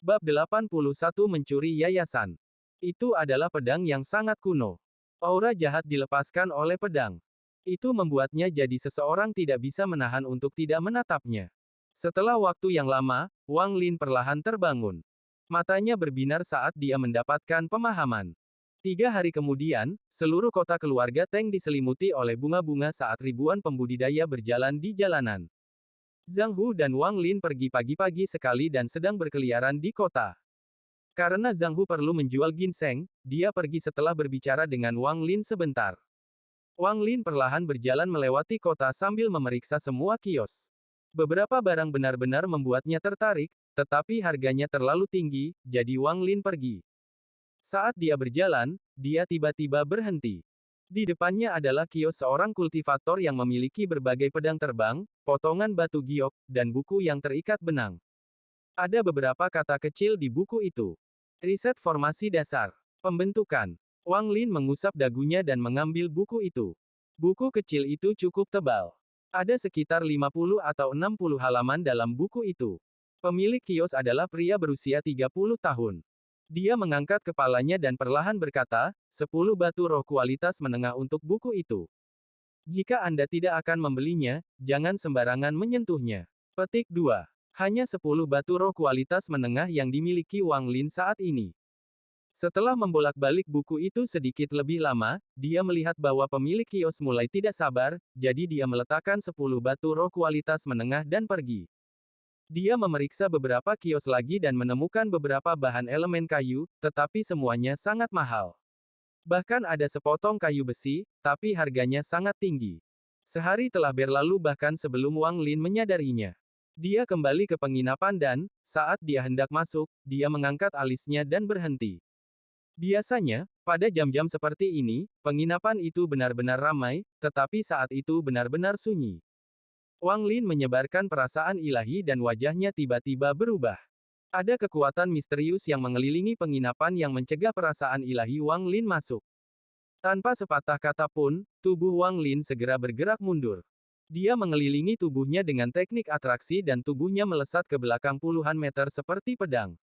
Bab 81 Mencuri Yayasan. Itu adalah pedang yang sangat kuno. Aura jahat dilepaskan oleh pedang. Itu membuatnya jadi seseorang tidak bisa menahan untuk tidak menatapnya. Setelah waktu yang lama, Wang Lin perlahan terbangun. Matanya berbinar saat dia mendapatkan pemahaman. 3 hari kemudian, seluruh kota keluarga Teng diselimuti oleh bunga-bunga saat ribuan pembudidaya berjalan di jalanan. Zhang Hu dan Wang Lin pergi pagi-pagi sekali dan sedang berkeliaran di kota. Karena Zhang Hu perlu menjual ginseng, dia pergi setelah berbicara dengan Wang Lin sebentar. Wang Lin perlahan berjalan melewati kota sambil memeriksa semua kios. Beberapa barang benar-benar membuatnya tertarik, tetapi harganya terlalu tinggi, jadi Wang Lin pergi. Saat dia berjalan, dia tiba-tiba berhenti. Di depannya adalah kios seorang kultivator yang memiliki berbagai pedang terbang, potongan batu giok, dan buku yang terikat benang. Ada beberapa kata kecil di buku itu. Riset formasi dasar. Pembentukan. Wang Lin mengusap dagunya dan mengambil buku itu. Buku kecil itu cukup tebal. Ada sekitar 50 atau 60 halaman dalam buku itu. Pemilik kios adalah pria berusia 30 tahun. Dia mengangkat kepalanya dan perlahan berkata, 10 batu roh kualitas menengah untuk buku itu. Jika Anda tidak akan membelinya, jangan sembarangan menyentuhnya. Petik 2. Hanya 10 batu roh kualitas menengah yang dimiliki Wang Lin saat ini. Setelah membolak-balik buku itu sedikit lebih lama, dia melihat bahwa pemilik kios mulai tidak sabar, jadi dia meletakkan 10 batu roh kualitas menengah dan pergi. Dia memeriksa beberapa kios lagi dan menemukan beberapa bahan elemen kayu, tetapi semuanya sangat mahal. Bahkan ada sepotong kayu besi, tapi harganya sangat tinggi. Sehari telah berlalu bahkan sebelum Wang Lin menyadarinya. Dia kembali ke penginapan dan, saat dia hendak masuk, dia mengangkat alisnya dan berhenti. Biasanya, pada jam-jam seperti ini, penginapan itu benar-benar ramai, tetapi saat itu benar-benar sunyi. Wang Lin menyebarkan perasaan ilahi dan wajahnya tiba-tiba berubah. Ada kekuatan misterius yang mengelilingi penginapan yang mencegah perasaan ilahi Wang Lin masuk. Tanpa sepatah kata pun, tubuh Wang Lin segera bergerak mundur. Dia mengelilingi tubuhnya dengan teknik atraksi dan tubuhnya melesat ke belakang puluhan meter seperti pedang.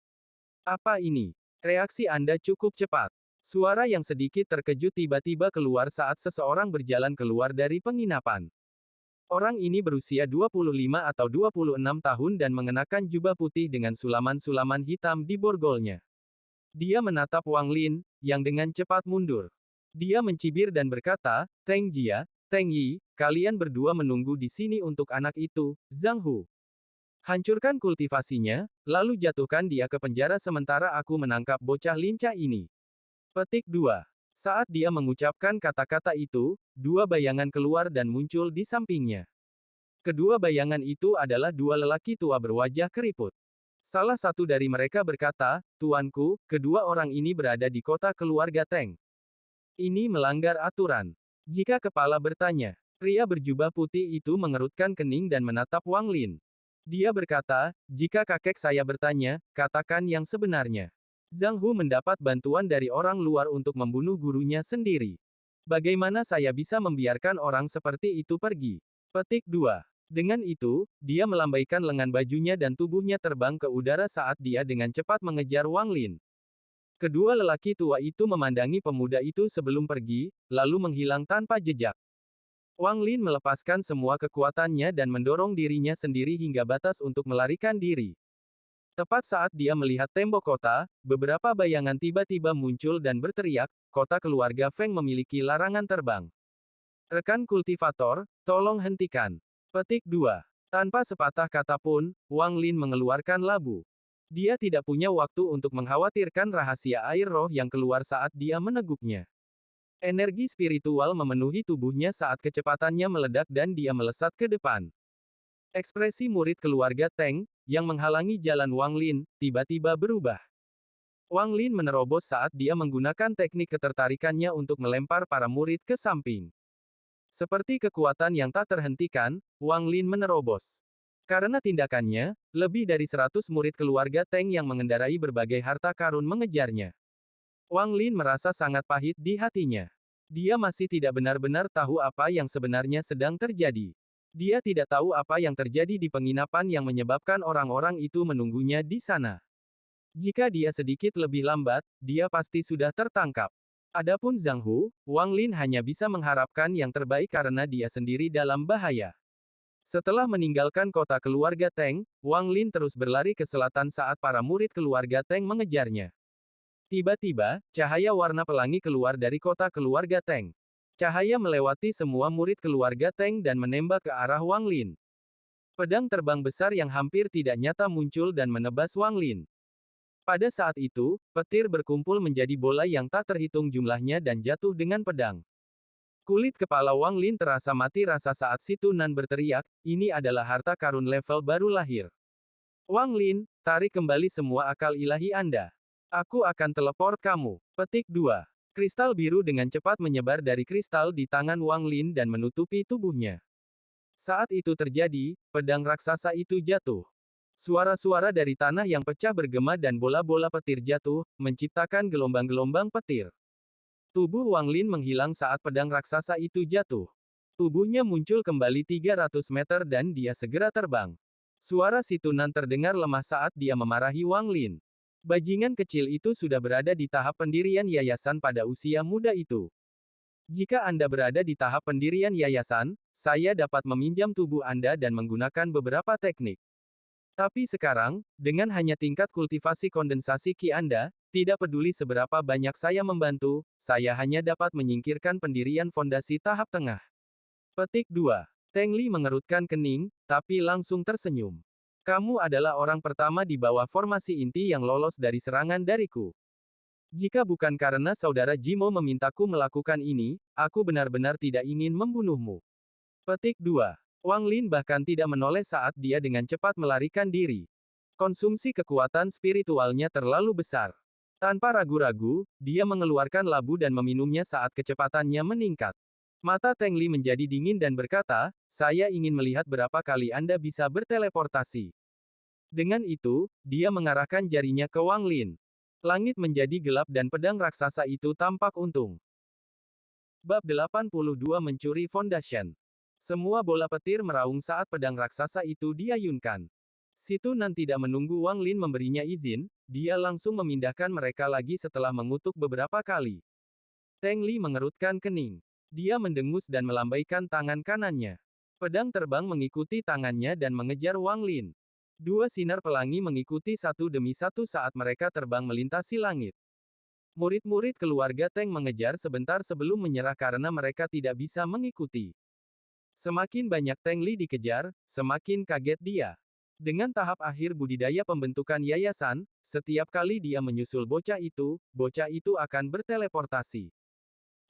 Apa ini? Reaksi Anda cukup cepat. Suara yang sedikit terkejut tiba-tiba keluar saat seseorang berjalan keluar dari penginapan. Orang ini berusia 25 atau 26 tahun dan mengenakan jubah putih dengan sulaman-sulaman hitam di borgolnya. Dia menatap Wang Lin, yang dengan cepat mundur. Dia mencibir dan berkata, Teng Jia, Teng Yi, kalian berdua menunggu di sini untuk anak itu, Zhang Hu. Hancurkan kultivasinya, lalu jatuhkan dia ke penjara sementara aku menangkap bocah lincah ini. Petik 2. Saat dia mengucapkan kata-kata itu, 2 bayangan keluar dan muncul di sampingnya. Kedua bayangan itu adalah 2 lelaki tua berwajah keriput. Salah satu dari mereka berkata, Tuanku, kedua orang ini berada di kota keluarga Teng. Ini melanggar aturan. Jika kepala bertanya, pria berjubah putih itu mengerutkan kening dan menatap Wang Lin. Dia berkata, jika kakek saya bertanya, katakan yang sebenarnya. Zhang Hu mendapat bantuan dari orang luar untuk membunuh gurunya sendiri. Bagaimana saya bisa membiarkan orang seperti itu pergi? Petik 2. Dengan itu, dia melambaikan lengan bajunya dan tubuhnya terbang ke udara saat dia dengan cepat mengejar Wang Lin. Kedua lelaki tua itu memandangi pemuda itu sebelum pergi, lalu menghilang tanpa jejak. Wang Lin melepaskan semua kekuatannya dan mendorong dirinya sendiri hingga batas untuk melarikan diri. Tepat saat dia melihat tembok kota, beberapa bayangan tiba-tiba muncul dan berteriak, kota keluarga Feng memiliki larangan terbang. Rekan kultivator, tolong hentikan. Petik 2. Tanpa sepatah kata pun, Wang Lin mengeluarkan labu. Dia tidak punya waktu untuk mengkhawatirkan rahasia air roh yang keluar saat dia meneguknya. Energi spiritual memenuhi tubuhnya saat kecepatannya meledak dan dia melesat ke depan. Ekspresi murid keluarga Teng, yang menghalangi jalan Wang Lin, tiba-tiba berubah. Wang Lin menerobos saat dia menggunakan teknik ketertarikannya untuk melempar para murid ke samping. Seperti kekuatan yang tak terhentikan, Wang Lin menerobos. Karena tindakannya, lebih dari 100 murid keluarga Teng yang mengendarai berbagai harta karun mengejarnya. Wang Lin merasa sangat pahit di hatinya. Dia masih tidak benar-benar tahu apa yang sebenarnya sedang terjadi. Dia tidak tahu apa yang terjadi di penginapan yang menyebabkan orang-orang itu menunggunya di sana. Jika dia sedikit lebih lambat, dia pasti sudah tertangkap. Adapun Zhang Hu, Wang Lin hanya bisa mengharapkan yang terbaik karena dia sendiri dalam bahaya. Setelah meninggalkan kota keluarga Teng, Wang Lin terus berlari ke selatan saat para murid keluarga Teng mengejarnya. Tiba-tiba, cahaya warna pelangi keluar dari kota keluarga Teng. Cahaya melewati semua murid keluarga Teng dan menembak ke arah Wang Lin. Pedang terbang besar yang hampir tidak nyata muncul dan menebas Wang Lin. Pada saat itu, petir berkumpul menjadi bola yang tak terhitung jumlahnya dan jatuh dengan pedang. Kulit kepala Wang Lin terasa mati rasa saat si Tunan berteriak, ini adalah harta karun level baru lahir. Wang Lin, tarik kembali semua akal ilahi Anda. Aku akan teleport kamu. Petik 2. Kristal biru dengan cepat menyebar dari kristal di tangan Wang Lin dan menutupi tubuhnya. Saat itu terjadi, pedang raksasa itu jatuh. Suara-suara dari tanah yang pecah bergema dan bola-bola petir jatuh, menciptakan gelombang-gelombang petir. Tubuh Wang Lin menghilang saat pedang raksasa itu jatuh. Tubuhnya muncul kembali 300 meter dan dia segera terbang. Suara si Tunan terdengar lemah saat dia memarahi Wang Lin. Bajingan kecil itu sudah berada di tahap pendirian yayasan pada usia muda itu. Jika Anda berada di tahap pendirian yayasan, saya dapat meminjam tubuh Anda dan menggunakan beberapa teknik. Tapi sekarang, dengan hanya tingkat kultivasi kondensasi Qi Anda, tidak peduli seberapa banyak saya membantu, saya hanya dapat menyingkirkan pendirian fondasi tahap tengah. Petik 2. Teng Li mengerutkan kening, tapi langsung tersenyum. Kamu adalah orang pertama di bawah formasi inti yang lolos dari serangan dariku. Jika bukan karena saudara Jimo memintaku melakukan ini, aku benar-benar tidak ingin membunuhmu. Petik 2. Wang Lin bahkan tidak menoleh saat dia dengan cepat melarikan diri. Konsumsi kekuatan spiritualnya terlalu besar. Tanpa ragu-ragu, dia mengeluarkan labu dan meminumnya saat kecepatannya meningkat. Mata Teng Li menjadi dingin dan berkata, saya ingin melihat berapa kali Anda bisa berteleportasi. Dengan itu, dia mengarahkan jarinya ke Wang Lin. Langit menjadi gelap dan pedang raksasa itu tampak untung. Bab 82 Mencuri Foundation. Semua bola petir meraung saat pedang raksasa itu diayunkan. Si Tunan tidak menunggu Wang Lin memberinya izin, dia langsung memindahkan mereka lagi setelah mengutuk beberapa kali. Teng Li mengerutkan kening. Dia mendengus dan melambaikan tangan kanannya. Pedang terbang mengikuti tangannya dan mengejar Wang Lin. Dua sinar pelangi mengikuti satu demi satu saat mereka terbang melintasi langit. Murid-murid keluarga Teng mengejar sebentar sebelum menyerah karena mereka tidak bisa mengikuti. Semakin banyak Teng Li dikejar, semakin kaget dia. Dengan tahap akhir budidaya pembentukan yayasan, setiap kali dia menyusul bocah itu akan berteleportasi.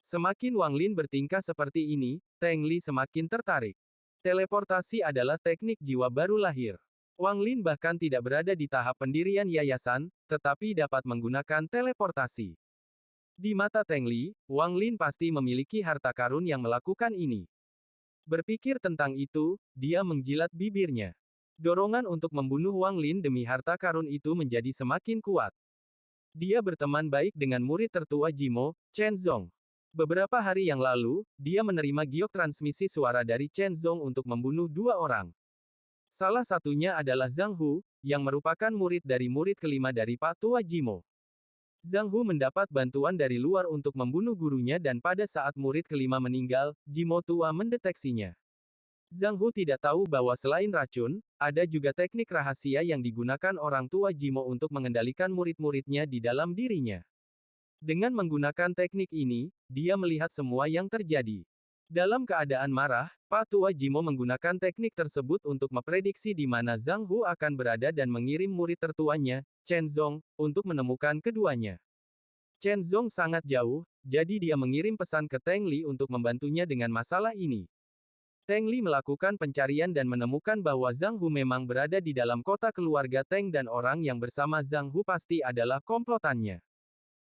Semakin Wang Lin bertingkah seperti ini, Teng Li semakin tertarik. Teleportasi adalah teknik jiwa baru lahir. Wang Lin bahkan tidak berada di tahap pendirian yayasan, tetapi dapat menggunakan teleportasi. Di mata Teng Li, Wang Lin pasti memiliki harta karun yang melakukan ini. Berpikir tentang itu, dia menjilat bibirnya. Dorongan untuk membunuh Wang Lin demi harta karun itu menjadi semakin kuat. Dia berteman baik dengan murid tertua Jimo, Chen Zong. Beberapa hari yang lalu, dia menerima giok transmisi suara dari Chen Zong untuk membunuh dua orang. Salah satunya adalah Zhang Hu, yang merupakan murid dari murid kelima dari Pak Tua Jimo. Zhang Hu mendapat bantuan dari luar untuk membunuh gurunya dan pada saat murid kelima meninggal, Jimo Tua mendeteksinya. Zhang Hu tidak tahu bahwa selain racun, ada juga teknik rahasia yang digunakan orang tua Jimo untuk mengendalikan murid-muridnya di dalam dirinya. Dengan menggunakan teknik ini, dia melihat semua yang terjadi. Dalam keadaan marah, Pak Tua Jimo menggunakan teknik tersebut untuk memprediksi di mana Zhang Hu akan berada dan mengirim murid tertuanya, Chen Zong, untuk menemukan keduanya. Chen Zong sangat jauh, jadi dia mengirim pesan ke Teng Li untuk membantunya dengan masalah ini. Teng Li melakukan pencarian dan menemukan bahwa Zhang Hu memang berada di dalam kota keluarga Teng dan orang yang bersama Zhang Hu pasti adalah komplotannya.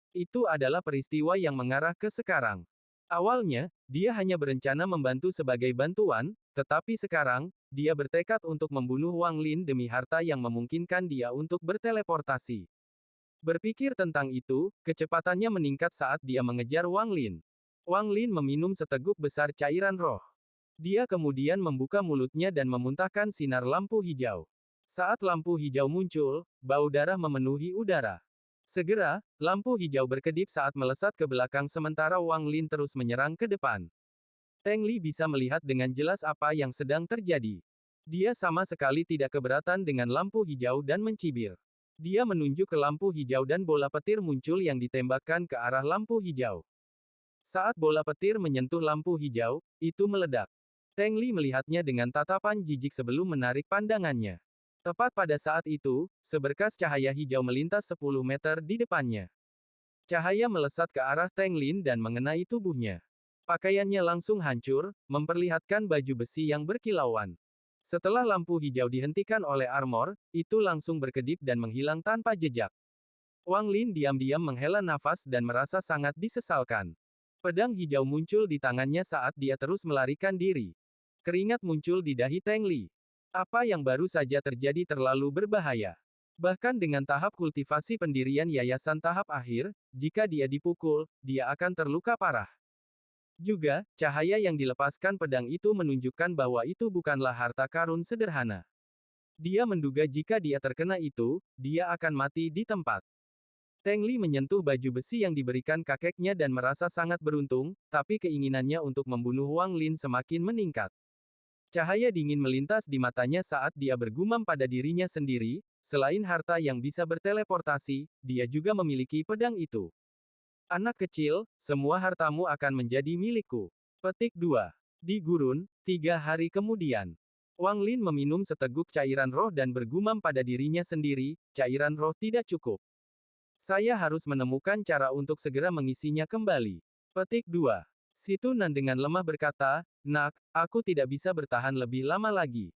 Itu adalah peristiwa yang mengarah ke sekarang. Awalnya, dia hanya berencana membantu sebagai bantuan, tetapi sekarang, dia bertekad untuk membunuh Wang Lin demi harta yang memungkinkan dia untuk berteleportasi. Berpikir tentang itu, kecepatannya meningkat saat dia mengejar Wang Lin. Wang Lin meminum seteguk besar cairan roh. Dia kemudian membuka mulutnya dan memuntahkan sinar lampu hijau. Saat lampu hijau muncul, bau darah memenuhi udara. Segera, lampu hijau berkedip saat melesat ke belakang sementara Wang Lin terus menyerang ke depan. Teng Li bisa melihat dengan jelas apa yang sedang terjadi. Dia sama sekali tidak keberatan dengan lampu hijau dan mencibir. Dia menunjuk ke lampu hijau dan bola petir muncul yang ditembakkan ke arah lampu hijau. Saat bola petir menyentuh lampu hijau, itu meledak. Teng Li melihatnya dengan tatapan jijik sebelum menarik pandangannya. Tepat pada saat itu, seberkas cahaya hijau melintas 10 meter di depannya. Cahaya melesat ke arah Teng Lin dan mengenai tubuhnya. Pakaiannya langsung hancur, memperlihatkan baju besi yang berkilauan. Setelah lampu hijau dihentikan oleh armor, itu langsung berkedip dan menghilang tanpa jejak. Wang Lin diam-diam menghela nafas dan merasa sangat disesalkan. Pedang hijau muncul di tangannya saat dia terus melarikan diri. Keringat muncul di dahi Teng Li. Apa yang baru saja terjadi terlalu berbahaya. Bahkan dengan tahap kultivasi pendirian yayasan tahap akhir, jika dia dipukul, dia akan terluka parah. Juga, cahaya yang dilepaskan pedang itu menunjukkan bahwa itu bukanlah harta karun sederhana. Dia menduga jika dia terkena itu, dia akan mati di tempat. Teng Li menyentuh baju besi yang diberikan kakeknya dan merasa sangat beruntung, tapi keinginannya untuk membunuh Wang Lin semakin meningkat. Cahaya dingin melintas di matanya saat dia bergumam pada dirinya sendiri, selain harta yang bisa berteleportasi, dia juga memiliki pedang itu. Anak kecil, semua hartamu akan menjadi milikku. Petik 2. Di gurun, 3 hari kemudian. Wang Lin meminum seteguk cairan roh dan bergumam pada dirinya sendiri, cairan roh tidak cukup. Saya harus menemukan cara untuk segera mengisinya kembali. Petik 2. Situ Nan dengan lemah berkata, "Nak, aku tidak bisa bertahan lebih lama lagi.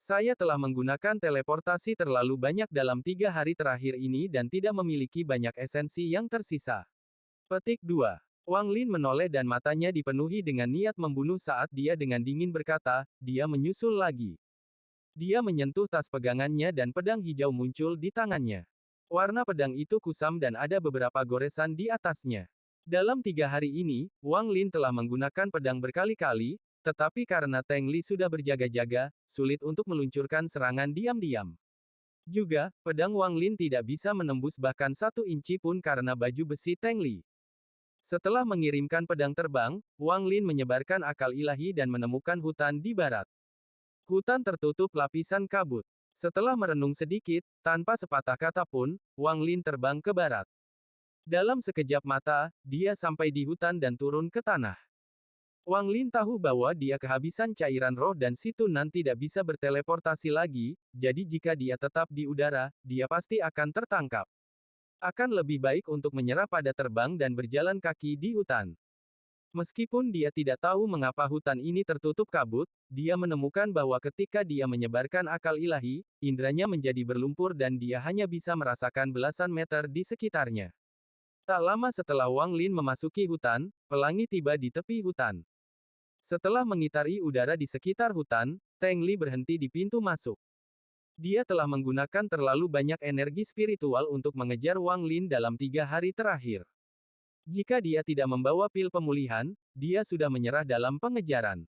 Saya telah menggunakan teleportasi terlalu banyak dalam 3 hari terakhir ini dan tidak memiliki banyak esensi yang tersisa." Petik 2. Wang Lin menoleh dan matanya dipenuhi dengan niat membunuh saat dia dengan dingin berkata, dia menyusul lagi. Dia menyentuh tas pegangannya dan pedang hijau muncul di tangannya. Warna pedang itu kusam dan ada beberapa goresan di atasnya. Dalam 3 hari ini, Wang Lin telah menggunakan pedang berkali-kali, tetapi karena Teng Li sudah berjaga-jaga, sulit untuk meluncurkan serangan diam-diam. Juga, pedang Wang Lin tidak bisa menembus bahkan 1 inci pun karena baju besi Teng Li. Setelah mengirimkan pedang terbang, Wang Lin menyebarkan akal ilahi dan menemukan hutan di barat. Hutan tertutup lapisan kabut. Setelah merenung sedikit, tanpa sepatah kata pun, Wang Lin terbang ke barat. Dalam sekejap mata, dia sampai di hutan dan turun ke tanah. Wang Lin tahu bahwa dia kehabisan cairan roh dan Situ Nan tidak bisa berteleportasi lagi, jadi jika dia tetap di udara, dia pasti akan tertangkap. Akan lebih baik untuk menyerah pada terbang dan berjalan kaki di hutan. Meskipun dia tidak tahu mengapa hutan ini tertutup kabut, dia menemukan bahwa ketika dia menyebarkan akal ilahi, indranya menjadi berlumpur dan dia hanya bisa merasakan belasan meter di sekitarnya. Tak lama setelah Wang Lin memasuki hutan, pelangi tiba di tepi hutan. Setelah mengitari udara di sekitar hutan, Teng Li berhenti di pintu masuk. Dia telah menggunakan terlalu banyak energi spiritual untuk mengejar Wang Lin dalam 3 hari terakhir. Jika dia tidak membawa pil pemulihan, dia sudah menyerah dalam pengejaran.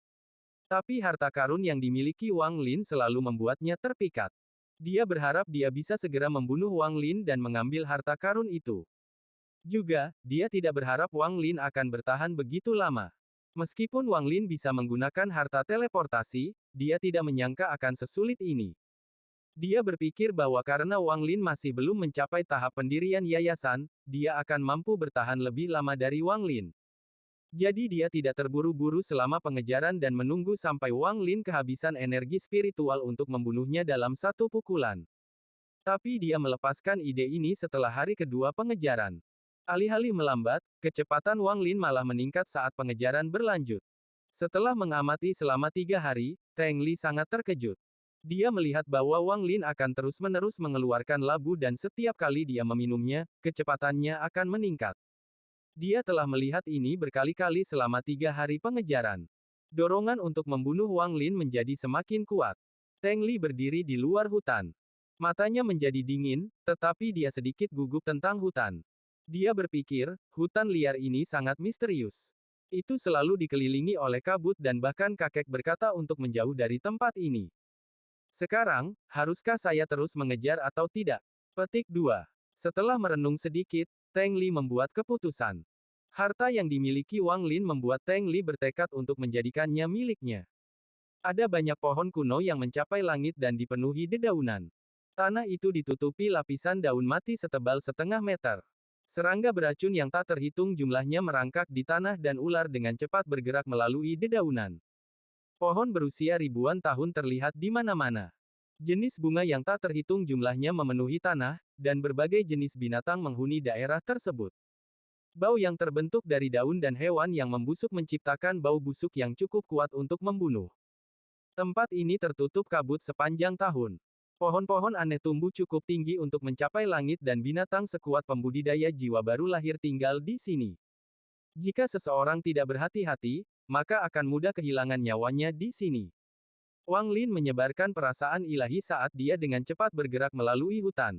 Tapi harta karun yang dimiliki Wang Lin selalu membuatnya terpikat. Dia berharap dia bisa segera membunuh Wang Lin dan mengambil harta karun itu. Juga, dia tidak berharap Wang Lin akan bertahan begitu lama. Meskipun Wang Lin bisa menggunakan harta teleportasi, dia tidak menyangka akan sesulit ini. Dia berpikir bahwa karena Wang Lin masih belum mencapai tahap pendirian yayasan, dia akan mampu bertahan lebih lama dari Wang Lin. Jadi dia tidak terburu-buru selama pengejaran dan menunggu sampai Wang Lin kehabisan energi spiritual untuk membunuhnya dalam 1 pukulan. Tapi dia melepaskan ide ini setelah hari kedua pengejaran. Alih-alih melambat, kecepatan Wang Lin malah meningkat saat pengejaran berlanjut. Setelah mengamati selama 3 hari, Teng Li sangat terkejut. Dia melihat bahwa Wang Lin akan terus-menerus mengeluarkan labu dan setiap kali dia meminumnya, kecepatannya akan meningkat. Dia telah melihat ini berkali-kali selama 3 hari pengejaran. Dorongan untuk membunuh Wang Lin menjadi semakin kuat. Teng Li berdiri di luar hutan. Matanya menjadi dingin, tetapi dia sedikit gugup tentang hutan. Dia berpikir, hutan liar ini sangat misterius. Itu selalu dikelilingi oleh kabut dan bahkan kakek berkata untuk menjauh dari tempat ini. Sekarang, haruskah saya terus mengejar atau tidak? Petik 2. Setelah merenung sedikit, Teng Li membuat keputusan. Harta yang dimiliki Wang Lin membuat Teng Li bertekad untuk menjadikannya miliknya. Ada banyak pohon kuno yang mencapai langit dan dipenuhi dedaunan. Tanah itu ditutupi lapisan daun mati setebal setengah meter. Serangga beracun yang tak terhitung jumlahnya merangkak di tanah dan ular dengan cepat bergerak melalui dedaunan. Pohon berusia ribuan tahun terlihat di mana-mana. Jenis bunga yang tak terhitung jumlahnya memenuhi tanah, dan berbagai jenis binatang menghuni daerah tersebut. Bau yang terbentuk dari daun dan hewan yang membusuk menciptakan bau busuk yang cukup kuat untuk membunuh. Tempat ini tertutup kabut sepanjang tahun. Pohon-pohon aneh tumbuh cukup tinggi untuk mencapai langit dan binatang sekuat pembudidaya jiwa baru lahir tinggal di sini. Jika seseorang tidak berhati-hati, maka akan mudah kehilangan nyawanya di sini. Wang Lin menyebarkan perasaan ilahi saat dia dengan cepat bergerak melalui hutan.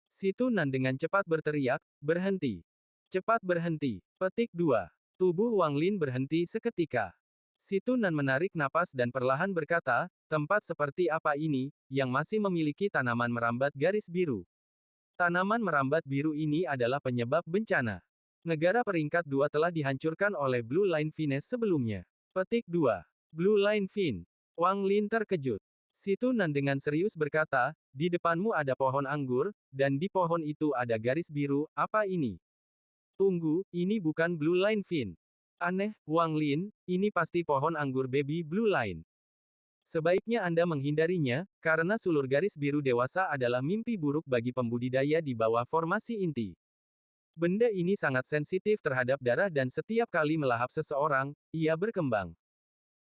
Si Tunan dengan cepat berteriak, "Berhenti! Cepat berhenti!" Petik 2. Tubuh Wang Lin berhenti seketika. Si Tunan menarik napas dan perlahan berkata, "Tempat seperti apa ini, yang masih memiliki tanaman merambat garis biru?" Tanaman merambat biru ini adalah penyebab bencana. Negara peringkat 2 telah dihancurkan oleh Blue Line Finesse sebelumnya. Petik 2. Blue Line Fin. Wang Lin terkejut. Si Tunan dengan serius berkata, "Di depanmu ada pohon anggur, dan di pohon itu ada garis biru, apa ini?" "Tunggu, ini bukan Blue Line Fin. Aneh, Wang Lin, ini pasti pohon anggur baby Blue Line. Sebaiknya Anda menghindarinya, karena sulur garis biru dewasa adalah mimpi buruk bagi pembudidaya di bawah formasi inti. Benda ini sangat sensitif terhadap darah dan setiap kali melahap seseorang, ia berkembang.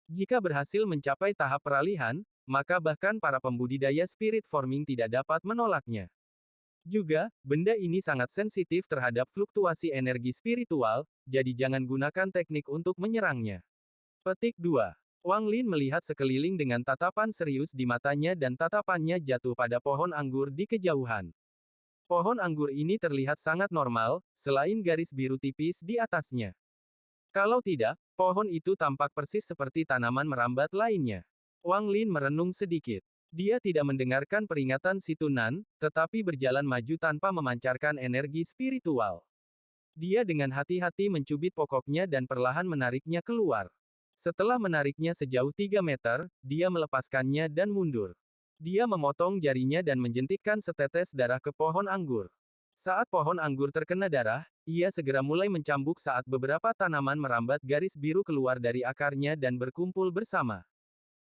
Jika berhasil mencapai tahap peralihan, maka bahkan para pembudidaya spirit forming tidak dapat menolaknya. Juga, benda ini sangat sensitif terhadap fluktuasi energi spiritual, jadi jangan gunakan teknik untuk menyerangnya." Petik 2. Wang Lin melihat sekeliling dengan tatapan serius di matanya dan tatapannya jatuh pada pohon anggur di kejauhan. Pohon anggur ini terlihat sangat normal, selain garis biru tipis di atasnya. Kalau tidak, pohon itu tampak persis seperti tanaman merambat lainnya. Wang Lin merenung sedikit. Dia tidak mendengarkan peringatan si Tunan, tetapi berjalan maju tanpa memancarkan energi spiritual. Dia dengan hati-hati mencubit pokoknya dan perlahan menariknya keluar. Setelah menariknya sejauh 3 meter, dia melepaskannya dan mundur. Dia memotong jarinya dan menjentikkan setetes darah ke pohon anggur. Saat pohon anggur terkena darah, ia segera mulai mencambuk saat beberapa tanaman merambat garis biru keluar dari akarnya dan berkumpul bersama.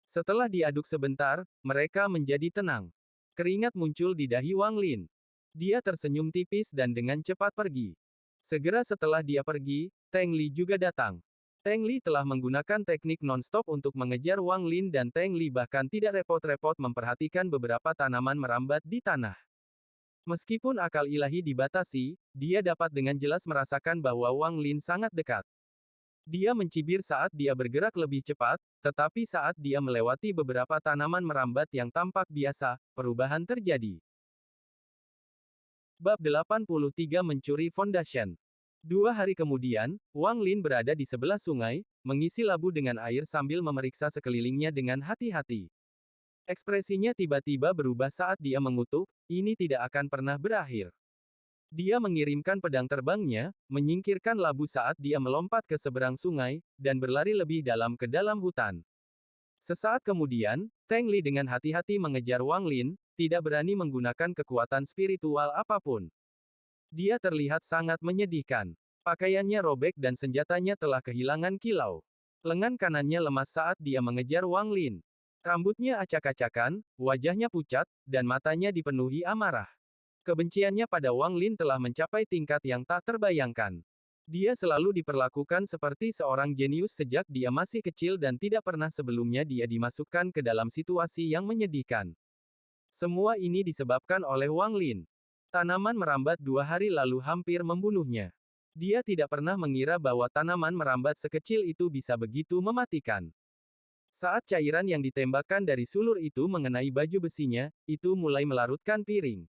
Setelah diaduk sebentar, mereka menjadi tenang. Keringat muncul di dahi Wang Lin. Dia tersenyum tipis dan dengan cepat pergi. Segera setelah dia pergi, Teng Li juga datang. Teng Li telah menggunakan teknik non-stop untuk mengejar Wang Lin dan Teng Li bahkan tidak repot-repot memperhatikan beberapa tanaman merambat di tanah. Meskipun akal ilahi dibatasi, dia dapat dengan jelas merasakan bahwa Wang Lin sangat dekat. Dia mencibir saat dia bergerak lebih cepat, tetapi saat dia melewati beberapa tanaman merambat yang tampak biasa, perubahan terjadi. Bab 83 Mencuri Foundation. 2 hari kemudian, Wang Lin berada di sebelah sungai, mengisi labu dengan air sambil memeriksa sekelilingnya dengan hati-hati. Ekspresinya tiba-tiba berubah saat dia mengutuk, ini tidak akan pernah berakhir. Dia mengirimkan pedang terbangnya, menyingkirkan labu saat dia melompat ke seberang sungai, dan berlari lebih dalam ke dalam hutan. Sesaat kemudian, Teng Li dengan hati-hati mengejar Wang Lin, tidak berani menggunakan kekuatan spiritual apapun. Dia terlihat sangat menyedihkan. Pakaiannya robek dan senjatanya telah kehilangan kilau. Lengan kanannya lemas saat dia mengejar Wang Lin. Rambutnya acak-acakan, wajahnya pucat, dan matanya dipenuhi amarah. Kebenciannya pada Wang Lin telah mencapai tingkat yang tak terbayangkan. Dia selalu diperlakukan seperti seorang jenius sejak dia masih kecil dan tidak pernah sebelumnya dia dimasukkan ke dalam situasi yang menyedihkan. Semua ini disebabkan oleh Wang Lin. Tanaman merambat 2 hari lalu hampir membunuhnya. Dia tidak pernah mengira bahwa tanaman merambat sekecil itu bisa begitu mematikan. Saat cairan yang ditembakkan dari sulur itu mengenai baju besinya, itu mulai melarutkan piring.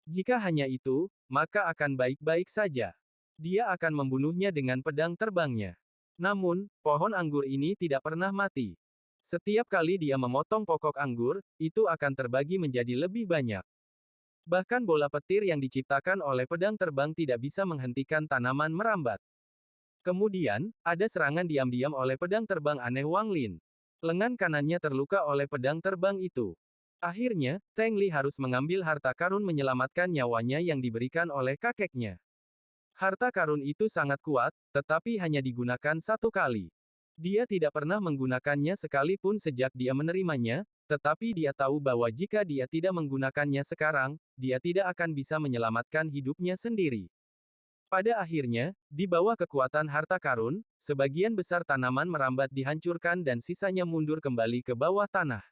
Jika hanya itu, maka akan baik-baik saja. Dia akan membunuhnya dengan pedang terbangnya. Namun, pohon anggur ini tidak pernah mati. Setiap kali dia memotong pokok anggur, itu akan terbagi menjadi lebih banyak. Bahkan bola petir yang diciptakan oleh pedang terbang tidak bisa menghentikan tanaman merambat. Kemudian, ada serangan diam-diam oleh pedang terbang aneh Wang Lin. Lengan kanannya terluka oleh pedang terbang itu. Akhirnya, Teng Li harus mengambil harta karun menyelamatkan nyawanya yang diberikan oleh kakeknya. Harta karun itu sangat kuat, tetapi hanya digunakan satu kali. Dia tidak pernah menggunakannya sekalipun sejak dia menerimanya, tetapi dia tahu bahwa jika dia tidak menggunakannya sekarang, dia tidak akan bisa menyelamatkan hidupnya sendiri. Pada akhirnya, di bawah kekuatan harta karun, sebagian besar tanaman merambat dihancurkan dan sisanya mundur kembali ke bawah tanah.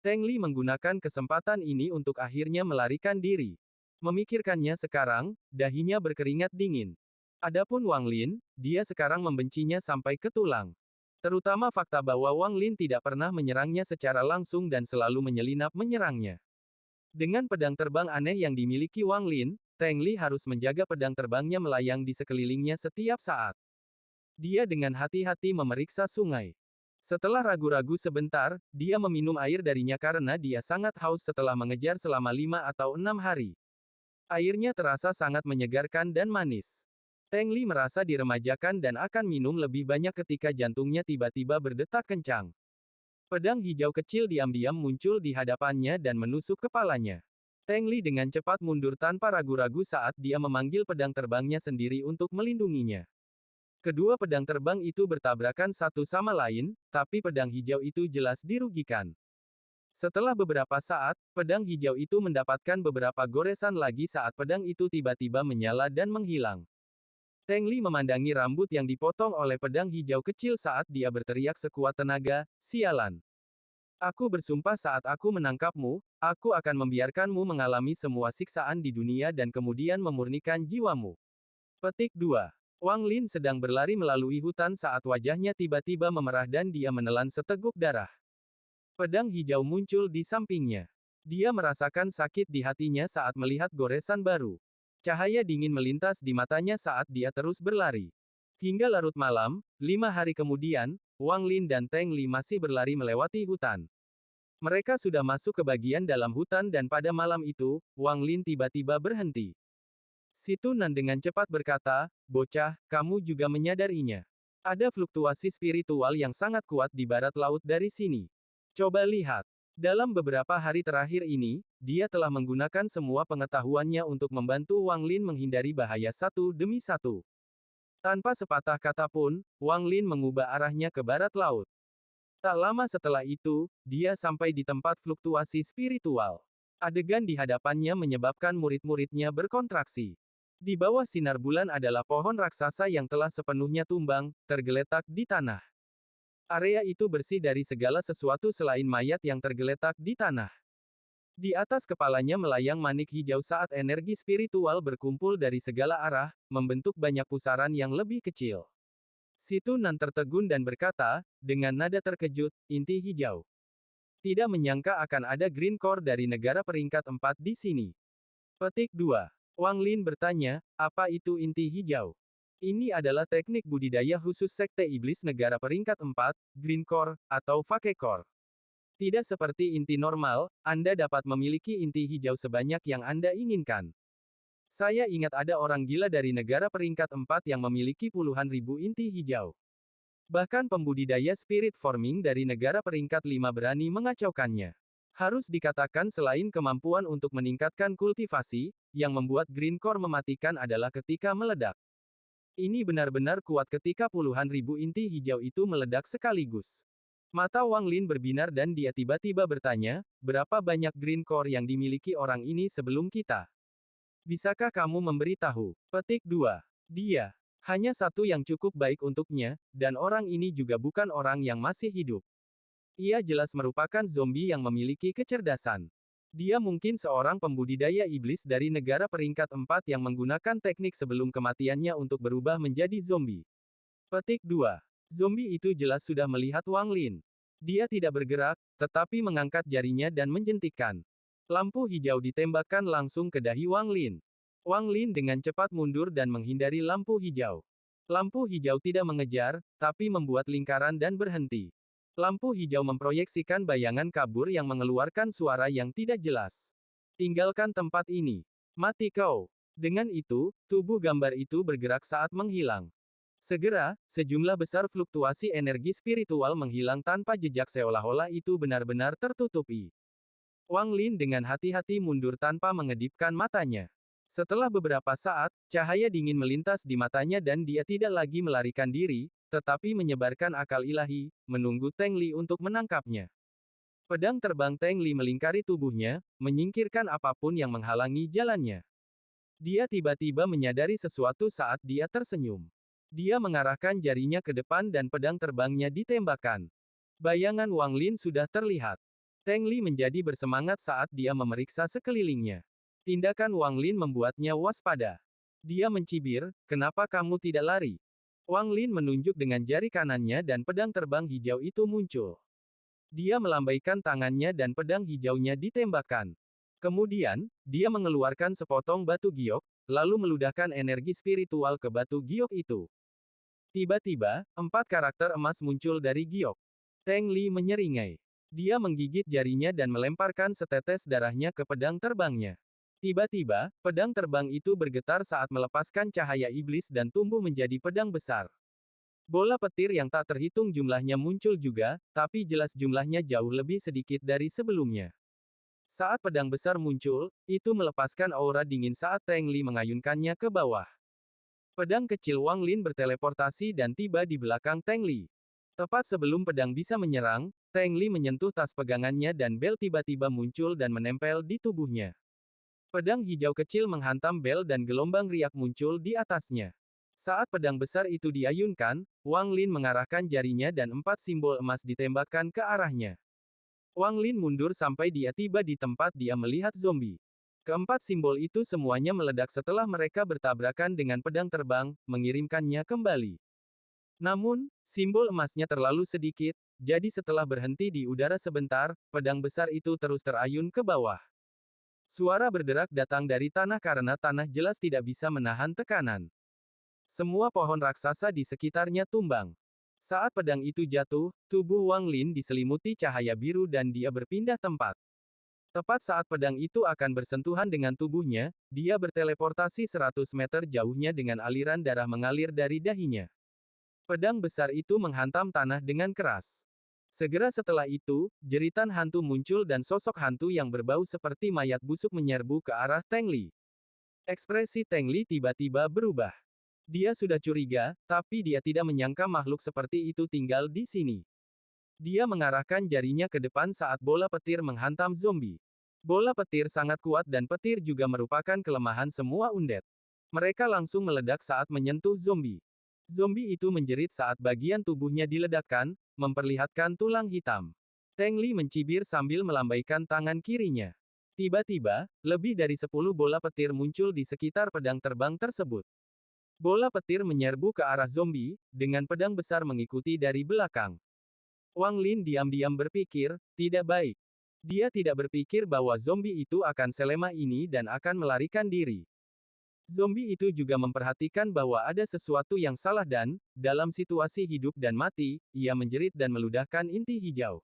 Teng Li menggunakan kesempatan ini untuk akhirnya melarikan diri. Memikirkannya sekarang, dahinya berkeringat dingin. Adapun Wang Lin, dia sekarang membencinya sampai ke tulang. Terutama fakta bahwa Wang Lin tidak pernah menyerangnya secara langsung dan selalu menyelinap menyerangnya. Dengan pedang terbang aneh yang dimiliki Wang Lin, Teng Li harus menjaga pedang terbangnya melayang di sekelilingnya setiap saat. Dia dengan hati-hati memeriksa sungai. Setelah ragu-ragu sebentar, dia meminum air darinya karena dia sangat haus setelah mengejar selama 5 atau 6 hari. Airnya terasa sangat menyegarkan dan manis. Teng Li merasa diremajakan dan akan minum lebih banyak ketika jantungnya tiba-tiba berdetak kencang. Pedang hijau kecil diam-diam muncul di hadapannya dan menusuk kepalanya. Teng Li dengan cepat mundur tanpa ragu-ragu saat dia memanggil pedang terbangnya sendiri untuk melindunginya. Kedua pedang terbang itu bertabrakan satu sama lain, tapi pedang hijau itu jelas dirugikan. Setelah beberapa saat, pedang hijau itu mendapatkan beberapa goresan lagi saat pedang itu tiba-tiba menyala dan menghilang. Teng Li memandangi rambut yang dipotong oleh pedang hijau kecil saat dia berteriak sekuat tenaga, "Sialan! Aku bersumpah saat aku menangkapmu, aku akan membiarkanmu mengalami semua siksaan di dunia dan kemudian memurnikan jiwamu." Petik 2. Wang Lin sedang berlari melalui hutan saat wajahnya tiba-tiba memerah dan dia menelan seteguk darah. Pedang hijau muncul di sampingnya. Dia merasakan sakit di hatinya saat melihat goresan baru. Cahaya dingin melintas di matanya saat dia terus berlari. Hingga larut malam, 5 hari kemudian, Wang Lin dan Teng Li masih berlari melewati hutan. Mereka sudah masuk ke bagian dalam hutan dan pada malam itu, Wang Lin tiba-tiba berhenti. Si Tunan dengan cepat berkata, "Bocah, kamu juga menyadarinya. Ada fluktuasi spiritual yang sangat kuat di barat laut dari sini. Coba lihat. Dalam beberapa hari terakhir ini, dia telah menggunakan semua pengetahuannya untuk membantu Wang Lin menghindari bahaya satu demi satu." Tanpa sepatah kata pun, Wang Lin mengubah arahnya ke barat laut. Tak lama setelah itu, dia sampai di tempat fluktuasi spiritual. Adegan di hadapannya menyebabkan murid-muridnya berkontraksi. Di bawah sinar bulan adalah pohon raksasa yang telah sepenuhnya tumbang, tergeletak di tanah. Area itu bersih dari segala sesuatu selain mayat yang tergeletak di tanah. Di atas kepalanya melayang manik hijau saat energi spiritual berkumpul dari segala arah, membentuk banyak pusaran yang lebih kecil. Si Tunan tertegun dan berkata, dengan nada terkejut, "Inti hijau. Tidak menyangka akan ada Green Core dari negara peringkat 4 di sini." Petik 2. Wang Lin bertanya, "Apa itu inti hijau?" Ini adalah teknik budidaya khusus Sekte Iblis negara peringkat 4, Green Core, atau Fake Core. Tidak seperti inti normal, Anda dapat memiliki inti hijau sebanyak yang Anda inginkan. Saya ingat ada orang gila dari negara peringkat 4 yang memiliki puluhan ribu inti hijau. Bahkan pembudidaya spirit forming dari negara peringkat 5 berani mengacaukannya. Harus dikatakan selain kemampuan untuk meningkatkan kultivasi, yang membuat Green Core mematikan adalah ketika meledak. Ini benar-benar kuat ketika puluhan ribu inti hijau itu meledak sekaligus. Mata Wang Lin berbinar dan dia tiba-tiba bertanya, "Berapa banyak Green Core yang dimiliki orang ini sebelum kita? Bisakah kamu memberitahu?" Petik 2. Dia. Hanya satu yang cukup baik untuknya, dan orang ini juga bukan orang yang masih hidup. Ia jelas merupakan zombie yang memiliki kecerdasan. Dia mungkin seorang pembudidaya iblis dari negara peringkat 4 yang menggunakan teknik sebelum kematiannya untuk berubah menjadi zombie. Petik 2. Zombie itu jelas sudah melihat Wang Lin. Dia tidak bergerak, tetapi mengangkat jarinya dan menjentikkan. Lampu hijau ditembakkan langsung ke dahi Wang Lin. Wang Lin dengan cepat mundur dan menghindari lampu hijau. Lampu hijau tidak mengejar, tapi membuat lingkaran dan berhenti. Lampu hijau memproyeksikan bayangan kabur yang mengeluarkan suara yang tidak jelas. Tinggalkan tempat ini. Mati kau. Dengan itu, tubuh gambar itu bergerak saat menghilang. Segera, sejumlah besar fluktuasi energi spiritual menghilang tanpa jejak seolah-olah itu benar-benar tertutupi. Wang Lin dengan hati-hati mundur tanpa mengedipkan matanya. Setelah beberapa saat, cahaya dingin melintas di matanya dan dia tidak lagi melarikan diri, tetapi menyebarkan akal ilahi, menunggu Teng Li untuk menangkapnya. Pedang terbang Teng Li melingkari tubuhnya, menyingkirkan apapun yang menghalangi jalannya. Dia tiba-tiba menyadari sesuatu saat dia tersenyum. Dia mengarahkan jarinya ke depan dan pedang terbangnya ditembakkan. Bayangan Wang Lin sudah terlihat. Teng Li menjadi bersemangat saat dia memeriksa sekelilingnya. Tindakan Wang Lin membuatnya waspada. Dia mencibir, "Kenapa kamu tidak lari?" Wang Lin menunjuk dengan jari kanannya dan pedang terbang hijau itu muncul. Dia melambaikan tangannya dan pedang hijaunya ditembakkan. Kemudian, dia mengeluarkan sepotong batu giok, lalu meludahkan energi spiritual ke batu giok itu. Tiba-tiba, 4 karakter emas muncul dari giok. Teng Li menyeringai. Dia menggigit jarinya dan melemparkan setetes darahnya ke pedang terbangnya. Tiba-tiba, pedang terbang itu bergetar saat melepaskan cahaya iblis dan tumbuh menjadi pedang besar. Bola petir yang tak terhitung jumlahnya muncul juga, tapi jelas jumlahnya jauh lebih sedikit dari sebelumnya. Saat pedang besar muncul, itu melepaskan aura dingin saat Teng Li mengayunkannya ke bawah. Pedang kecil Wang Lin berteleportasi dan tiba di belakang Teng Li. Tepat sebelum pedang bisa menyerang, Teng Li menyentuh tas pegangannya dan bel tiba-tiba muncul dan menempel di tubuhnya. Pedang hijau kecil menghantam bel dan gelombang riak muncul di atasnya. Saat pedang besar itu diayunkan, Wang Lin mengarahkan jarinya dan 4 simbol emas ditembakkan ke arahnya. Wang Lin mundur sampai dia tiba di tempat dia melihat zombie. Keempat simbol itu semuanya meledak setelah mereka bertabrakan dengan pedang terbang, mengirimkannya kembali. Namun, simbol emasnya terlalu sedikit, jadi setelah berhenti di udara sebentar, pedang besar itu terus terayun ke bawah. Suara berderak datang dari tanah karena tanah jelas tidak bisa menahan tekanan. Semua pohon raksasa di sekitarnya tumbang. Saat pedang itu jatuh, tubuh Wang Lin diselimuti cahaya biru dan dia berpindah tempat. Tepat saat pedang itu akan bersentuhan dengan tubuhnya, dia berteleportasi 100 meter jauhnya dengan aliran darah mengalir dari dahinya. Pedang besar itu menghantam tanah dengan keras. Segera setelah itu, jeritan hantu muncul dan sosok hantu yang berbau seperti mayat busuk menyerbu ke arah Teng Li. Ekspresi Teng Li tiba-tiba berubah. Dia sudah curiga, tapi dia tidak menyangka makhluk seperti itu tinggal di sini. Dia mengarahkan jarinya ke depan saat bola petir menghantam zombie. Bola petir sangat kuat dan petir juga merupakan kelemahan semua undead. Mereka langsung meledak saat menyentuh zombie. Zombie itu menjerit saat bagian tubuhnya diledakkan, memperlihatkan tulang hitam. Teng Li mencibir sambil melambaikan tangan kirinya. Tiba-tiba, lebih dari 10 bola petir muncul di sekitar pedang terbang tersebut. Bola petir menyerbu ke arah zombie, dengan pedang besar mengikuti dari belakang. Wang Lin diam-diam berpikir, tidak baik. Dia tidak berpikir bahwa zombie itu akan selemah ini dan akan melarikan diri. Zombie itu juga memperhatikan bahwa ada sesuatu yang salah dan, dalam situasi hidup dan mati, ia menjerit dan meludahkan inti hijau.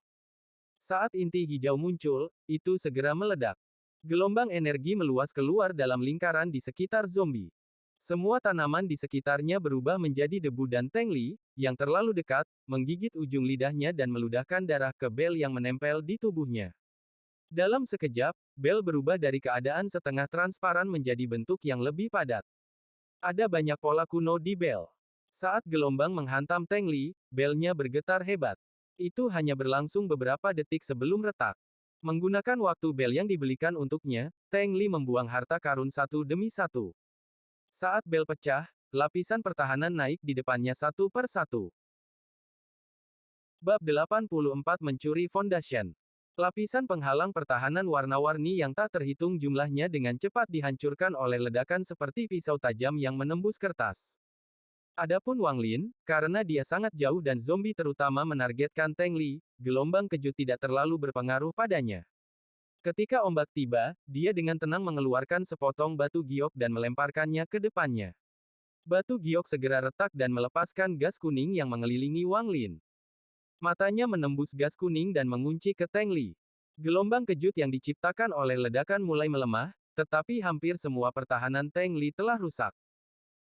Saat inti hijau muncul, itu segera meledak. Gelombang energi meluas keluar dalam lingkaran di sekitar zombie. Semua tanaman di sekitarnya berubah menjadi debu dan Teng Li, yang terlalu dekat, menggigit ujung lidahnya dan meludahkan darah ke bel yang menempel di tubuhnya. Dalam sekejap, bel berubah dari keadaan setengah transparan menjadi bentuk yang lebih padat. Ada banyak pola kuno di bel. Saat gelombang menghantam Teng Li, belnya bergetar hebat. Itu hanya berlangsung beberapa detik sebelum retak. Menggunakan waktu bel yang dibelikan untuknya, Teng Li membuang harta karun satu demi satu. Saat bel pecah, lapisan pertahanan naik di depannya satu per satu. Bab 84 Mencuri Foundation. Lapisan penghalang pertahanan warna-warni yang tak terhitung jumlahnya dengan cepat dihancurkan oleh ledakan seperti pisau tajam yang menembus kertas. Adapun Wang Lin, karena dia sangat jauh dan zombie terutama menargetkan Teng Li, gelombang kejut tidak terlalu berpengaruh padanya. Ketika ombak tiba, dia dengan tenang mengeluarkan sepotong batu giok dan melemparkannya ke depannya. Batu giok segera retak dan melepaskan gas kuning yang mengelilingi Wang Lin. Matanya menembus gas kuning dan mengunci ke Teng Li. Gelombang kejut yang diciptakan oleh ledakan mulai melemah, tetapi hampir semua pertahanan Teng Li telah rusak.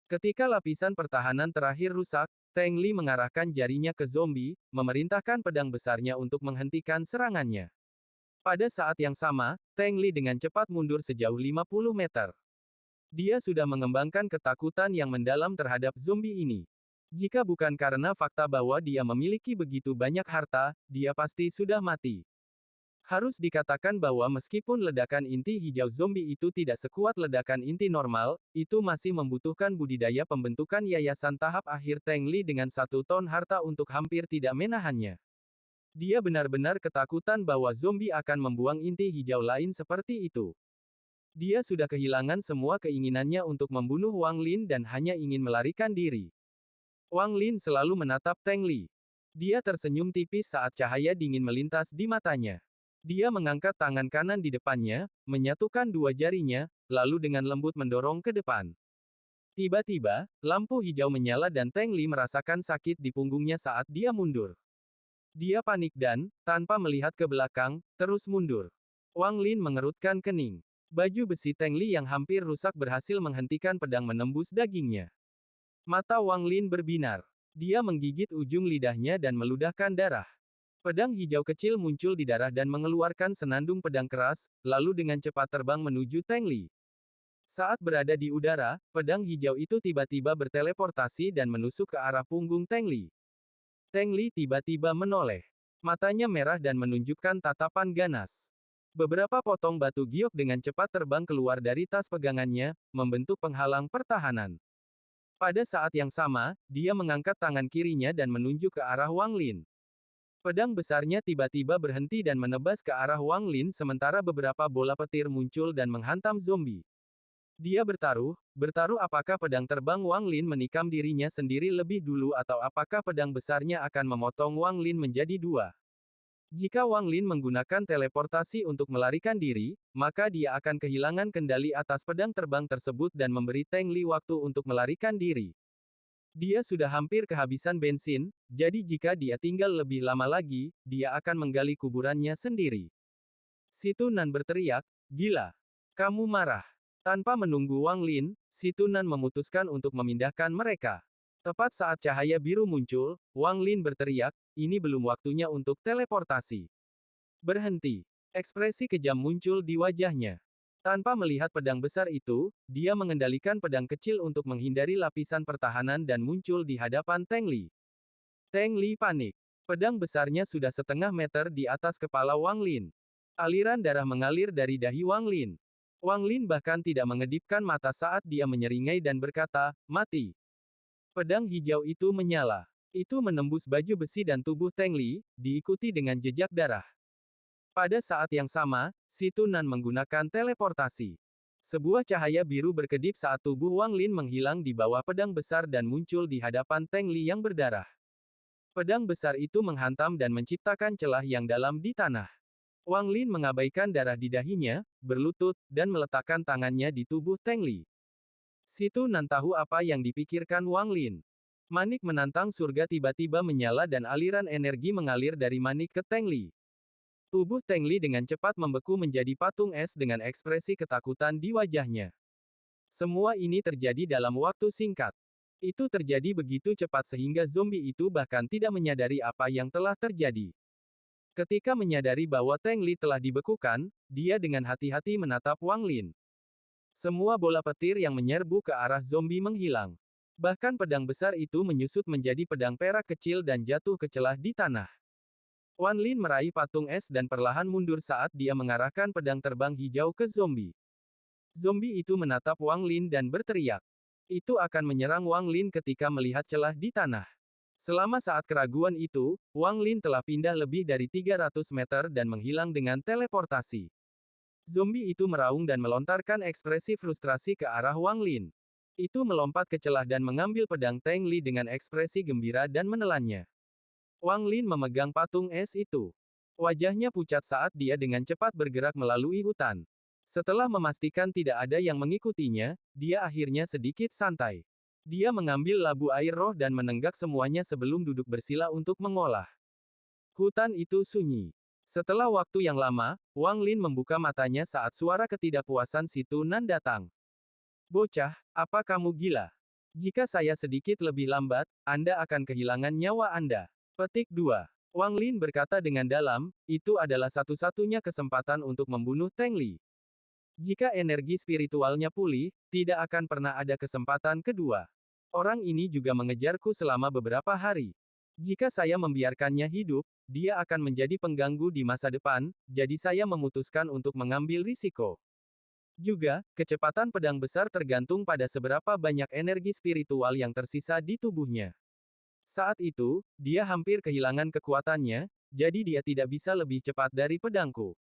Ketika lapisan pertahanan terakhir rusak, Teng Li mengarahkan jarinya ke zombie, memerintahkan pedang besarnya untuk menghentikan serangannya. Pada saat yang sama, Teng Li dengan cepat mundur sejauh 50 meter. Dia sudah mengembangkan ketakutan yang mendalam terhadap zombie ini. Jika bukan karena fakta bahwa dia memiliki begitu banyak harta, dia pasti sudah mati. Harus dikatakan bahwa meskipun ledakan inti hijau zombie itu tidak sekuat ledakan inti normal, itu masih membutuhkan budidaya pembentukan yayasan tahap akhir Teng Li dengan 1 ton harta untuk hampir tidak menahannya. Dia benar-benar ketakutan bahwa zombie akan membuang inti hijau lain seperti itu. Dia sudah kehilangan semua keinginannya untuk membunuh Wang Lin dan hanya ingin melarikan diri. Wang Lin selalu menatap Teng Li. Dia tersenyum tipis saat cahaya dingin melintas di matanya. Dia mengangkat tangan kanan di depannya, menyatukan 2 jarinya, lalu dengan lembut mendorong ke depan. Tiba-tiba, lampu hijau menyala dan Teng Li merasakan sakit di punggungnya saat dia mundur. Dia panik dan, tanpa melihat ke belakang, terus mundur. Wang Lin mengerutkan kening. Baju besi Teng Li yang hampir rusak berhasil menghentikan pedang menembus dagingnya. Mata Wang Lin berbinar. Dia menggigit ujung lidahnya dan meludahkan darah. Pedang hijau kecil muncul di darah dan mengeluarkan senandung pedang keras, lalu dengan cepat terbang menuju Teng Li. Saat berada di udara, pedang hijau itu tiba-tiba berteleportasi dan menusuk ke arah punggung Teng Li. Teng Li tiba-tiba menoleh. Matanya merah dan menunjukkan tatapan ganas. Beberapa potong batu giok dengan cepat terbang keluar dari tas pegangannya, membentuk penghalang pertahanan. Pada saat yang sama, dia mengangkat tangan kirinya dan menunjuk ke arah Wang Lin. Pedang besarnya tiba-tiba berhenti dan menebas ke arah Wang Lin sementara beberapa bola petir muncul dan menghantam zombie. Dia bertaruh apakah pedang terbang Wang Lin menikam dirinya sendiri lebih dulu atau apakah pedang besarnya akan memotong Wang Lin menjadi 2. Jika Wang Lin menggunakan teleportasi untuk melarikan diri, maka dia akan kehilangan kendali atas pedang terbang tersebut dan memberi Teng Li waktu untuk melarikan diri. Dia sudah hampir kehabisan bensin, jadi jika dia tinggal lebih lama lagi, dia akan menggali kuburannya sendiri. Si Tunan berteriak, "Gila! Kamu marah!" Tanpa menunggu Wang Lin, si Tunan memutuskan untuk memindahkan mereka. Tepat saat cahaya biru muncul, Wang Lin berteriak, "Ini belum waktunya untuk teleportasi." Berhenti. Ekspresi kejam muncul di wajahnya. Tanpa melihat pedang besar itu, dia mengendalikan pedang kecil untuk menghindari lapisan pertahanan dan muncul di hadapan Teng Li. Teng Li panik. Pedang besarnya sudah setengah meter di atas kepala Wang Lin. Aliran darah mengalir dari dahi Wang Lin. Wang Lin bahkan tidak mengedipkan mata saat dia menyeringai dan berkata, "Mati." Pedang hijau itu menyala. Itu menembus baju besi dan tubuh Teng Li, diikuti dengan jejak darah. Pada saat yang sama, si Tunan menggunakan teleportasi. Sebuah cahaya biru berkedip saat tubuh Wang Lin menghilang di bawah pedang besar dan muncul di hadapan Teng Li yang berdarah. Pedang besar itu menghantam dan menciptakan celah yang dalam di tanah. Wang Lin mengabaikan darah di dahinya, berlutut, dan meletakkan tangannya di tubuh Teng Li. Si Tunan tahu apa yang dipikirkan Wang Lin. Manik menantang surga tiba-tiba menyala dan aliran energi mengalir dari manik ke Teng Li. Tubuh Teng Li dengan cepat membeku menjadi patung es dengan ekspresi ketakutan di wajahnya. Semua ini terjadi dalam waktu singkat. Itu terjadi begitu cepat sehingga zombie itu bahkan tidak menyadari apa yang telah terjadi. Ketika menyadari bahwa Teng Li telah dibekukan, dia dengan hati-hati menatap Wang Lin. Semua bola petir yang menyerbu ke arah zombie menghilang. Bahkan pedang besar itu menyusut menjadi pedang perak kecil dan jatuh ke celah di tanah. Wang Lin meraih patung es dan perlahan mundur saat dia mengarahkan pedang terbang hijau ke zombie. Zombie itu menatap Wang Lin dan berteriak. Itu akan menyerang Wang Lin ketika melihat celah di tanah. Selama saat keraguan itu, Wang Lin telah pindah lebih dari 300 meter dan menghilang dengan teleportasi. Zombie itu meraung dan melontarkan ekspresi frustrasi ke arah Wang Lin. Itu melompat ke celah dan mengambil pedang Teng Li dengan ekspresi gembira dan menelannya. Wang Lin memegang patung es itu. Wajahnya pucat saat dia dengan cepat bergerak melalui hutan. Setelah memastikan tidak ada yang mengikutinya, dia akhirnya sedikit santai. Dia mengambil labu air roh dan menenggak semuanya sebelum duduk bersila untuk mengolah. Hutan itu sunyi. Setelah waktu yang lama, Wang Lin membuka matanya saat suara ketidakpuasan si Tunan datang. Bocah, apa kamu gila? Jika saya sedikit lebih lambat, Anda akan kehilangan nyawa Anda. Petik 2. Wang Lin berkata dengan dalam, itu adalah satu-satunya kesempatan untuk membunuh Teng Li. Jika energi spiritualnya pulih, tidak akan pernah ada kesempatan kedua. Orang ini juga mengejarku selama beberapa hari. Jika saya membiarkannya hidup, dia akan menjadi pengganggu di masa depan, jadi saya memutuskan untuk mengambil risiko. Juga, kecepatan pedang besar tergantung pada seberapa banyak energi spiritual yang tersisa di tubuhnya. Saat itu, dia hampir kehilangan kekuatannya, jadi dia tidak bisa lebih cepat dari pedangku.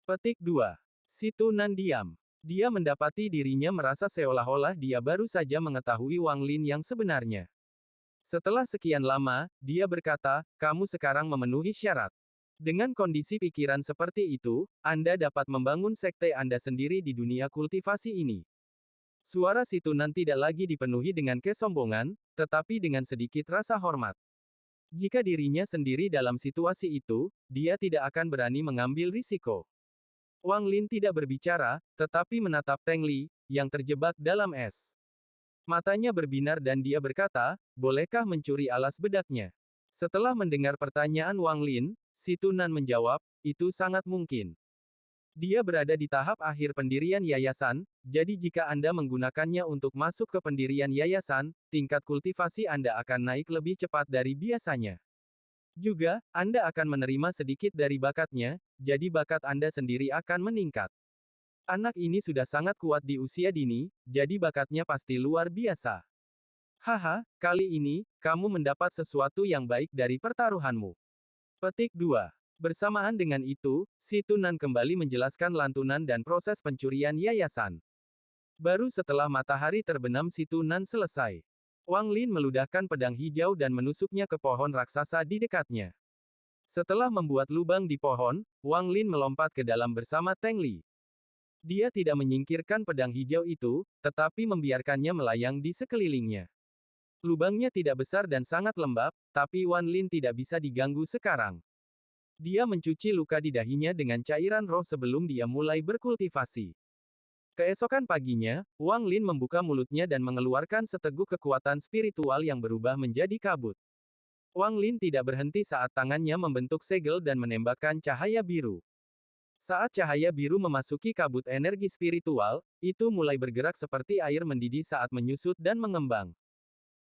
Petik 2. Si Tunan diam. Dia mendapati dirinya merasa seolah-olah dia baru saja mengetahui Wang Lin yang sebenarnya. Setelah sekian lama, dia berkata, kamu sekarang memenuhi syarat. Dengan kondisi pikiran seperti itu, Anda dapat membangun sekte Anda sendiri di dunia kultivasi ini. Suara si Tunan tidak lagi dipenuhi dengan kesombongan, tetapi dengan sedikit rasa hormat. Jika dirinya sendiri dalam situasi itu, dia tidak akan berani mengambil risiko. Wang Lin tidak berbicara, tetapi menatap Teng Li, yang terjebak dalam es. Matanya berbinar dan dia berkata, bolehkah mencuri alas bedaknya? Setelah mendengar pertanyaan Wang Lin, si Tunan menjawab, itu sangat mungkin. Dia berada di tahap akhir pendirian yayasan, jadi jika Anda menggunakannya untuk masuk ke pendirian yayasan, tingkat kultivasi Anda akan naik lebih cepat dari biasanya. Juga, Anda akan menerima sedikit dari bakatnya, jadi bakat Anda sendiri akan meningkat. Anak ini sudah sangat kuat di usia dini, jadi bakatnya pasti luar biasa. Haha, kali ini, kamu mendapat sesuatu yang baik dari pertaruhanmu. Petik 2. Bersamaan dengan itu, si Tunan kembali menjelaskan lantunan dan proses pencurian yayasan. Baru setelah matahari terbenam si Tunan selesai. Wang Lin meludahkan pedang hijau dan menusuknya ke pohon raksasa di dekatnya. Setelah membuat lubang di pohon, Wang Lin melompat ke dalam bersama Teng Li. Dia tidak menyingkirkan pedang hijau itu, tetapi membiarkannya melayang di sekelilingnya. Lubangnya tidak besar dan sangat lembab, tapi Wang Lin tidak bisa diganggu sekarang. Dia mencuci luka di dahinya dengan cairan roh sebelum dia mulai berkultivasi. Keesokan paginya, Wang Lin membuka mulutnya dan mengeluarkan seteguk kekuatan spiritual yang berubah menjadi kabut. Wang Lin tidak berhenti saat tangannya membentuk segel dan menembakkan cahaya biru. Saat cahaya biru memasuki kabut energi spiritual, itu mulai bergerak seperti air mendidih saat menyusut dan mengembang.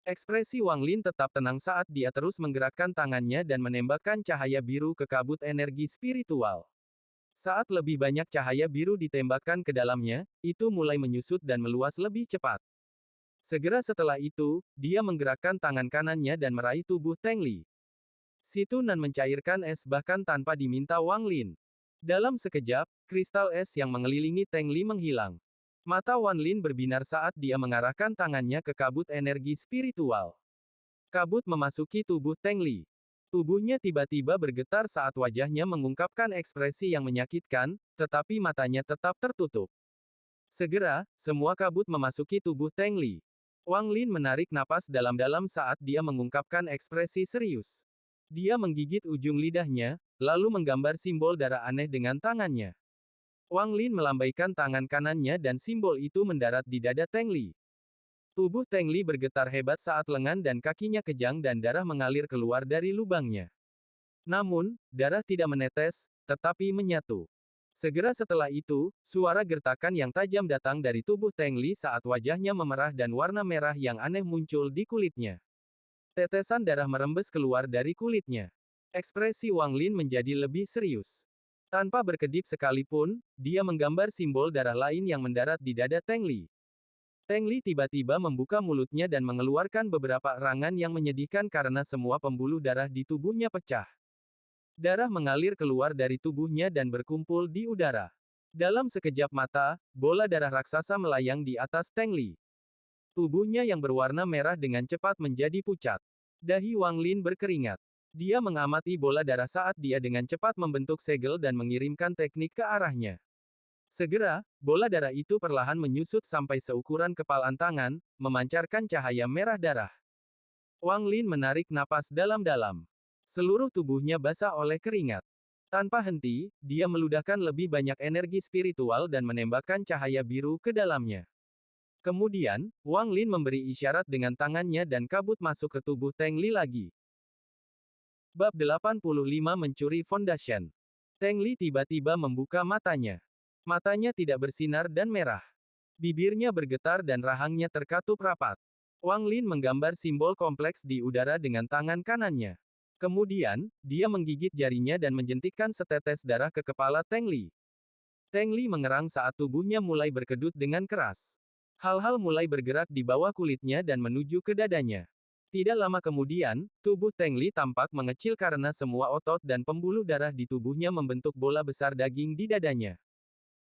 Ekspresi Wang Lin tetap tenang saat dia terus menggerakkan tangannya dan menembakkan cahaya biru ke kabut energi spiritual. Saat lebih banyak cahaya biru ditembakkan ke dalamnya, itu mulai menyusut dan meluas lebih cepat. Segera setelah itu, dia menggerakkan tangan kanannya dan meraih tubuh Teng Li. Si Tunan mencairkan es bahkan tanpa diminta Wang Lin. Dalam sekejap, kristal es yang mengelilingi Teng Li menghilang. Mata Wang Lin berbinar saat dia mengarahkan tangannya ke kabut energi spiritual. Kabut memasuki tubuh Teng Li. Tubuhnya tiba-tiba bergetar saat wajahnya mengungkapkan ekspresi yang menyakitkan, tetapi matanya tetap tertutup. Segera, semua kabut memasuki tubuh Teng Li. Wang Lin menarik napas dalam-dalam saat dia mengungkapkan ekspresi serius. Dia menggigit ujung lidahnya, lalu menggambar simbol darah aneh dengan tangannya. Wang Lin melambaikan tangan kanannya dan simbol itu mendarat di dada Teng Li. Tubuh Teng Li bergetar hebat saat lengan dan kakinya kejang dan darah mengalir keluar dari lubangnya. Namun, darah tidak menetes, tetapi menyatu. Segera setelah itu, suara gertakan yang tajam datang dari tubuh Teng Li saat wajahnya memerah dan warna merah yang aneh muncul di kulitnya. Tetesan darah merembes keluar dari kulitnya. Ekspresi Wang Lin menjadi lebih serius. Tanpa berkedip sekalipun, dia menggambar simbol darah lain yang mendarat di dada Teng Li. Teng Li tiba-tiba membuka mulutnya dan mengeluarkan beberapa erangan yang menyedihkan karena semua pembuluh darah di tubuhnya pecah. Darah mengalir keluar dari tubuhnya dan berkumpul di udara. Dalam sekejap mata, bola darah raksasa melayang di atas Teng Li. Tubuhnya yang berwarna merah dengan cepat menjadi pucat. Dahi Wang Lin berkeringat. Dia mengamati bola darah saat dia dengan cepat membentuk segel dan mengirimkan teknik ke arahnya. Segera, bola darah itu perlahan menyusut sampai seukuran kepalan tangan, memancarkan cahaya merah darah. Wang Lin menarik napas dalam-dalam. Seluruh tubuhnya basah oleh keringat. Tanpa henti, dia meludahkan lebih banyak energi spiritual dan menembakkan cahaya biru ke dalamnya. Kemudian, Wang Lin memberi isyarat dengan tangannya dan kabut masuk ke tubuh Teng Li lagi. Bab 85 Mencuri Foundation. Teng Li tiba-tiba membuka matanya. Matanya tidak bersinar dan merah. Bibirnya bergetar dan rahangnya terkatup rapat. Wang Lin menggambar simbol kompleks di udara dengan tangan kanannya. Kemudian, dia menggigit jarinya dan menjentikkan setetes darah ke kepala Teng Li. Teng Li mengerang saat tubuhnya mulai berkedut dengan keras. Hal-hal mulai bergerak di bawah kulitnya dan menuju ke dadanya. Tidak lama kemudian, tubuh Teng Li tampak mengecil karena semua otot dan pembuluh darah di tubuhnya membentuk bola besar daging di dadanya.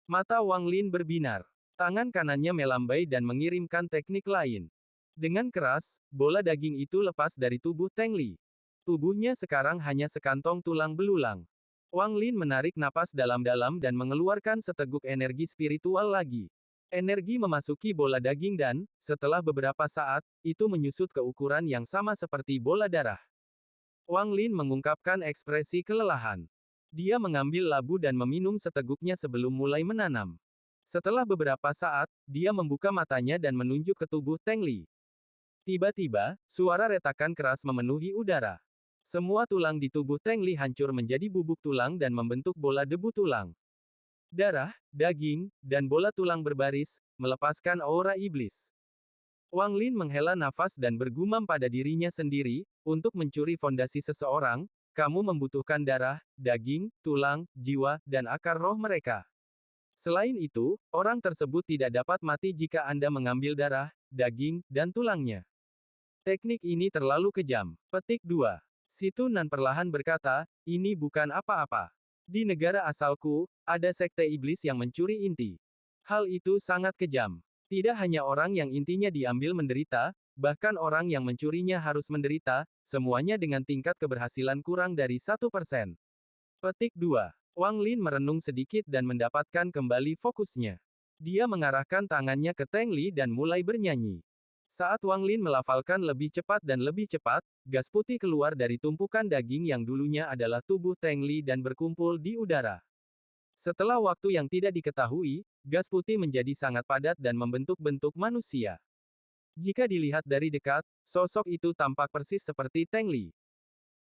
Mata Wang Lin berbinar. Tangan kanannya melambai dan mengirimkan teknik lain. Dengan keras, bola daging itu lepas dari tubuh Teng Li. Tubuhnya sekarang hanya sekantong tulang belulang. Wang Lin menarik napas dalam-dalam dan mengeluarkan seteguk energi spiritual lagi. Energi memasuki bola daging dan, setelah beberapa saat, itu menyusut ke ukuran yang sama seperti bola darah. Wang Lin mengungkapkan ekspresi kelelahan. Dia mengambil labu dan meminum seteguknya sebelum mulai menanam. Setelah beberapa saat, dia membuka matanya dan menunjuk ke tubuh Teng Li. Tiba-tiba, suara retakan keras memenuhi udara. Semua tulang di tubuh Teng Li hancur menjadi bubuk tulang dan membentuk bola debu tulang. Darah, daging, dan bola tulang berbaris, melepaskan aura iblis. Wang Lin menghela nafas dan bergumam pada dirinya sendiri, untuk mencuri fondasi seseorang, kamu membutuhkan darah, daging, tulang, jiwa, dan akar roh mereka. Selain itu, orang tersebut tidak dapat mati jika Anda mengambil darah, daging, dan tulangnya. Teknik ini terlalu kejam. Petik 2. Situ Nan perlahan berkata, ini bukan apa-apa. Di negara asalku, ada sekte iblis yang mencuri inti. Hal itu sangat kejam. Tidak hanya orang yang intinya diambil menderita, bahkan orang yang mencurinya harus menderita, semuanya dengan tingkat keberhasilan kurang dari 1%. Petik 2. Wang Lin merenung sedikit dan mendapatkan kembali fokusnya. Dia mengarahkan tangannya ke Teng Li dan mulai bernyanyi. Saat Wang Lin melafalkan lebih cepat dan lebih cepat, gas putih keluar dari tumpukan daging yang dulunya adalah tubuh Teng Li dan berkumpul di udara. Setelah waktu yang tidak diketahui, gas putih menjadi sangat padat dan membentuk bentuk manusia. Jika dilihat dari dekat, sosok itu tampak persis seperti Teng Li.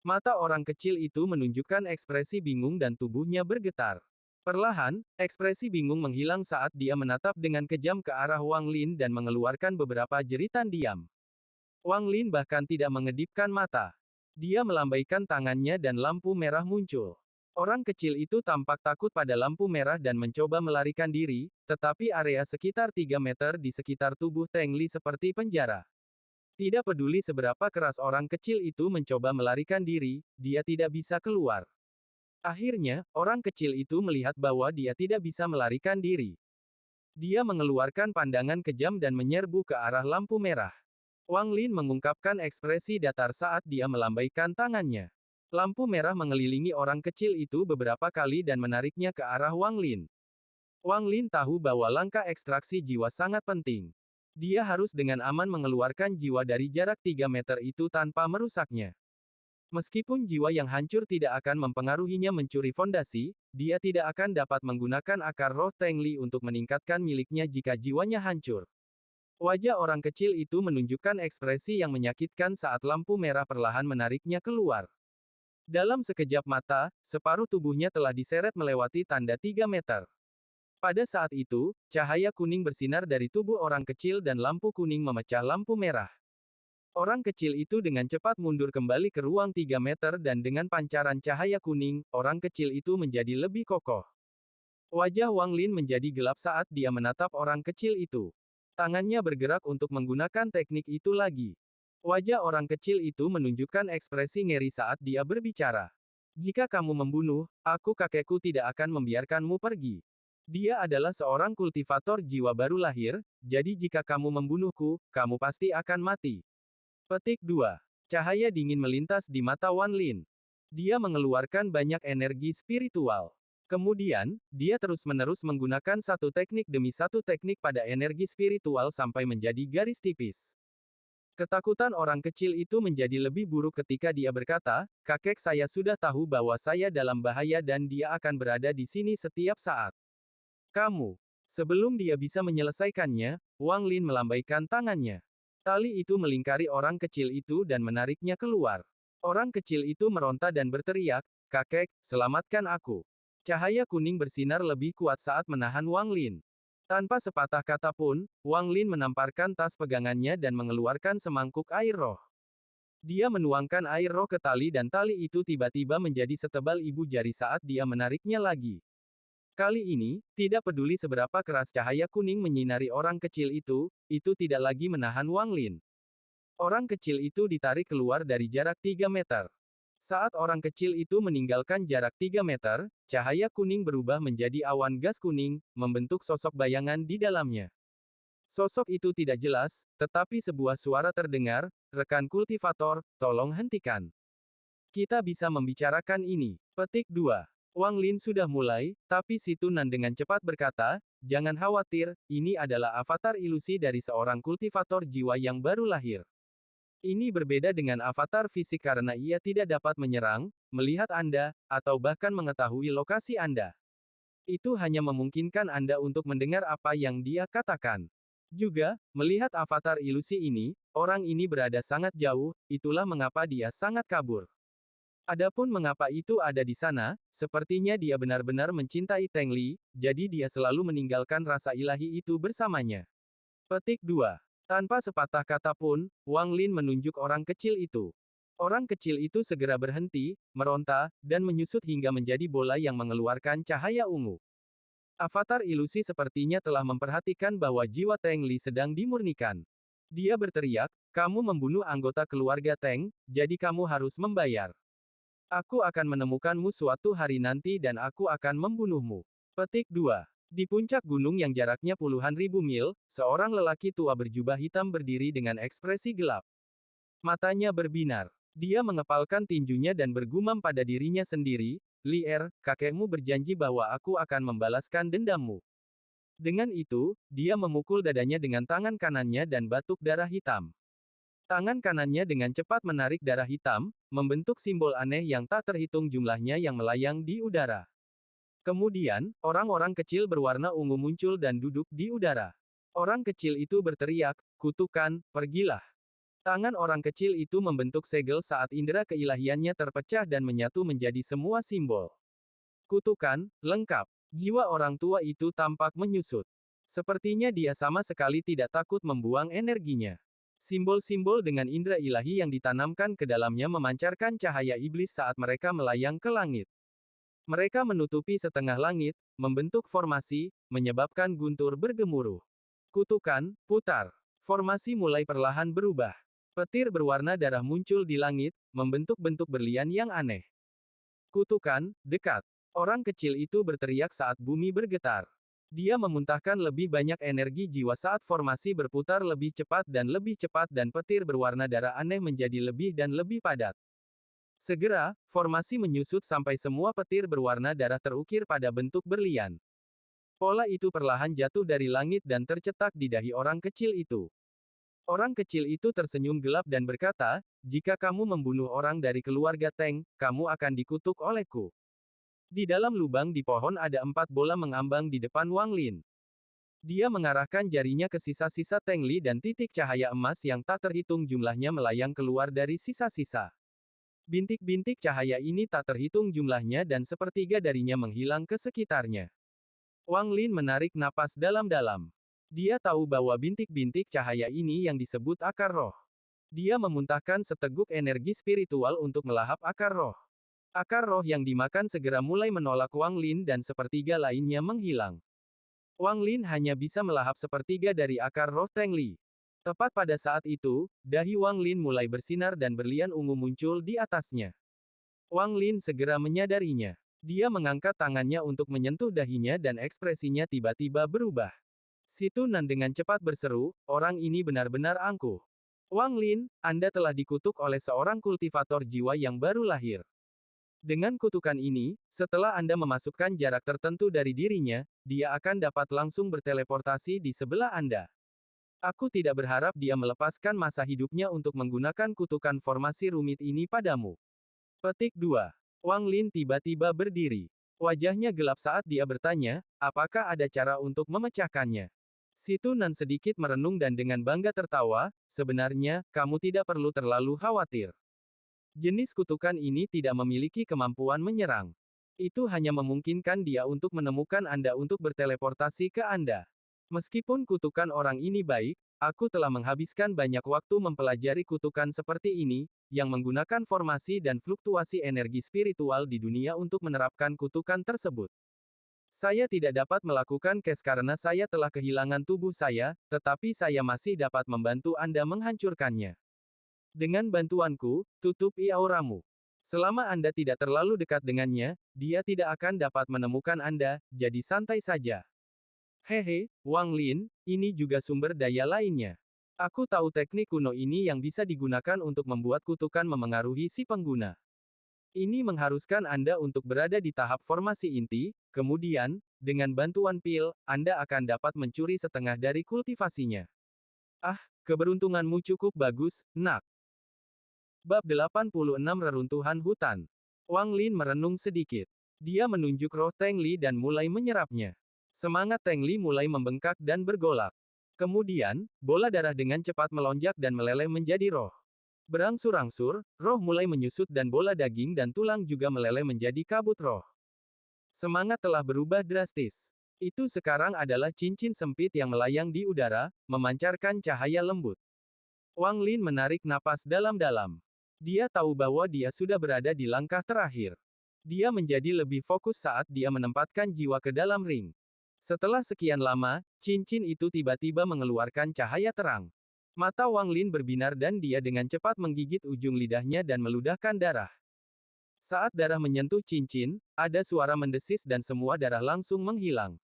Mata orang kecil itu menunjukkan ekspresi bingung dan tubuhnya bergetar. Perlahan, ekspresi bingung menghilang saat dia menatap dengan kejam ke arah Wang Lin dan mengeluarkan beberapa jeritan diam. Wang Lin bahkan tidak mengedipkan mata. Dia melambaikan tangannya dan lampu merah muncul. Orang kecil itu tampak takut pada lampu merah dan mencoba melarikan diri, tetapi area sekitar 3 meter di sekitar tubuh Teng Li seperti penjara. Tidak peduli seberapa keras orang kecil itu mencoba melarikan diri, dia tidak bisa keluar. Akhirnya, orang kecil itu melihat bahwa dia tidak bisa melarikan diri. Dia mengeluarkan pandangan kejam dan menyerbu ke arah lampu merah. Wang Lin mengungkapkan ekspresi datar saat dia melambaikan tangannya. Lampu merah mengelilingi orang kecil itu beberapa kali dan menariknya ke arah Wang Lin. Wang Lin tahu bahwa langkah ekstraksi jiwa sangat penting. Dia harus dengan aman mengeluarkan jiwa dari jarak 3 meter itu tanpa merusaknya. Meskipun jiwa yang hancur tidak akan mempengaruhinya mencuri fondasi, dia tidak akan dapat menggunakan akar roh Teng Li untuk meningkatkan miliknya jika jiwanya hancur. Wajah orang kecil itu menunjukkan ekspresi yang menyakitkan saat lampu merah perlahan menariknya keluar. Dalam sekejap mata, separuh tubuhnya telah diseret melewati tanda 3 meter. Pada saat itu, cahaya kuning bersinar dari tubuh orang kecil dan lampu kuning memecah lampu merah. Orang kecil itu dengan cepat mundur kembali ke ruang 3 meter dan dengan pancaran cahaya kuning, orang kecil itu menjadi lebih kokoh. Wajah Wang Lin menjadi gelap saat dia menatap orang kecil itu. Tangannya bergerak untuk menggunakan teknik itu lagi. Wajah orang kecil itu menunjukkan ekspresi ngeri saat dia berbicara. Jika kamu membunuh, kakekku tidak akan membiarkanmu pergi. Dia adalah seorang kultivator jiwa baru lahir, jadi jika kamu membunuhku, kamu pasti akan mati. Petik 2. Cahaya dingin melintas di mata Wang Lin. Dia mengeluarkan banyak energi spiritual. Kemudian, dia terus-menerus menggunakan satu teknik demi satu teknik pada energi spiritual sampai menjadi garis tipis. Ketakutan orang kecil itu menjadi lebih buruk ketika dia berkata, kakek saya sudah tahu bahwa saya dalam bahaya dan dia akan berada di sini setiap saat. Kamu. Sebelum dia bisa menyelesaikannya, Wang Lin melambaikan tangannya. Tali itu melingkari orang kecil itu dan menariknya keluar. Orang kecil itu meronta dan berteriak, kakek, selamatkan aku. Cahaya kuning bersinar lebih kuat saat menahan Wang Lin. Tanpa sepatah kata pun, Wang Lin menamparkan tas pegangannya dan mengeluarkan semangkuk air roh. Dia menuangkan air roh ke tali dan tali itu tiba-tiba menjadi setebal ibu jari saat dia menariknya lagi. Kali ini, tidak peduli seberapa keras cahaya kuning menyinari orang kecil itu tidak lagi menahan Wang Lin. Orang kecil itu ditarik keluar dari jarak 3 meter. Saat orang kecil itu meninggalkan jarak 3 meter, cahaya kuning berubah menjadi awan gas kuning, membentuk sosok bayangan di dalamnya. Sosok itu tidak jelas, tetapi sebuah suara terdengar, rekan kultivator, tolong hentikan. Kita bisa membicarakan ini. Petik 2. Wang Lin sudah mulai, tapi si Tunan dengan cepat berkata, jangan khawatir, ini adalah avatar ilusi dari seorang kultivator jiwa yang baru lahir. Ini berbeda dengan avatar fisik karena ia tidak dapat menyerang, melihat Anda, atau bahkan mengetahui lokasi Anda. Itu hanya memungkinkan Anda untuk mendengar apa yang dia katakan. Juga, melihat avatar ilusi ini, orang ini berada sangat jauh, itulah mengapa dia sangat kabur. Adapun mengapa itu ada di sana, sepertinya dia benar-benar mencintai Teng Li, jadi dia selalu meninggalkan rasa ilahi itu bersamanya. Petik 2. Tanpa sepatah kata pun, Wang Lin menunjuk orang kecil itu. Orang kecil itu segera berhenti, meronta, dan menyusut hingga menjadi bola yang mengeluarkan cahaya ungu. Avatar ilusi sepertinya telah memperhatikan bahwa jiwa Teng Li sedang dimurnikan. Dia berteriak, kamu membunuh anggota keluarga Teng, jadi kamu harus membayar. Aku akan menemukanmu suatu hari nanti dan aku akan membunuhmu. Petik 2. Di puncak gunung yang jaraknya puluhan ribu mil, seorang lelaki tua berjubah hitam berdiri dengan ekspresi gelap. Matanya berbinar. Dia mengepalkan tinjunya dan bergumam pada dirinya sendiri, Li Er, kakekmu berjanji bahwa aku akan membalaskan dendammu. Dengan itu, dia memukul dadanya dengan tangan kanannya dan batuk darah hitam. Tangan kanannya dengan cepat menarik darah hitam, membentuk simbol aneh yang tak terhitung jumlahnya yang melayang di udara. Kemudian, orang-orang kecil berwarna ungu muncul dan duduk di udara. Orang kecil itu berteriak, kutukan, pergilah. Tangan orang kecil itu membentuk segel saat indera keilahiannya terpecah dan menyatu menjadi semua simbol. Kutukan, lengkap. Jiwa orang tua itu tampak menyusut. Sepertinya dia sama sekali tidak takut membuang energinya. Simbol-simbol dengan indera ilahi yang ditanamkan ke dalamnya memancarkan cahaya iblis saat mereka melayang ke langit. Mereka menutupi setengah langit, membentuk formasi, menyebabkan guntur bergemuruh. Kutukan, putar. Formasi mulai perlahan berubah. Petir berwarna darah muncul di langit, membentuk bentuk berlian yang aneh. Kutukan, dekat. Orang kecil itu berteriak saat bumi bergetar. Dia memuntahkan lebih banyak energi jiwa saat formasi berputar lebih cepat dan petir berwarna darah aneh menjadi lebih dan lebih padat. Segera, formasi menyusut sampai semua petir berwarna darah terukir pada bentuk berlian. Pola itu perlahan jatuh dari langit dan tercetak di dahi orang kecil itu. Orang kecil itu tersenyum gelap dan berkata, jika kamu membunuh orang dari keluarga Teng, kamu akan dikutuk olehku. Di dalam lubang di pohon ada 4 bola mengambang di depan Wang Lin. Dia mengarahkan jarinya ke sisa-sisa Teng Li dan titik cahaya emas yang tak terhitung jumlahnya melayang keluar dari sisa-sisa. Bintik-bintik cahaya ini tak terhitung jumlahnya dan sepertiga darinya menghilang ke sekitarnya. Wang Lin menarik napas dalam-dalam. Dia tahu bahwa bintik-bintik cahaya ini yang disebut akar roh. Dia memuntahkan seteguk energi spiritual untuk melahap akar roh. Akar roh yang dimakan segera mulai menolak Wang Lin dan sepertiga lainnya menghilang. Wang Lin hanya bisa melahap sepertiga dari akar roh Teng Li. Tepat pada saat itu, dahi Wang Lin mulai bersinar dan berlian ungu muncul di atasnya. Wang Lin segera menyadarinya. Dia mengangkat tangannya untuk menyentuh dahinya dan ekspresinya tiba-tiba berubah. Si Tunan dengan cepat berseru, orang ini benar-benar angkuh. Wang Lin, Anda telah dikutuk oleh seorang kultivator jiwa yang baru lahir. Dengan kutukan ini, setelah Anda memasukkan jarak tertentu dari dirinya, dia akan dapat langsung berteleportasi di sebelah Anda. Aku tidak berharap dia melepaskan masa hidupnya untuk menggunakan kutukan formasi rumit ini padamu. Petik 2. Wang Lin tiba-tiba berdiri. Wajahnya gelap saat dia bertanya, apakah ada cara untuk memecahkannya? Si Tunan sedikit merenung dan dengan bangga tertawa, sebenarnya, kamu tidak perlu terlalu khawatir. Jenis kutukan ini tidak memiliki kemampuan menyerang. Itu hanya memungkinkan dia untuk menemukan Anda untuk berteleportasi ke Anda. Meskipun kutukan orang ini baik, aku telah menghabiskan banyak waktu mempelajari kutukan seperti ini, yang menggunakan formasi dan fluktuasi energi spiritual di dunia untuk menerapkan kutukan tersebut. Saya tidak dapat melakukan case karena saya telah kehilangan tubuh saya, tetapi saya masih dapat membantu Anda menghancurkannya. Dengan bantuanku, tutupi auramu. Selama Anda tidak terlalu dekat dengannya, dia tidak akan dapat menemukan Anda, jadi santai saja. Hehe, Wang Lin, ini juga sumber daya lainnya. Aku tahu teknik kuno ini yang bisa digunakan untuk membuat kutukan memengaruhi si pengguna. Ini mengharuskan Anda untuk berada di tahap formasi inti, kemudian, dengan bantuan pil, Anda akan dapat mencuri setengah dari kultivasinya. Ah, keberuntunganmu cukup bagus, nak. Bab 86 Reruntuhan Hutan. Wang Lin merenung sedikit. Dia menunjuk roh Teng Li dan mulai menyerapnya. Semangat Teng Li mulai membengkak dan bergolak. Kemudian, bola darah dengan cepat melonjak dan meleleh menjadi roh. Berangsur-angsur, roh mulai menyusut dan bola daging dan tulang juga meleleh menjadi kabut roh. Semangat telah berubah drastis. Itu sekarang adalah cincin sempit yang melayang di udara, memancarkan cahaya lembut. Wang Lin menarik napas dalam-dalam. Dia tahu bahwa dia sudah berada di langkah terakhir. Dia menjadi lebih fokus saat dia menempatkan jiwa ke dalam ring. Setelah sekian lama, cincin itu tiba-tiba mengeluarkan cahaya terang. Mata Wang Lin berbinar dan dia dengan cepat menggigit ujung lidahnya dan meludahkan darah. Saat darah menyentuh cincin, ada suara mendesis dan semua darah langsung menghilang.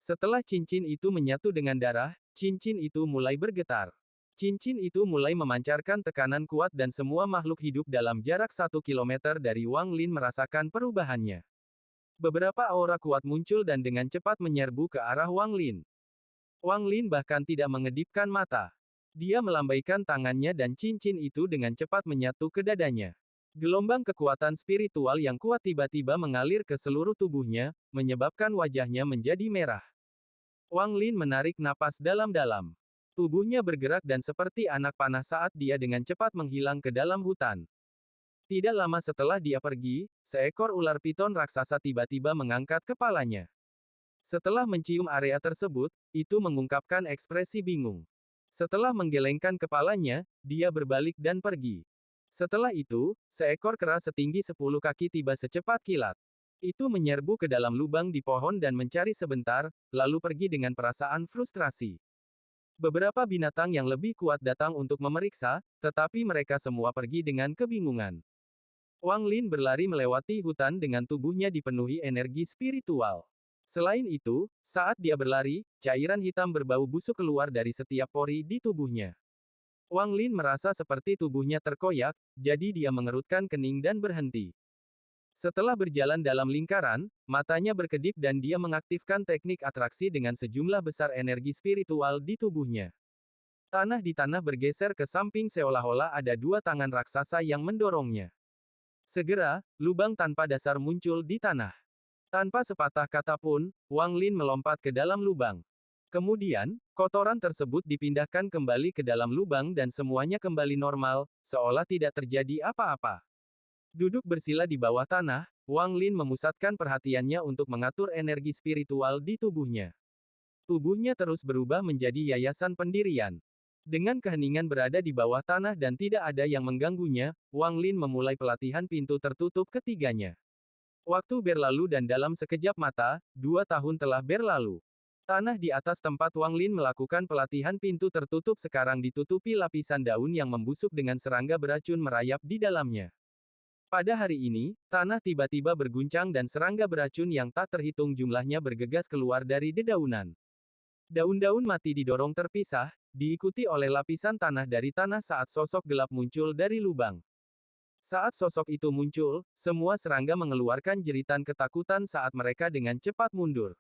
Setelah cincin itu menyatu dengan darah, cincin itu mulai bergetar. Cincin itu mulai memancarkan tekanan kuat dan semua makhluk hidup dalam jarak 1 kilometer dari Wang Lin merasakan perubahannya. Beberapa aura kuat muncul dan dengan cepat menyerbu ke arah Wang Lin. Wang Lin bahkan tidak mengedipkan mata. Dia melambaikan tangannya dan cincin itu dengan cepat menyatu ke dadanya. Gelombang kekuatan spiritual yang kuat tiba-tiba mengalir ke seluruh tubuhnya, menyebabkan wajahnya menjadi merah. Wang Lin menarik napas dalam-dalam. Tubuhnya bergerak dan seperti anak panah saat dia dengan cepat menghilang ke dalam hutan. Tidak lama setelah dia pergi, seekor ular piton raksasa tiba-tiba mengangkat kepalanya. Setelah mencium area tersebut, itu mengungkapkan ekspresi bingung. Setelah menggelengkan kepalanya, dia berbalik dan pergi. Setelah itu, seekor kera setinggi 10 kaki tiba secepat kilat. Itu menyerbu ke dalam lubang di pohon dan mencari sebentar, lalu pergi dengan perasaan frustrasi. Beberapa binatang yang lebih kuat datang untuk memeriksa, tetapi mereka semua pergi dengan kebingungan. Wang Lin berlari melewati hutan dengan tubuhnya dipenuhi energi spiritual. Selain itu, saat dia berlari, cairan hitam berbau busuk keluar dari setiap pori di tubuhnya. Wang Lin merasa seperti tubuhnya terkoyak, jadi dia mengerutkan kening dan berhenti. Setelah berjalan dalam lingkaran, matanya berkedip dan dia mengaktifkan teknik atraksi dengan sejumlah besar energi spiritual di tubuhnya. Tanah di tanah bergeser ke samping seolah-olah ada dua tangan raksasa yang mendorongnya. Segera, lubang tanpa dasar muncul di tanah. Tanpa sepatah kata pun, Wang Lin melompat ke dalam lubang. Kemudian, kotoran tersebut dipindahkan kembali ke dalam lubang dan semuanya kembali normal, seolah tidak terjadi apa-apa. Duduk bersila di bawah tanah, Wang Lin memusatkan perhatiannya untuk mengatur energi spiritual di tubuhnya. Tubuhnya terus berubah menjadi yayasan pendirian. Dengan keheningan berada di bawah tanah dan tidak ada yang mengganggunya, Wang Lin memulai pelatihan pintu tertutup ketiganya. Waktu berlalu dan dalam sekejap mata, 2 tahun telah berlalu. Tanah di atas tempat Wang Lin melakukan pelatihan pintu tertutup sekarang ditutupi lapisan daun yang membusuk dengan serangga beracun merayap di dalamnya. Pada hari ini, tanah tiba-tiba berguncang dan serangga beracun yang tak terhitung jumlahnya bergegas keluar dari dedaunan. Daun-daun mati didorong terpisah, diikuti oleh lapisan tanah dari tanah saat sosok gelap muncul dari lubang. Saat sosok itu muncul, semua serangga mengeluarkan jeritan ketakutan saat mereka dengan cepat mundur.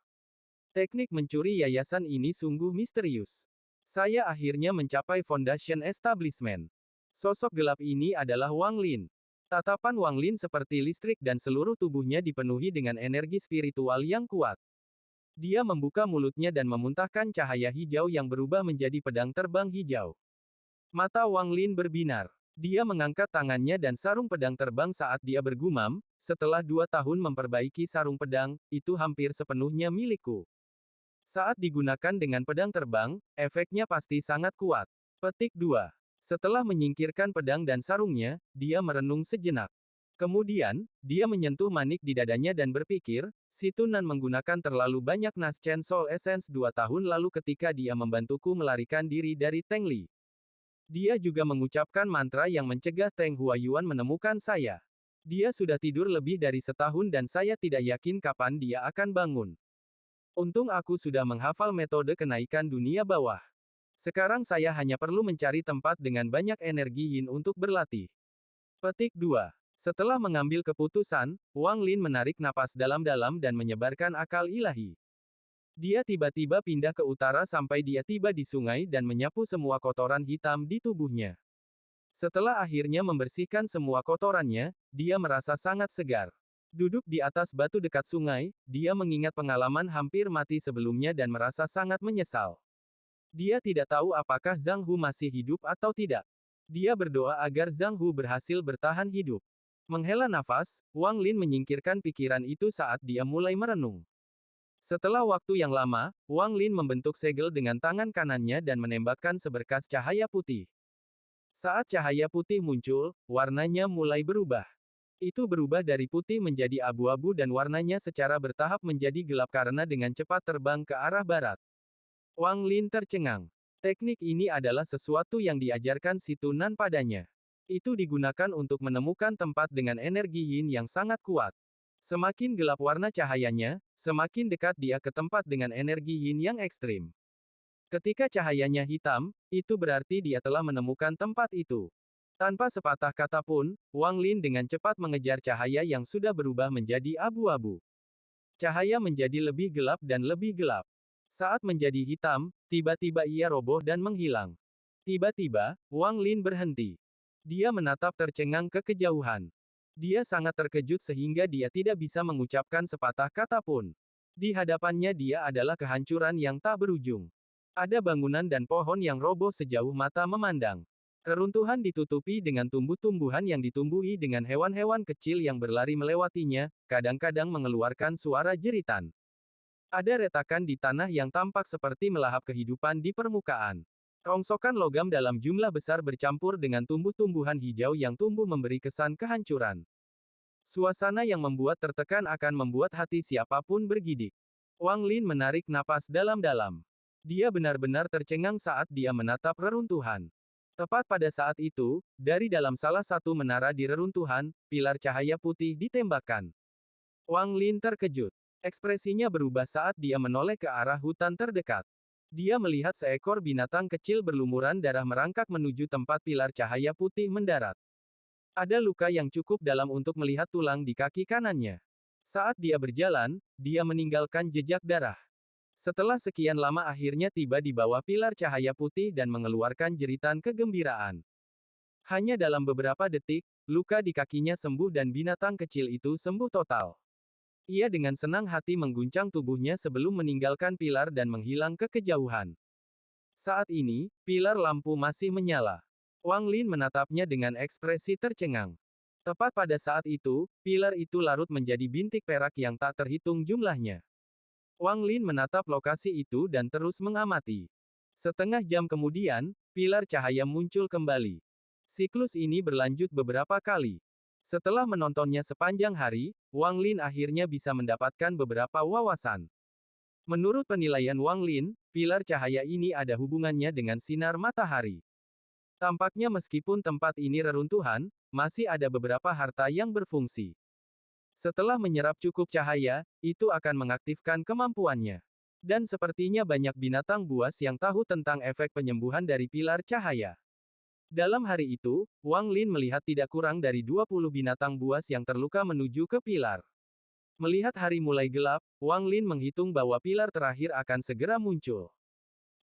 Teknik mencuri yayasan ini sungguh misterius. Saya akhirnya mencapai Foundation Establishment. Sosok gelap ini adalah Wang Lin. Tatapan Wang Lin seperti listrik dan seluruh tubuhnya dipenuhi dengan energi spiritual yang kuat. Dia membuka mulutnya dan memuntahkan cahaya hijau yang berubah menjadi pedang terbang hijau. Mata Wang Lin berbinar. Dia mengangkat tangannya dan sarung pedang terbang saat dia bergumam, setelah 2 tahun memperbaiki sarung pedang, itu hampir sepenuhnya milikku. Saat digunakan dengan pedang terbang, efeknya pasti sangat kuat. Petik 2. Setelah menyingkirkan pedang dan sarungnya, dia merenung sejenak. Kemudian, dia menyentuh manik di dadanya dan berpikir, si Tunan menggunakan terlalu banyak Naschen Soul Essence 2 tahun lalu ketika dia membantuku melarikan diri dari Teng Li. Dia juga mengucapkan mantra yang mencegah Teng Huayuan menemukan saya. Dia sudah tidur lebih dari setahun dan saya tidak yakin kapan dia akan bangun. Untung aku sudah menghafal metode kenaikan dunia bawah. Sekarang saya hanya perlu mencari tempat dengan banyak energi yin untuk berlatih. Petik 2. Setelah mengambil keputusan, Wang Lin menarik napas dalam-dalam dan menyebarkan akal ilahi. Dia tiba-tiba pindah ke utara sampai dia tiba di sungai dan menyapu semua kotoran hitam di tubuhnya. Setelah akhirnya membersihkan semua kotorannya, dia merasa sangat segar. Duduk di atas batu dekat sungai, dia mengingat pengalaman hampir mati sebelumnya dan merasa sangat menyesal. Dia tidak tahu apakah Zhang Hu masih hidup atau tidak. Dia berdoa agar Zhang Hu berhasil bertahan hidup. Menghela nafas, Wang Lin menyingkirkan pikiran itu saat dia mulai merenung. Setelah waktu yang lama, Wang Lin membentuk segel dengan tangan kanannya dan menembakkan seberkas cahaya putih. Saat cahaya putih muncul, warnanya mulai berubah. Itu berubah dari putih menjadi abu-abu dan warnanya secara bertahap menjadi gelap karena dengan cepat terbang ke arah barat. Wang Lin tercengang. Teknik ini adalah sesuatu yang diajarkan si Tunan padanya. Itu digunakan untuk menemukan tempat dengan energi yin yang sangat kuat. Semakin gelap warna cahayanya, semakin dekat dia ke tempat dengan energi yin yang ekstrim. Ketika cahayanya hitam, itu berarti dia telah menemukan tempat itu. Tanpa sepatah kata pun, Wang Lin dengan cepat mengejar cahaya yang sudah berubah menjadi abu-abu. Cahaya menjadi lebih gelap dan lebih gelap. Saat menjadi hitam, tiba-tiba ia roboh dan menghilang. Tiba-tiba, Wang Lin berhenti. Dia menatap tercengang ke kejauhan. Dia sangat terkejut sehingga dia tidak bisa mengucapkan sepatah kata pun. Di hadapannya dia adalah kehancuran yang tak berujung. Ada bangunan dan pohon yang roboh sejauh mata memandang. Reruntuhan ditutupi dengan tumbuh-tumbuhan yang ditumbuhi dengan hewan-hewan kecil yang berlari melewatinya, kadang-kadang mengeluarkan suara jeritan. Ada retakan di tanah yang tampak seperti melahap kehidupan di permukaan. Rongsokan logam dalam jumlah besar bercampur dengan tumbuh-tumbuhan hijau yang tumbuh memberi kesan kehancuran. Suasana yang membuat tertekan akan membuat hati siapapun bergidik. Wang Lin menarik napas dalam-dalam. Dia benar-benar tercengang saat dia menatap reruntuhan. Tepat pada saat itu, dari dalam salah satu menara di reruntuhan, pilar cahaya putih ditembakkan. Wang Lin terkejut. Ekspresinya berubah saat dia menoleh ke arah hutan terdekat. Dia melihat seekor binatang kecil berlumuran darah merangkak menuju tempat pilar cahaya putih mendarat. Ada luka yang cukup dalam untuk melihat tulang di kaki kanannya. Saat dia berjalan, dia meninggalkan jejak darah. Setelah sekian lama akhirnya tiba di bawah pilar cahaya putih dan mengeluarkan jeritan kegembiraan. Hanya dalam beberapa detik, luka di kakinya sembuh dan binatang kecil itu sembuh total. Ia dengan senang hati mengguncang tubuhnya sebelum meninggalkan pilar dan menghilang ke kejauhan. Saat ini, pilar lampu masih menyala. Wang Lin menatapnya dengan ekspresi tercengang. Tepat pada saat itu, pilar itu larut menjadi bintik perak yang tak terhitung jumlahnya. Wang Lin menatap lokasi itu dan terus mengamati. Setengah jam kemudian, pilar cahaya muncul kembali. Siklus ini berlanjut beberapa kali. Setelah menontonnya sepanjang hari, Wang Lin akhirnya bisa mendapatkan beberapa wawasan. Menurut penilaian Wang Lin, pilar cahaya ini ada hubungannya dengan sinar matahari. Tampaknya meskipun tempat ini reruntuhan, masih ada beberapa harta yang berfungsi. Setelah menyerap cukup cahaya, itu akan mengaktifkan kemampuannya. Dan sepertinya banyak binatang buas yang tahu tentang efek penyembuhan dari pilar cahaya. Dalam hari itu, Wang Lin melihat tidak kurang dari 20 binatang buas yang terluka menuju ke pilar. Melihat hari mulai gelap, Wang Lin menghitung bahwa pilar terakhir akan segera muncul.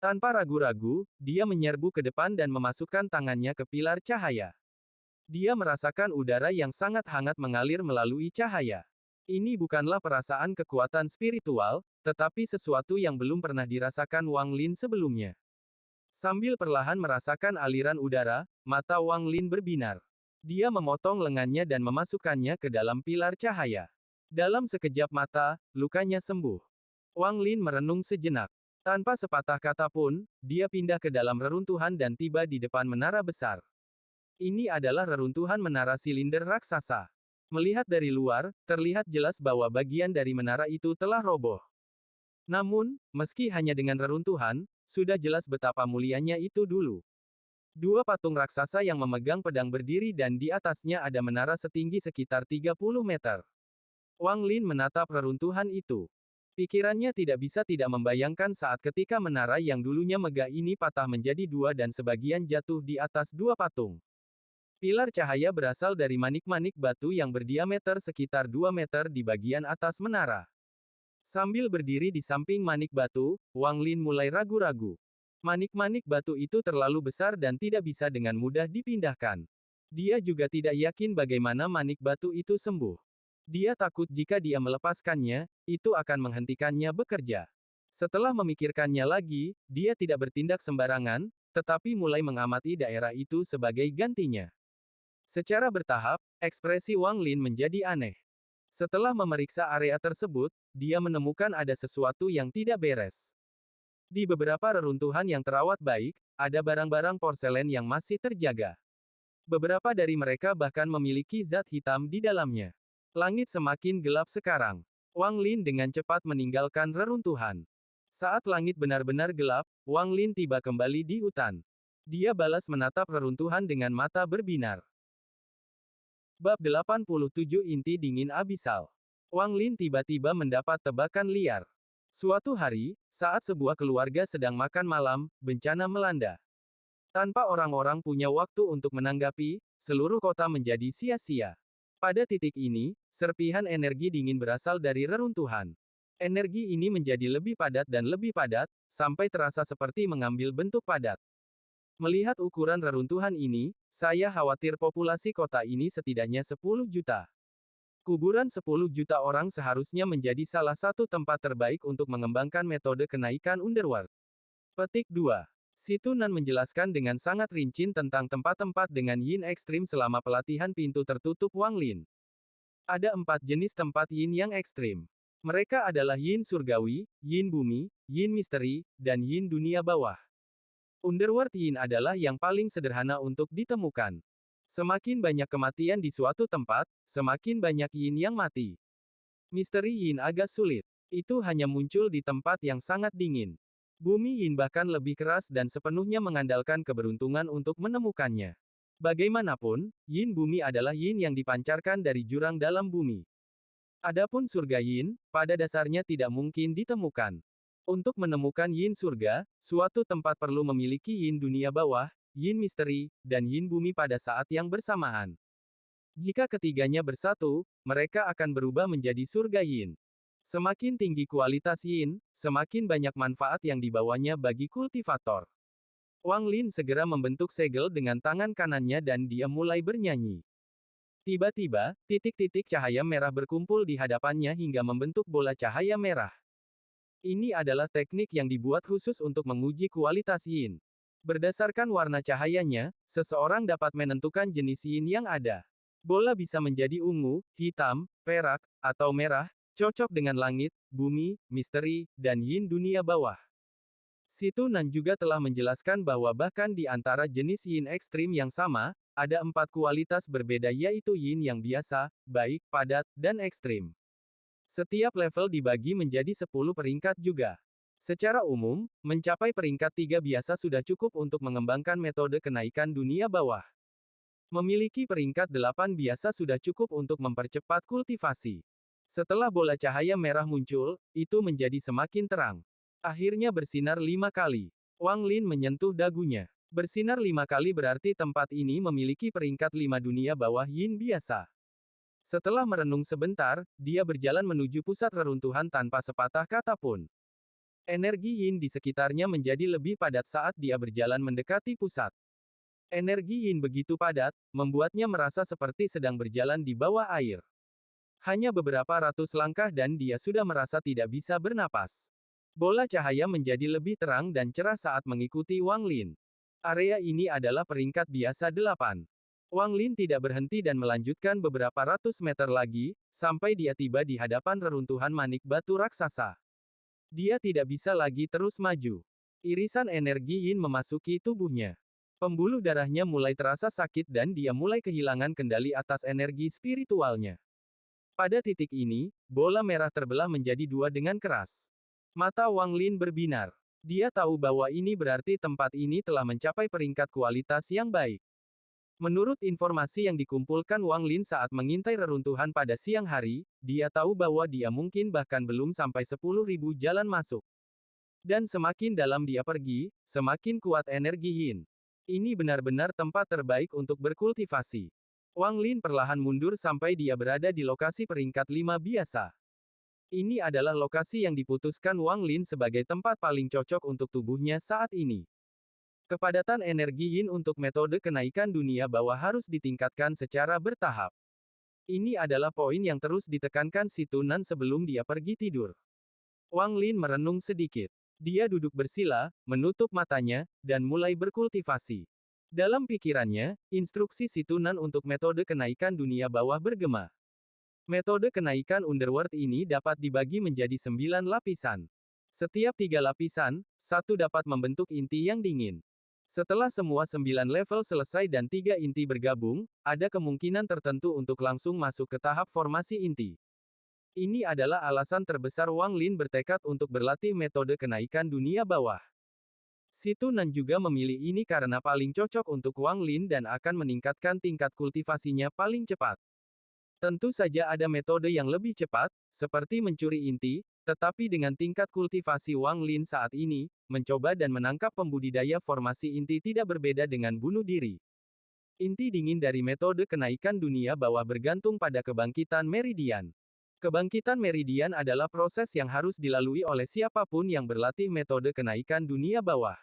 Tanpa ragu-ragu, dia menyerbu ke depan dan memasukkan tangannya ke pilar cahaya. Dia merasakan udara yang sangat hangat mengalir melalui cahaya. Ini bukanlah perasaan kekuatan spiritual, tetapi sesuatu yang belum pernah dirasakan Wang Lin sebelumnya. Sambil perlahan merasakan aliran udara, mata Wang Lin berbinar. Dia memotong lengannya dan memasukkannya ke dalam pilar cahaya. Dalam sekejap mata, lukanya sembuh. Wang Lin merenung sejenak. Tanpa sepatah kata pun, dia pindah ke dalam reruntuhan dan tiba di depan menara besar. Ini adalah reruntuhan menara silinder raksasa. Melihat dari luar, terlihat jelas bahwa bagian dari menara itu telah roboh. Namun, meski hanya dengan reruntuhan, sudah jelas betapa mulianya itu dulu. Dua patung raksasa yang memegang pedang berdiri dan di atasnya ada menara setinggi sekitar 30 meter. Wang Lin menatap reruntuhan itu. Pikirannya tidak bisa tidak membayangkan saat ketika menara yang dulunya megah ini patah menjadi dua dan sebagian jatuh di atas dua patung. Pilar cahaya berasal dari manik-manik batu yang berdiameter sekitar 2 meter di bagian atas menara. Sambil berdiri di samping manik batu, Wang Lin mulai ragu-ragu. Manik-manik batu itu terlalu besar dan tidak bisa dengan mudah dipindahkan. Dia juga tidak yakin bagaimana manik batu itu sembuh. Dia takut jika dia melepaskannya, itu akan menghentikannya bekerja. Setelah memikirkannya lagi, dia tidak bertindak sembarangan, tetapi mulai mengamati daerah itu sebagai gantinya. Secara bertahap, ekspresi Wang Lin menjadi aneh. Setelah memeriksa area tersebut, dia menemukan ada sesuatu yang tidak beres. Di beberapa reruntuhan yang terawat baik, ada barang-barang porselen yang masih terjaga. Beberapa dari mereka bahkan memiliki zat hitam di dalamnya. Langit semakin gelap sekarang. Wang Lin dengan cepat meninggalkan reruntuhan. Saat langit benar-benar gelap, Wang Lin tiba kembali di hutan. Dia balas menatap reruntuhan dengan mata berbinar. Bab 87 Inti Dingin Abisal. Wang Lin tiba-tiba mendapat tebakan liar. Suatu hari, saat sebuah keluarga sedang makan malam, bencana melanda. Tanpa orang-orang punya waktu untuk menanggapi, seluruh kota menjadi sia-sia. Pada titik ini, serpihan energi dingin berasal dari reruntuhan. Energi ini menjadi lebih padat, sampai terasa seperti mengambil bentuk padat. Melihat ukuran reruntuhan ini, saya khawatir populasi kota ini setidaknya 10 juta. Kuburan 10 juta orang seharusnya menjadi salah satu tempat terbaik untuk mengembangkan metode kenaikan underworld. Petik 2. Situ Nan menjelaskan dengan sangat rinci tentang tempat-tempat dengan yin ekstrim selama pelatihan pintu tertutup Wang Lin. Ada 4 jenis tempat yin yang ekstrim. Mereka adalah yin surgawi, yin bumi, yin misteri, dan yin dunia bawah. Underworld yin adalah yang paling sederhana untuk ditemukan. Semakin banyak kematian di suatu tempat, semakin banyak yin yang mati. Misteri yin agak sulit. Itu hanya muncul di tempat yang sangat dingin. Bumi yin bahkan lebih keras dan sepenuhnya mengandalkan keberuntungan untuk menemukannya. Bagaimanapun, yin bumi adalah yin yang dipancarkan dari jurang dalam bumi. Adapun surga yin, pada dasarnya tidak mungkin ditemukan. Untuk menemukan yin surga, suatu tempat perlu memiliki yin dunia bawah, yin misteri, dan yin bumi pada saat yang bersamaan. Jika ketiganya bersatu, mereka akan berubah menjadi surga yin. Semakin tinggi kualitas yin, semakin banyak manfaat yang dibawanya bagi kultivator. Wang Lin segera membentuk segel dengan tangan kanannya dan dia mulai bernyanyi. Tiba-tiba, titik-titik cahaya merah berkumpul di hadapannya hingga membentuk bola cahaya merah. Ini adalah teknik yang dibuat khusus untuk menguji kualitas yin. Berdasarkan warna cahayanya, seseorang dapat menentukan jenis yin yang ada. Bola bisa menjadi ungu, hitam, perak, atau merah, cocok dengan langit, bumi, misteri, dan yin dunia bawah. Situ Nan juga telah menjelaskan bahwa bahkan di antara jenis yin ekstrim yang sama, ada 4 kualitas berbeda yaitu yin yang biasa, baik, padat, dan ekstrim. Setiap level dibagi menjadi 10 peringkat juga. Secara umum, mencapai peringkat 3 biasa sudah cukup untuk mengembangkan metode kenaikan dunia bawah. Memiliki peringkat 8 biasa sudah cukup untuk mempercepat kultivasi. Setelah bola cahaya merah muncul, itu menjadi semakin terang. Akhirnya bersinar 5 kali. Wang Lin menyentuh dagunya. Bersinar 5 kali berarti tempat ini memiliki peringkat 5 dunia bawah yin biasa. Setelah merenung sebentar, dia berjalan menuju pusat reruntuhan tanpa sepatah kata pun. Energi yin di sekitarnya menjadi lebih padat saat dia berjalan mendekati pusat. Energi yin begitu padat, membuatnya merasa seperti sedang berjalan di bawah air. Hanya beberapa ratus langkah dan dia sudah merasa tidak bisa bernapas. Bola cahaya menjadi lebih terang dan cerah saat mengikuti Wang Lin. Area ini adalah peringkat biasa 8. Wang Lin tidak berhenti dan melanjutkan beberapa ratus meter lagi, sampai dia tiba di hadapan reruntuhan manik batu raksasa. Dia tidak bisa lagi terus maju. Irisan energi yin memasuki tubuhnya. Pembuluh darahnya mulai terasa sakit dan dia mulai kehilangan kendali atas energi spiritualnya. Pada titik ini, bola merah terbelah menjadi dua dengan keras. Mata Wang Lin berbinar. Dia tahu bahwa ini berarti tempat ini telah mencapai peringkat kualitas yang baik. Menurut informasi yang dikumpulkan Wang Lin saat mengintai reruntuhan pada siang hari, dia tahu bahwa dia mungkin bahkan belum sampai 10.000 jalan masuk. Dan semakin dalam dia pergi, semakin kuat energi yin. Ini benar-benar tempat terbaik untuk berkultivasi. Wang Lin perlahan mundur sampai dia berada di lokasi peringkat 5 biasa. Ini adalah lokasi yang diputuskan Wang Lin sebagai tempat paling cocok untuk tubuhnya saat ini. Kepadatan energi yin untuk metode kenaikan dunia bawah harus ditingkatkan secara bertahap. Ini adalah poin yang terus ditekankan si Tunan sebelum dia pergi tidur. Wang Lin merenung sedikit. Dia duduk bersila, menutup matanya, dan mulai berkultivasi. Dalam pikirannya, instruksi si Tunan untuk metode kenaikan dunia bawah bergema. Metode kenaikan underworld ini dapat dibagi menjadi 9 lapisan. Setiap 3 lapisan, satu dapat membentuk inti yang dingin. Setelah semua 9 level selesai dan 3 inti bergabung, ada kemungkinan tertentu untuk langsung masuk ke tahap formasi inti. Ini adalah alasan terbesar Wang Lin bertekad untuk berlatih metode kenaikan dunia bawah. Si Tunan juga memilih ini karena paling cocok untuk Wang Lin dan akan meningkatkan tingkat kultivasinya paling cepat. Tentu saja ada metode yang lebih cepat, seperti mencuri inti, tetapi dengan tingkat kultivasi Wang Lin saat ini, mencoba dan menangkap pembudidaya formasi inti tidak berbeda dengan bunuh diri. Inti dingin dari metode kenaikan dunia bawah bergantung pada kebangkitan meridian. Kebangkitan meridian adalah proses yang harus dilalui oleh siapapun yang berlatih metode kenaikan dunia bawah.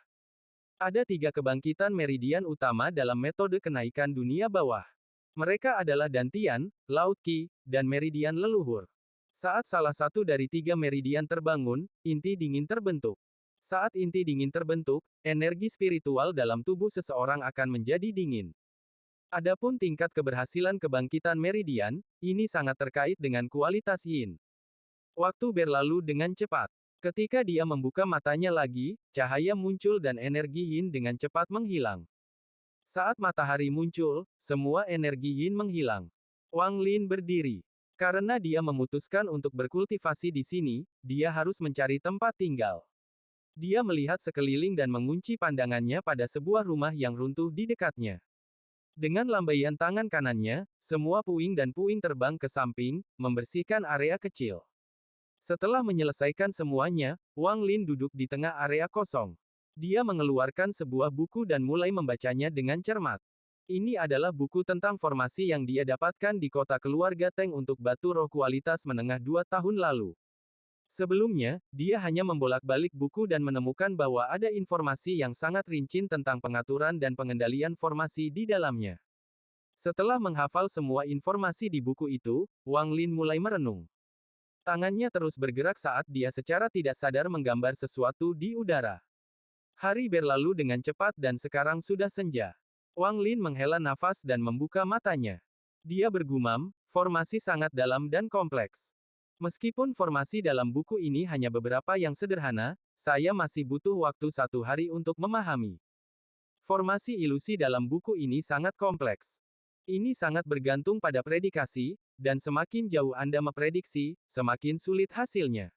Ada 3 kebangkitan meridian utama dalam metode kenaikan dunia bawah. Mereka adalah Dantian, Laut Qi, dan meridian leluhur. Saat salah satu dari 3 meridian terbangun, inti dingin terbentuk. Saat inti dingin terbentuk, energi spiritual dalam tubuh seseorang akan menjadi dingin. Adapun tingkat keberhasilan kebangkitan meridian, ini sangat terkait dengan kualitas yin. Waktu berlalu dengan cepat. Ketika dia membuka matanya lagi, cahaya muncul dan energi yin dengan cepat menghilang. Saat matahari muncul, semua energi yin menghilang. Wang Lin berdiri. Karena dia memutuskan untuk berkultivasi di sini, dia harus mencari tempat tinggal. Dia melihat sekeliling dan mengunci pandangannya pada sebuah rumah yang runtuh di dekatnya. Dengan lambaian tangan kanannya, semua puing dan puing terbang ke samping, membersihkan area kecil. Setelah menyelesaikan semuanya, Wang Lin duduk di tengah area kosong. Dia mengeluarkan sebuah buku dan mulai membacanya dengan cermat. Ini adalah buku tentang formasi yang dia dapatkan di kota keluarga Teng untuk batu roh kualitas menengah 2 tahun lalu. Sebelumnya, dia hanya membolak-balik buku dan menemukan bahwa ada informasi yang sangat rinci tentang pengaturan dan pengendalian formasi di dalamnya. Setelah menghafal semua informasi di buku itu, Wang Lin mulai merenung. Tangannya terus bergerak saat dia secara tidak sadar menggambar sesuatu di udara. Hari berlalu dengan cepat dan sekarang sudah senja. Wang Lin menghela nafas dan membuka matanya. Dia bergumam, formasi sangat dalam dan kompleks. Meskipun formasi dalam buku ini hanya beberapa yang sederhana, saya masih butuh waktu 1 hari untuk memahami. Formasi ilusi dalam buku ini sangat kompleks. Ini sangat bergantung pada predikasi, dan semakin jauh Anda memprediksi, semakin sulit hasilnya.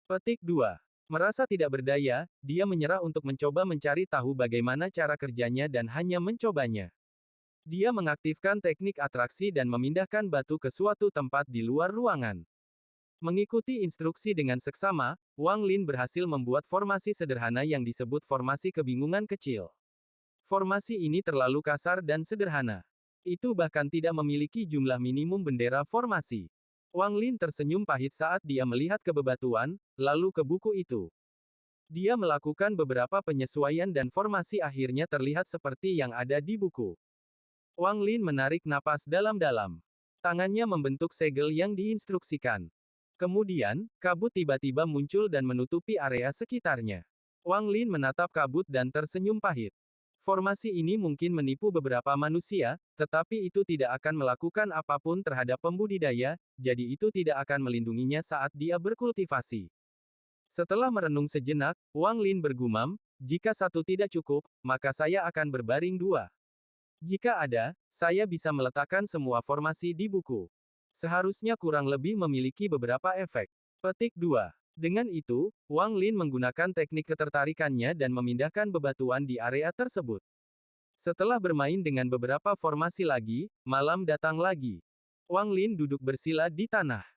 Petik 2. Merasa tidak berdaya, dia menyerah untuk mencoba mencari tahu bagaimana cara kerjanya dan hanya mencobanya. Dia mengaktifkan teknik atraksi dan memindahkan batu ke suatu tempat di luar ruangan. Mengikuti instruksi dengan seksama, Wang Lin berhasil membuat formasi sederhana yang disebut formasi kebingungan kecil. Formasi ini terlalu kasar dan sederhana. Itu bahkan tidak memiliki jumlah minimum bendera formasi. Wang Lin tersenyum pahit saat dia melihat ke bebatuan, lalu ke buku itu. Dia melakukan beberapa penyesuaian dan formasi akhirnya terlihat seperti yang ada di buku. Wang Lin menarik napas dalam-dalam. Tangannya membentuk segel yang diinstruksikan. Kemudian, kabut tiba-tiba muncul dan menutupi area sekitarnya. Wang Lin menatap kabut dan tersenyum pahit. Formasi ini mungkin menipu beberapa manusia, tetapi itu tidak akan melakukan apapun terhadap pembudidaya, jadi itu tidak akan melindunginya saat dia berkultivasi. Setelah merenung sejenak, Wang Lin bergumam, jika satu tidak cukup, maka saya akan berbaring dua. Jika ada, saya bisa meletakkan semua formasi di buku. Seharusnya kurang lebih memiliki beberapa efek. Petik 2. Dengan itu, Wang Lin menggunakan teknik ketertarikannya dan memindahkan bebatuan di area tersebut. Setelah bermain dengan beberapa formasi lagi, malam datang lagi. Wang Lin duduk bersila di tanah.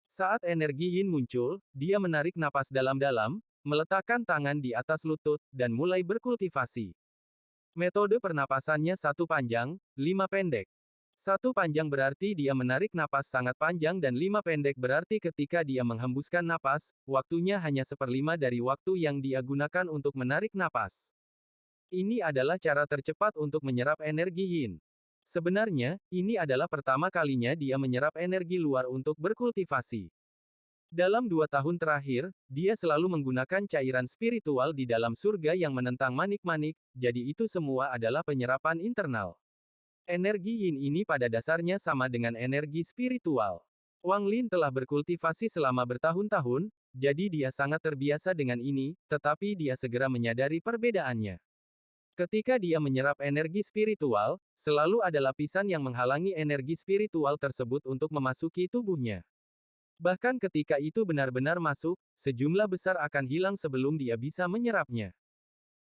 Saat energi yin muncul, dia menarik napas dalam-dalam, meletakkan tangan di atas lutut, dan mulai berkultivasi. Metode pernapasannya satu panjang, 5 pendek. Satu panjang berarti dia menarik napas sangat panjang dan 5 pendek berarti ketika dia menghembuskan napas, waktunya hanya 1/5 dari waktu yang dia gunakan untuk menarik napas. Ini adalah cara tercepat untuk menyerap energi yin. Sebenarnya, ini adalah pertama kalinya dia menyerap energi luar untuk berkultivasi. Dalam 2 tahun terakhir, dia selalu menggunakan cairan spiritual di dalam surga yang menentang manik-manik, jadi itu semua adalah penyerapan internal. Energi yin ini pada dasarnya sama dengan energi spiritual. Wang Lin telah berkultivasi selama bertahun-tahun, jadi dia sangat terbiasa dengan ini, tetapi dia segera menyadari perbedaannya. Ketika dia menyerap energi spiritual, selalu ada lapisan yang menghalangi energi spiritual tersebut untuk memasuki tubuhnya. Bahkan ketika itu benar-benar masuk, sejumlah besar akan hilang sebelum dia bisa menyerapnya.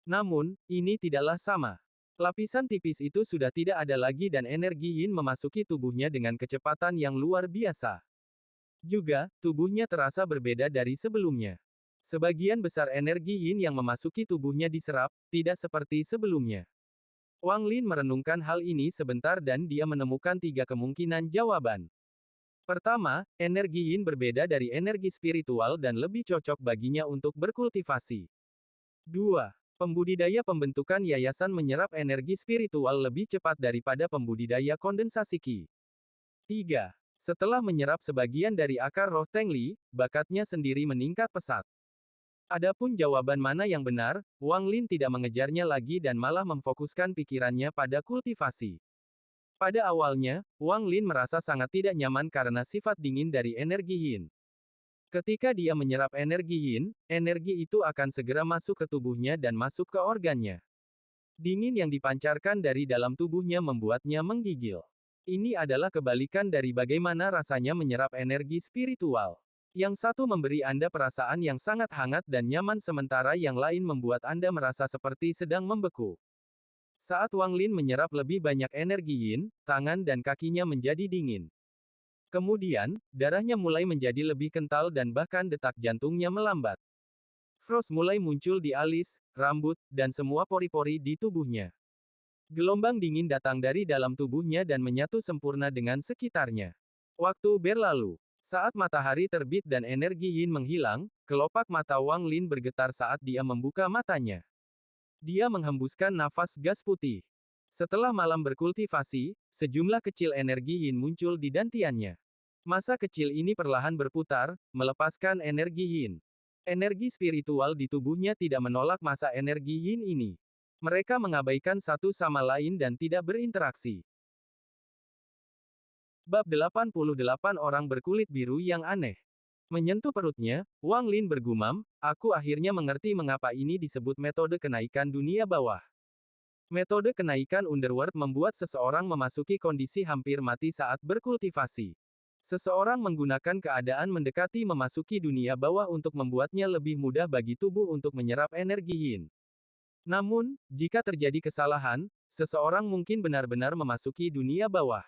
Namun, ini tidaklah sama. Lapisan tipis itu sudah tidak ada lagi dan energi yin memasuki tubuhnya dengan kecepatan yang luar biasa. Juga, tubuhnya terasa berbeda dari sebelumnya. Sebagian besar energi yin yang memasuki tubuhnya diserap, tidak seperti sebelumnya. Wang Lin merenungkan hal ini sebentar dan dia menemukan 3 kemungkinan jawaban. Pertama, energi yin berbeda dari energi spiritual dan lebih cocok baginya untuk berkultivasi. 2. Pembudidaya pembentukan yayasan menyerap energi spiritual lebih cepat daripada pembudidaya kondensasi Qi. 3. Setelah menyerap sebagian dari akar roh Tengli, bakatnya sendiri meningkat pesat. Adapun jawaban mana yang benar, Wang Lin tidak mengejarnya lagi dan malah memfokuskan pikirannya pada kultivasi. Pada awalnya, Wang Lin merasa sangat tidak nyaman karena sifat dingin dari energi yin. Ketika dia menyerap energi yin, energi itu akan segera masuk ke tubuhnya dan masuk ke organnya. Dingin yang dipancarkan dari dalam tubuhnya membuatnya menggigil. Ini adalah kebalikan dari bagaimana rasanya menyerap energi spiritual. Yang satu memberi Anda perasaan yang sangat hangat dan nyaman sementara yang lain membuat Anda merasa seperti sedang membeku. Saat Wang Lin menyerap lebih banyak energi yin, tangan dan kakinya menjadi dingin. Kemudian, darahnya mulai menjadi lebih kental dan bahkan detak jantungnya melambat. Frost mulai muncul di alis, rambut, dan semua pori-pori di tubuhnya. Gelombang dingin datang dari dalam tubuhnya dan menyatu sempurna dengan sekitarnya. Waktu berlalu. Saat matahari terbit dan energi yin menghilang, kelopak mata Wang Lin bergetar saat dia membuka matanya. Dia menghembuskan nafas gas putih. Setelah malam berkultivasi, sejumlah kecil energi yin muncul di dantiannya. Masa kecil ini perlahan berputar, melepaskan energi yin. Energi spiritual di tubuhnya tidak menolak masa energi yin ini. Mereka mengabaikan satu sama lain dan tidak berinteraksi. Bab 88 Orang berkulit biru yang aneh. Menyentuh perutnya, Wang Lin bergumam, aku akhirnya mengerti mengapa ini disebut metode kenaikan dunia bawah. Metode kenaikan underworld membuat seseorang memasuki kondisi hampir mati saat berkultivasi. Seseorang menggunakan keadaan mendekati memasuki dunia bawah untuk membuatnya lebih mudah bagi tubuh untuk menyerap energi yin. Namun, jika terjadi kesalahan, seseorang mungkin benar-benar memasuki dunia bawah.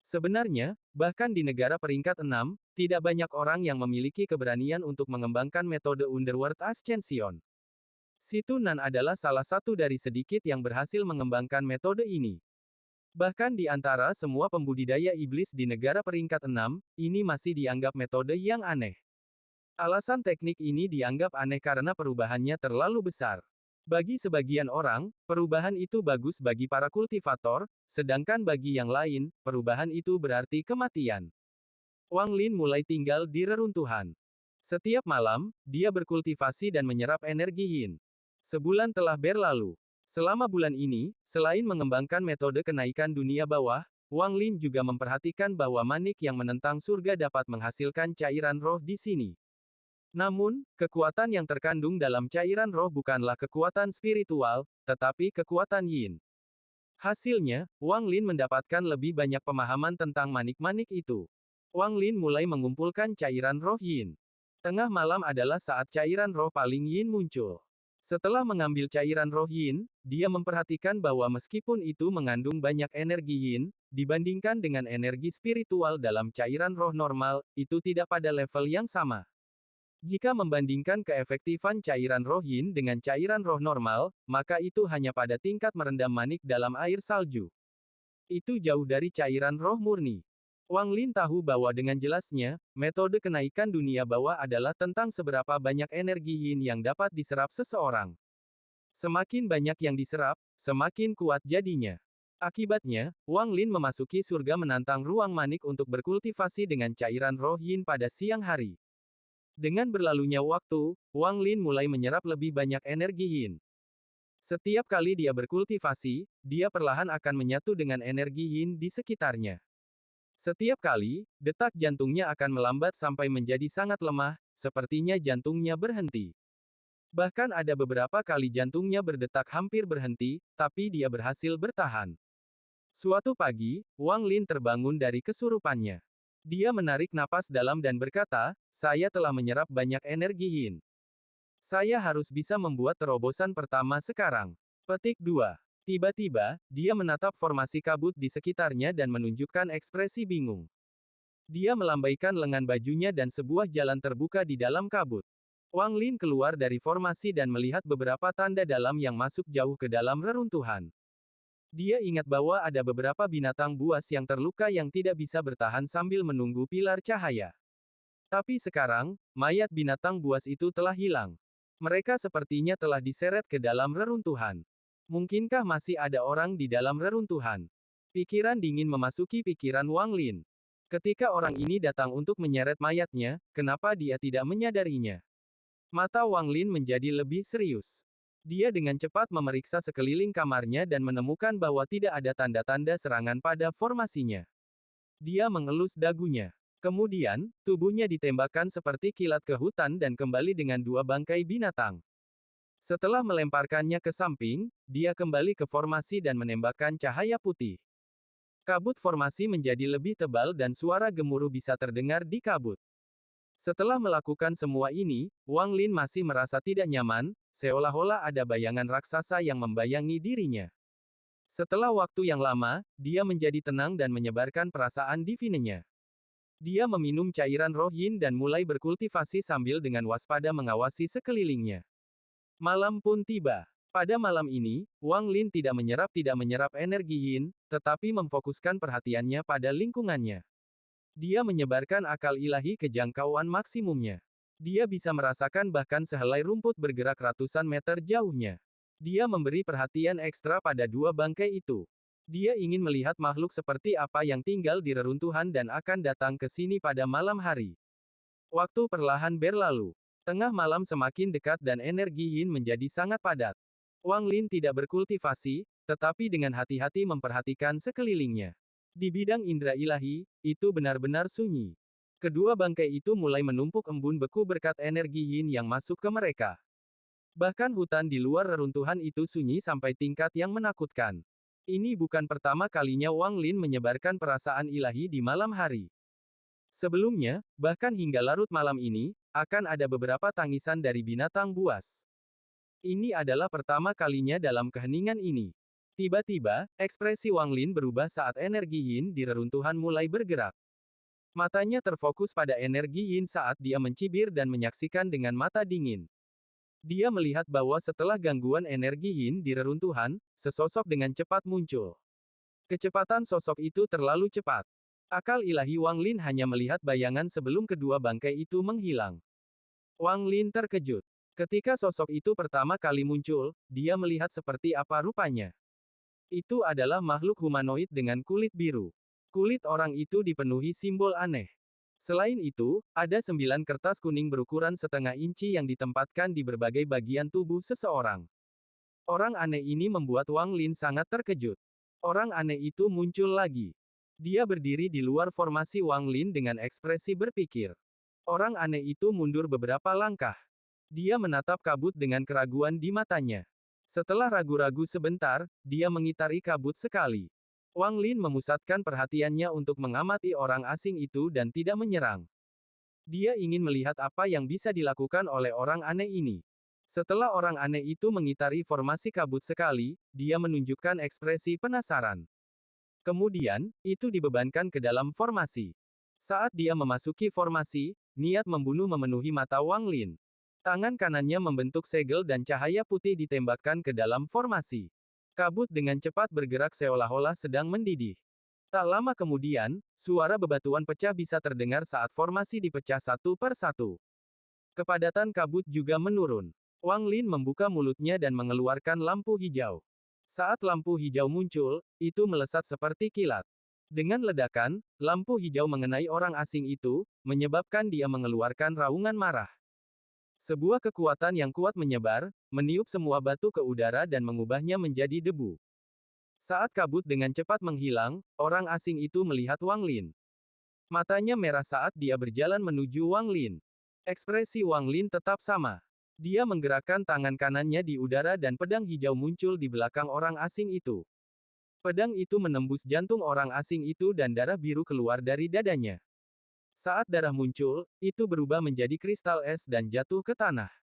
Sebenarnya, bahkan di negara peringkat 6, tidak banyak orang yang memiliki keberanian untuk mengembangkan metode Underworld Ascension. Situ Nan adalah salah satu dari sedikit yang berhasil mengembangkan metode ini. Bahkan di antara semua pembudidaya iblis di negara peringkat 6, ini masih dianggap metode yang aneh. Alasan teknik ini dianggap aneh karena perubahannya terlalu besar. Bagi sebagian orang, perubahan itu bagus bagi para kultivator, sedangkan bagi yang lain, perubahan itu berarti kematian. Wang Lin mulai tinggal di reruntuhan. Setiap malam, dia berkultivasi dan menyerap energi yin. Sebulan telah berlalu. Selama bulan ini, selain mengembangkan metode kenaikan dunia bawah, Wang Lin juga memperhatikan bahwa manik yang menentang surga dapat menghasilkan cairan roh di sini. Namun, kekuatan yang terkandung dalam cairan roh bukanlah kekuatan spiritual, tetapi kekuatan yin. Hasilnya, Wang Lin mendapatkan lebih banyak pemahaman tentang manik-manik itu. Wang Lin mulai mengumpulkan cairan roh yin. Tengah malam adalah saat cairan roh paling yin muncul. Setelah mengambil cairan roh yin, dia memperhatikan bahwa meskipun itu mengandung banyak energi yin, dibandingkan dengan energi spiritual dalam cairan roh normal, itu tidak pada level yang sama. Jika membandingkan keefektifan cairan roh yin dengan cairan roh normal, maka itu hanya pada tingkat merendam manik dalam air salju. Itu jauh dari cairan roh murni. Wang Lin tahu bahwa dengan jelasnya, metode kenaikan dunia bawah adalah tentang seberapa banyak energi yin yang dapat diserap seseorang. Semakin banyak yang diserap, semakin kuat jadinya. Akibatnya, Wang Lin memasuki surga menantang ruang manik untuk berkultivasi dengan cairan roh yin pada siang hari. Dengan berlalunya waktu, Wang Lin mulai menyerap lebih banyak energi yin. Setiap kali dia berkultivasi, dia perlahan akan menyatu dengan energi yin di sekitarnya. Setiap kali, detak jantungnya akan melambat sampai menjadi sangat lemah, sepertinya jantungnya berhenti. Bahkan ada beberapa kali jantungnya berdetak hampir berhenti, tapi dia berhasil bertahan. Suatu pagi, Wang Lin terbangun dari kesurupannya. Dia menarik napas dalam dan berkata, saya telah menyerap banyak energi yin. Saya harus bisa membuat terobosan pertama sekarang. Petik 2. Tiba-tiba, dia menatap formasi kabut di sekitarnya dan menunjukkan ekspresi bingung. Dia melambaikan lengan bajunya dan sebuah jalan terbuka di dalam kabut. Wang Lin keluar dari formasi dan melihat beberapa tanda dalam yang masuk jauh ke dalam reruntuhan. Dia ingat bahwa ada beberapa binatang buas yang terluka yang tidak bisa bertahan sambil menunggu pilar cahaya. Tapi sekarang, mayat binatang buas itu telah hilang. Mereka sepertinya telah diseret ke dalam reruntuhan. Mungkinkah masih ada orang di dalam reruntuhan? Pikiran dingin memasuki pikiran Wang Lin. Ketika orang ini datang untuk menyeret mayatnya, kenapa dia tidak menyadarinya? Mata Wang Lin menjadi lebih serius. Dia dengan cepat memeriksa sekeliling kamarnya dan menemukan bahwa tidak ada tanda-tanda serangan pada formasinya. Dia mengelus dagunya. Kemudian, tubuhnya ditembakkan seperti kilat ke hutan dan kembali dengan dua bangkai binatang. Setelah melemparkannya ke samping, dia kembali ke formasi dan menembakkan cahaya putih. Kabut formasi menjadi lebih tebal dan suara gemuruh bisa terdengar di kabut. Setelah melakukan semua ini, Wang Lin masih merasa tidak nyaman, seolah-olah ada bayangan raksasa yang membayangi dirinya. Setelah waktu yang lama, dia menjadi tenang dan menyebarkan perasaan divinenya. Dia meminum cairan roh yin dan mulai berkultivasi sambil dengan waspada mengawasi sekelilingnya. Malam pun tiba. Pada malam ini, Wang Lin tidak menyerap energi yin, tetapi memfokuskan perhatiannya pada lingkungannya. Dia menyebarkan akal ilahi ke jangkauan maksimumnya. Dia bisa merasakan bahkan sehelai rumput bergerak ratusan meter jauhnya. Dia memberi perhatian ekstra pada dua bangkai itu. Dia ingin melihat makhluk seperti apa yang tinggal di reruntuhan dan akan datang ke sini pada malam hari. Waktu perlahan berlalu. Tengah malam semakin dekat dan energi yin menjadi sangat padat. Wang Lin tidak berkultivasi, tetapi dengan hati-hati memperhatikan sekelilingnya. Di bidang indera ilahi, itu benar-benar sunyi. Kedua bangkai itu mulai menumpuk embun beku berkat energi yin yang masuk ke mereka. Bahkan hutan di luar reruntuhan itu sunyi sampai tingkat yang menakutkan. Ini bukan pertama kalinya Wang Lin menyebarkan perasaan ilahi di malam hari. Sebelumnya, bahkan hingga larut malam ini, akan ada beberapa tangisan dari binatang buas. Ini adalah pertama kalinya dalam keheningan ini. Tiba-tiba, ekspresi Wang Lin berubah saat energi yin di reruntuhan mulai bergerak. Matanya terfokus pada energi yin saat dia mencibir dan menyaksikan dengan mata dingin. Dia melihat bahwa setelah gangguan energi yin di reruntuhan, sesosok dengan cepat muncul. Kecepatan sosok itu terlalu cepat. Akal ilahi Wang Lin hanya melihat bayangan sebelum kedua bangkai itu menghilang. Wang Lin terkejut. Ketika sosok itu pertama kali muncul, dia melihat seperti apa rupanya. Itu adalah makhluk humanoid dengan kulit biru. Kulit orang itu dipenuhi simbol aneh. Selain itu, ada 9 kertas kuning berukuran setengah inci yang ditempatkan di berbagai bagian tubuh seseorang. Orang aneh ini membuat Wang Lin sangat terkejut. Orang aneh itu muncul lagi. Dia berdiri di luar formasi Wang Lin dengan ekspresi berpikir. Orang aneh itu mundur beberapa langkah. Dia menatap kabut dengan keraguan di matanya. Setelah ragu-ragu sebentar, dia mengitari kabut sekali. Wang Lin memusatkan perhatiannya untuk mengamati orang asing itu dan tidak menyerang. Dia ingin melihat apa yang bisa dilakukan oleh orang aneh ini. Setelah orang aneh itu mengitari formasi kabut sekali, dia menunjukkan ekspresi penasaran. Kemudian, itu dibebankan ke dalam formasi. Saat dia memasuki formasi, niat membunuh memenuhi mata Wang Lin. Tangan kanannya membentuk segel dan cahaya putih ditembakkan ke dalam formasi. Kabut dengan cepat bergerak seolah-olah sedang mendidih. Tak lama kemudian, suara bebatuan pecah bisa terdengar saat formasi dipecah satu per satu. Kepadatan kabut juga menurun. Wang Lin membuka mulutnya dan mengeluarkan lampu hijau. Saat lampu hijau muncul, itu melesat seperti kilat. Dengan ledakan, lampu hijau mengenai orang asing itu, menyebabkan dia mengeluarkan raungan marah. Sebuah kekuatan yang kuat menyebar, meniup semua batu ke udara dan mengubahnya menjadi debu. Saat kabut dengan cepat menghilang, orang asing itu melihat Wang Lin. Matanya merah saat dia berjalan menuju Wang Lin. Ekspresi Wang Lin tetap sama. Dia menggerakkan tangan kanannya di udara dan pedang hijau muncul di belakang orang asing itu. Pedang itu menembus jantung orang asing itu dan darah biru keluar dari dadanya. Saat darah muncul, itu berubah menjadi kristal es dan jatuh ke tanah.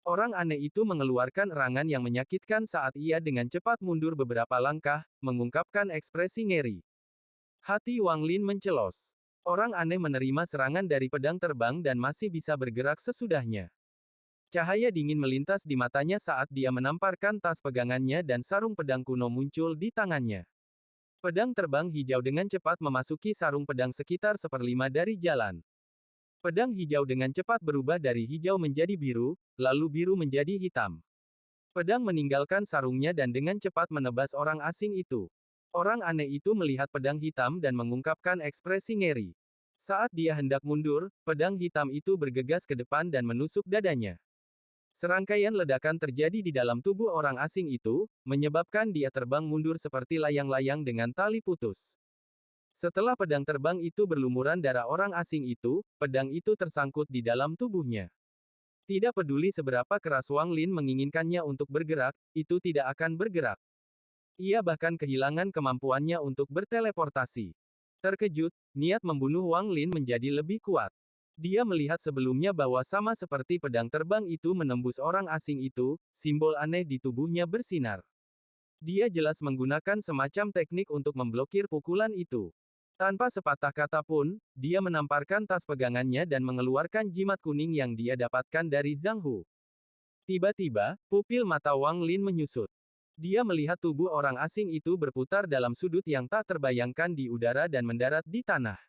Orang aneh itu mengeluarkan erangan yang menyakitkan saat ia dengan cepat mundur beberapa langkah, mengungkapkan ekspresi ngeri. Hati Wang Lin mencelos. Orang aneh menerima serangan dari pedang terbang dan masih bisa bergerak sesudahnya. Cahaya dingin melintas di matanya saat dia menamparkan tas pegangannya dan sarung pedang kuno muncul di tangannya. Pedang terbang hijau dengan cepat memasuki sarung pedang sekitar seperlima dari jalan. Pedang hijau dengan cepat berubah dari hijau menjadi biru, lalu biru menjadi hitam. Pedang meninggalkan sarungnya dan dengan cepat menebas orang asing itu. Orang aneh itu melihat pedang hitam dan mengungkapkan ekspresi ngeri. Saat dia hendak mundur, pedang hitam itu bergegas ke depan dan menusuk dadanya. Serangkaian ledakan terjadi di dalam tubuh orang asing itu, menyebabkan dia terbang mundur seperti layang-layang dengan tali putus. Setelah pedang terbang itu berlumuran darah orang asing itu, pedang itu tersangkut di dalam tubuhnya. Tidak peduli seberapa keras Wang Lin menginginkannya untuk bergerak, itu tidak akan bergerak. Ia bahkan kehilangan kemampuannya untuk berteleportasi. Terkejut, niat membunuh Wang Lin menjadi lebih kuat. Dia melihat sebelumnya bahwa sama seperti pedang terbang itu menembus orang asing itu, simbol aneh di tubuhnya bersinar. Dia jelas menggunakan semacam teknik untuk memblokir pukulan itu. Tanpa sepatah kata pun, dia menamparkan tas pegangannya dan mengeluarkan jimat kuning yang dia dapatkan dari Zhang Hu. Tiba-tiba, pupil mata Wang Lin menyusut. Dia melihat tubuh orang asing itu berputar dalam sudut yang tak terbayangkan di udara dan mendarat di tanah.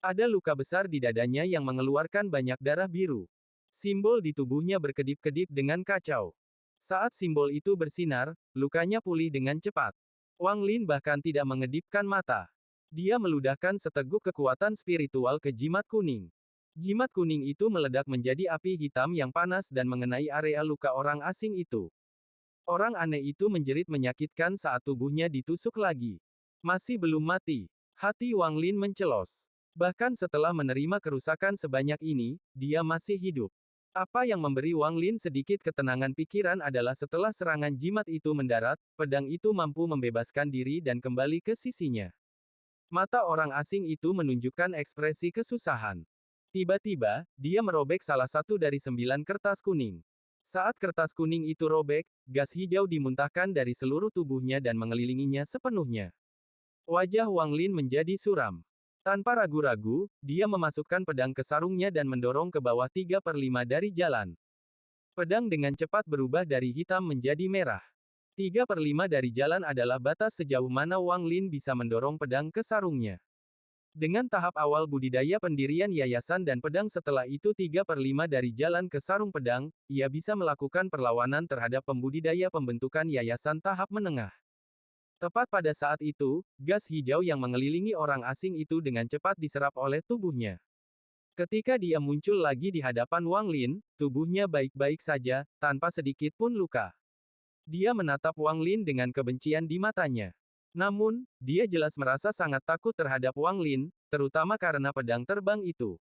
Ada luka besar di dadanya yang mengeluarkan banyak darah biru. Simbol di tubuhnya berkedip-kedip dengan kacau. Saat simbol itu bersinar, lukanya pulih dengan cepat. Wang Lin bahkan tidak mengedipkan mata. Dia meludahkan seteguk kekuatan spiritual ke jimat kuning. Jimat kuning itu meledak menjadi api hitam yang panas dan mengenai area luka orang asing itu. Orang aneh itu menjerit menyakitkan saat tubuhnya ditusuk lagi. Masih belum mati. Hati Wang Lin mencelos. Bahkan setelah menerima kerusakan sebanyak ini, dia masih hidup. Apa yang memberi Wang Lin sedikit ketenangan pikiran adalah setelah serangan jimat itu mendarat, pedang itu mampu membebaskan diri dan kembali ke sisinya. Mata orang asing itu menunjukkan ekspresi kesusahan. Tiba-tiba, dia merobek salah satu dari 9 kertas kuning. Saat kertas kuning itu robek, gas hijau dimuntahkan dari seluruh tubuhnya dan mengelilinginya sepenuhnya. Wajah Wang Lin menjadi suram. Tanpa ragu-ragu, dia memasukkan pedang ke sarungnya dan mendorong ke bawah 3/5 dari jalan. Pedang dengan cepat berubah dari hitam menjadi merah. 3/5 dari jalan adalah batas sejauh mana Wang Lin bisa mendorong pedang ke sarungnya. Dengan tahap awal budidaya pendirian yayasan dan pedang setelah itu 3/5 dari jalan ke sarung pedang, ia bisa melakukan perlawanan terhadap pembudidaya pembentukan yayasan tahap menengah. Tepat pada saat itu, gas hijau yang mengelilingi orang asing itu dengan cepat diserap oleh tubuhnya. Ketika dia muncul lagi di hadapan Wang Lin, tubuhnya baik-baik saja, tanpa sedikit pun luka. Dia menatap Wang Lin dengan kebencian di matanya. Namun, dia jelas merasa sangat takut terhadap Wang Lin, terutama karena pedang terbang itu.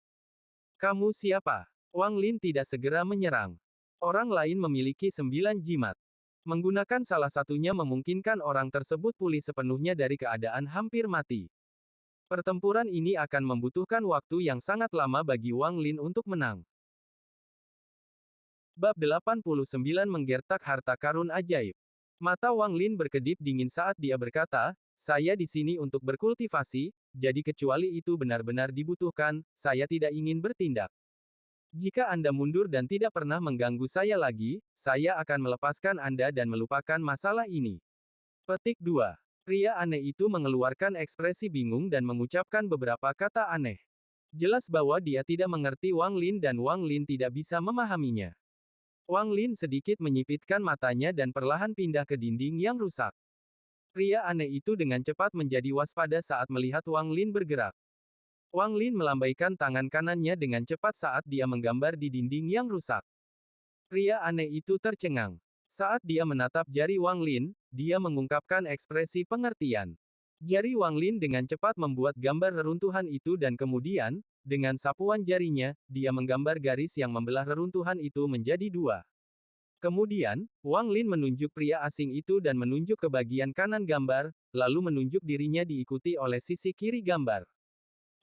Kamu siapa? Wang Lin tidak segera menyerang. Orang lain memiliki 9 jimat. Menggunakan salah satunya memungkinkan orang tersebut pulih sepenuhnya dari keadaan hampir mati. Pertempuran ini akan membutuhkan waktu yang sangat lama bagi Wang Lin untuk menang. Bab 89 Menggertak Harta Karun Ajaib. Mata Wang Lin berkedip dingin saat dia berkata, saya di sini untuk berkultivasi, jadi kecuali itu benar-benar dibutuhkan, saya tidak ingin bertindak. Jika Anda mundur dan tidak pernah mengganggu saya lagi, saya akan melepaskan Anda dan melupakan masalah ini. Petik 2. Pria aneh itu mengeluarkan ekspresi bingung dan mengucapkan beberapa kata aneh. Jelas bahwa dia tidak mengerti Wang Lin dan Wang Lin tidak bisa memahaminya. Wang Lin sedikit menyipitkan matanya dan perlahan pindah ke dinding yang rusak. Pria aneh itu dengan cepat menjadi waspada saat melihat Wang Lin bergerak. Wang Lin melambaikan tangan kanannya dengan cepat saat dia menggambar di dinding yang rusak. Pria aneh itu tercengang. Saat dia menatap jari Wang Lin, dia mengungkapkan ekspresi pengertian. Jari Wang Lin dengan cepat membuat gambar reruntuhan itu dan kemudian, dengan sapuan jarinya, dia menggambar garis yang membelah reruntuhan itu menjadi dua. Kemudian, Wang Lin menunjuk pria asing itu dan menunjuk ke bagian kanan gambar, lalu menunjuk dirinya diikuti oleh sisi kiri gambar.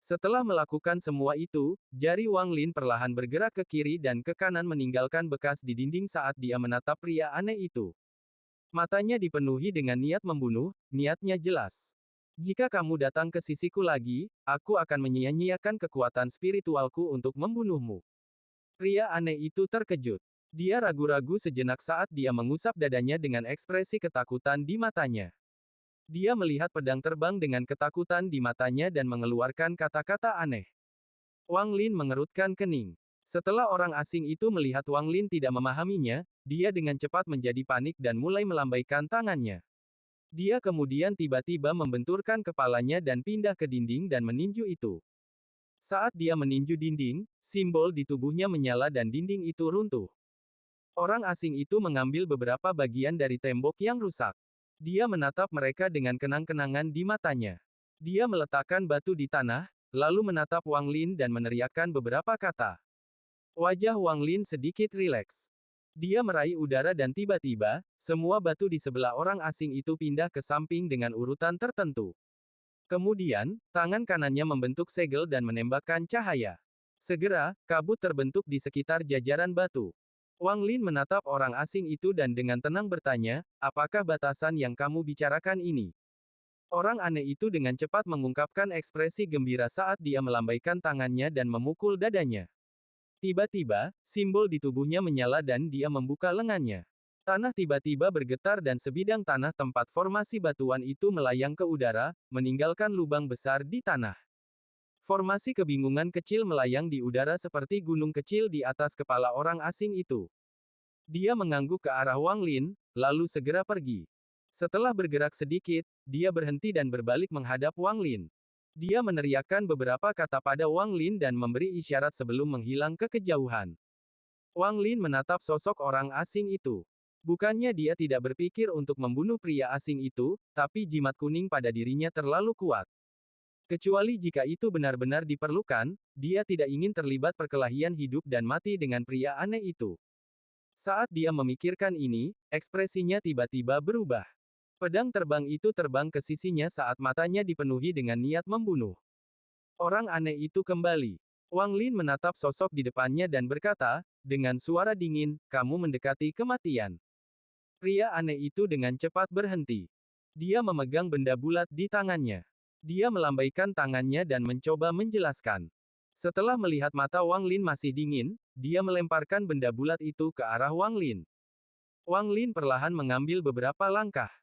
Setelah melakukan semua itu, jari Wang Lin perlahan bergerak ke kiri dan ke kanan meninggalkan bekas di dinding saat dia menatap pria aneh itu. Matanya dipenuhi dengan niat membunuh, niatnya jelas. Jika kamu datang ke sisiku lagi, aku akan menyia-nyiakan kekuatan spiritualku untuk membunuhmu. Pria aneh itu terkejut. Dia ragu-ragu sejenak saat dia mengusap dadanya dengan ekspresi ketakutan di matanya. Dia melihat pedang terbang dengan ketakutan di matanya dan mengeluarkan kata-kata aneh. Wang Lin mengerutkan kening. Setelah orang asing itu melihat Wang Lin tidak memahaminya, dia dengan cepat menjadi panik dan mulai melambaikan tangannya. Dia kemudian tiba-tiba membenturkan kepalanya dan pindah ke dinding dan meninju itu. Saat dia meninju dinding, simbol di tubuhnya menyala dan dinding itu runtuh. Orang asing itu mengambil beberapa bagian dari tembok yang rusak. Dia menatap mereka dengan kenang-kenangan di matanya. Dia meletakkan batu di tanah, lalu menatap Wang Lin dan meneriakkan beberapa kata. Wajah Wang Lin sedikit rileks. Dia meraih udara dan tiba-tiba, semua batu di sebelah orang asing itu pindah ke samping dengan urutan tertentu. Kemudian, tangan kanannya membentuk segel dan menembakkan cahaya. Segera, kabut terbentuk di sekitar jajaran batu. Wang Lin menatap orang asing itu dan dengan tenang bertanya, apakah batasan yang kamu bicarakan ini? Orang aneh itu dengan cepat mengungkapkan ekspresi gembira saat dia melambaikan tangannya dan memukul dadanya. Tiba-tiba, simbol di tubuhnya menyala dan dia membuka lengannya. Tanah tiba-tiba bergetar dan sebidang tanah tempat formasi batuan itu melayang ke udara, meninggalkan lubang besar di tanah. Formasi kebingungan kecil melayang di udara seperti gunung kecil di atas kepala orang asing itu. Dia mengangguk ke arah Wang Lin, lalu segera pergi. Setelah bergerak sedikit, dia berhenti dan berbalik menghadap Wang Lin. Dia meneriakkan beberapa kata pada Wang Lin dan memberi isyarat sebelum menghilang ke kejauhan. Wang Lin menatap sosok orang asing itu. Bukannya dia tidak berpikir untuk membunuh pria asing itu, tapi jimat kuning pada dirinya terlalu kuat. Kecuali jika itu benar-benar diperlukan, dia tidak ingin terlibat perkelahian hidup dan mati dengan pria aneh itu. Saat dia memikirkan ini, ekspresinya tiba-tiba berubah. Pedang terbang itu terbang ke sisinya saat matanya dipenuhi dengan niat membunuh. Orang aneh itu kembali. Wang Lin menatap sosok di depannya dan berkata, dengan suara dingin, kamu mendekati kematian. Pria aneh itu dengan cepat berhenti. Dia memegang benda bulat di tangannya. Dia melambaikan tangannya dan mencoba menjelaskan. Setelah melihat mata Wang Lin masih dingin, dia melemparkan benda bulat itu ke arah Wang Lin. Wang Lin perlahan mengambil beberapa langkah.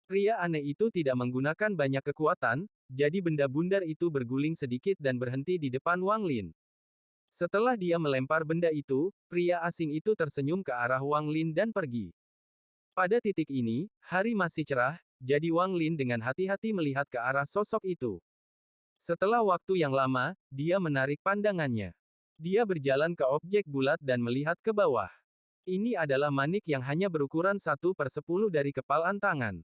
Pria aneh itu tidak menggunakan banyak kekuatan, jadi benda bundar itu berguling sedikit dan berhenti di depan Wang Lin. Setelah dia melempar benda itu, pria asing itu tersenyum ke arah Wang Lin dan pergi. Pada titik ini, hari masih cerah, jadi Wang Lin dengan hati-hati melihat ke arah sosok itu. Setelah waktu yang lama, dia menarik pandangannya. Dia berjalan ke objek bulat dan melihat ke bawah. Ini adalah manik yang hanya berukuran 1/10 dari kepalan tangan.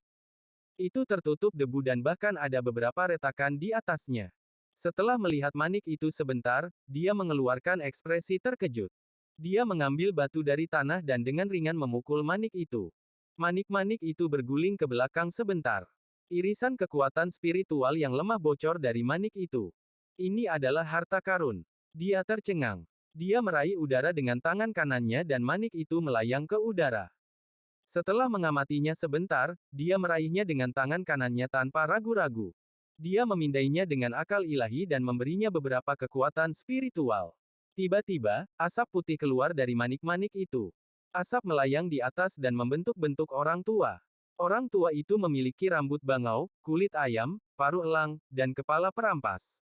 Itu tertutup debu dan bahkan ada beberapa retakan di atasnya. Setelah melihat manik itu sebentar, dia mengeluarkan ekspresi terkejut. Dia mengambil batu dari tanah dan dengan ringan memukul manik itu. Manik-manik itu berguling ke belakang sebentar. Irisan kekuatan spiritual yang lemah bocor dari manik itu. Ini adalah harta karun. Dia tercengang. Dia meraih udara dengan tangan kanannya dan manik itu melayang ke udara. Setelah mengamatinya sebentar, dia meraihnya dengan tangan kanannya tanpa ragu-ragu. Dia memindainya dengan akal ilahi dan memberinya beberapa kekuatan spiritual. Tiba-tiba, asap putih keluar dari manik-manik itu. Asap melayang di atas dan membentuk-bentuk orang tua. Orang tua itu memiliki rambut bangau, kulit ayam, paruh elang, dan kepala perampas.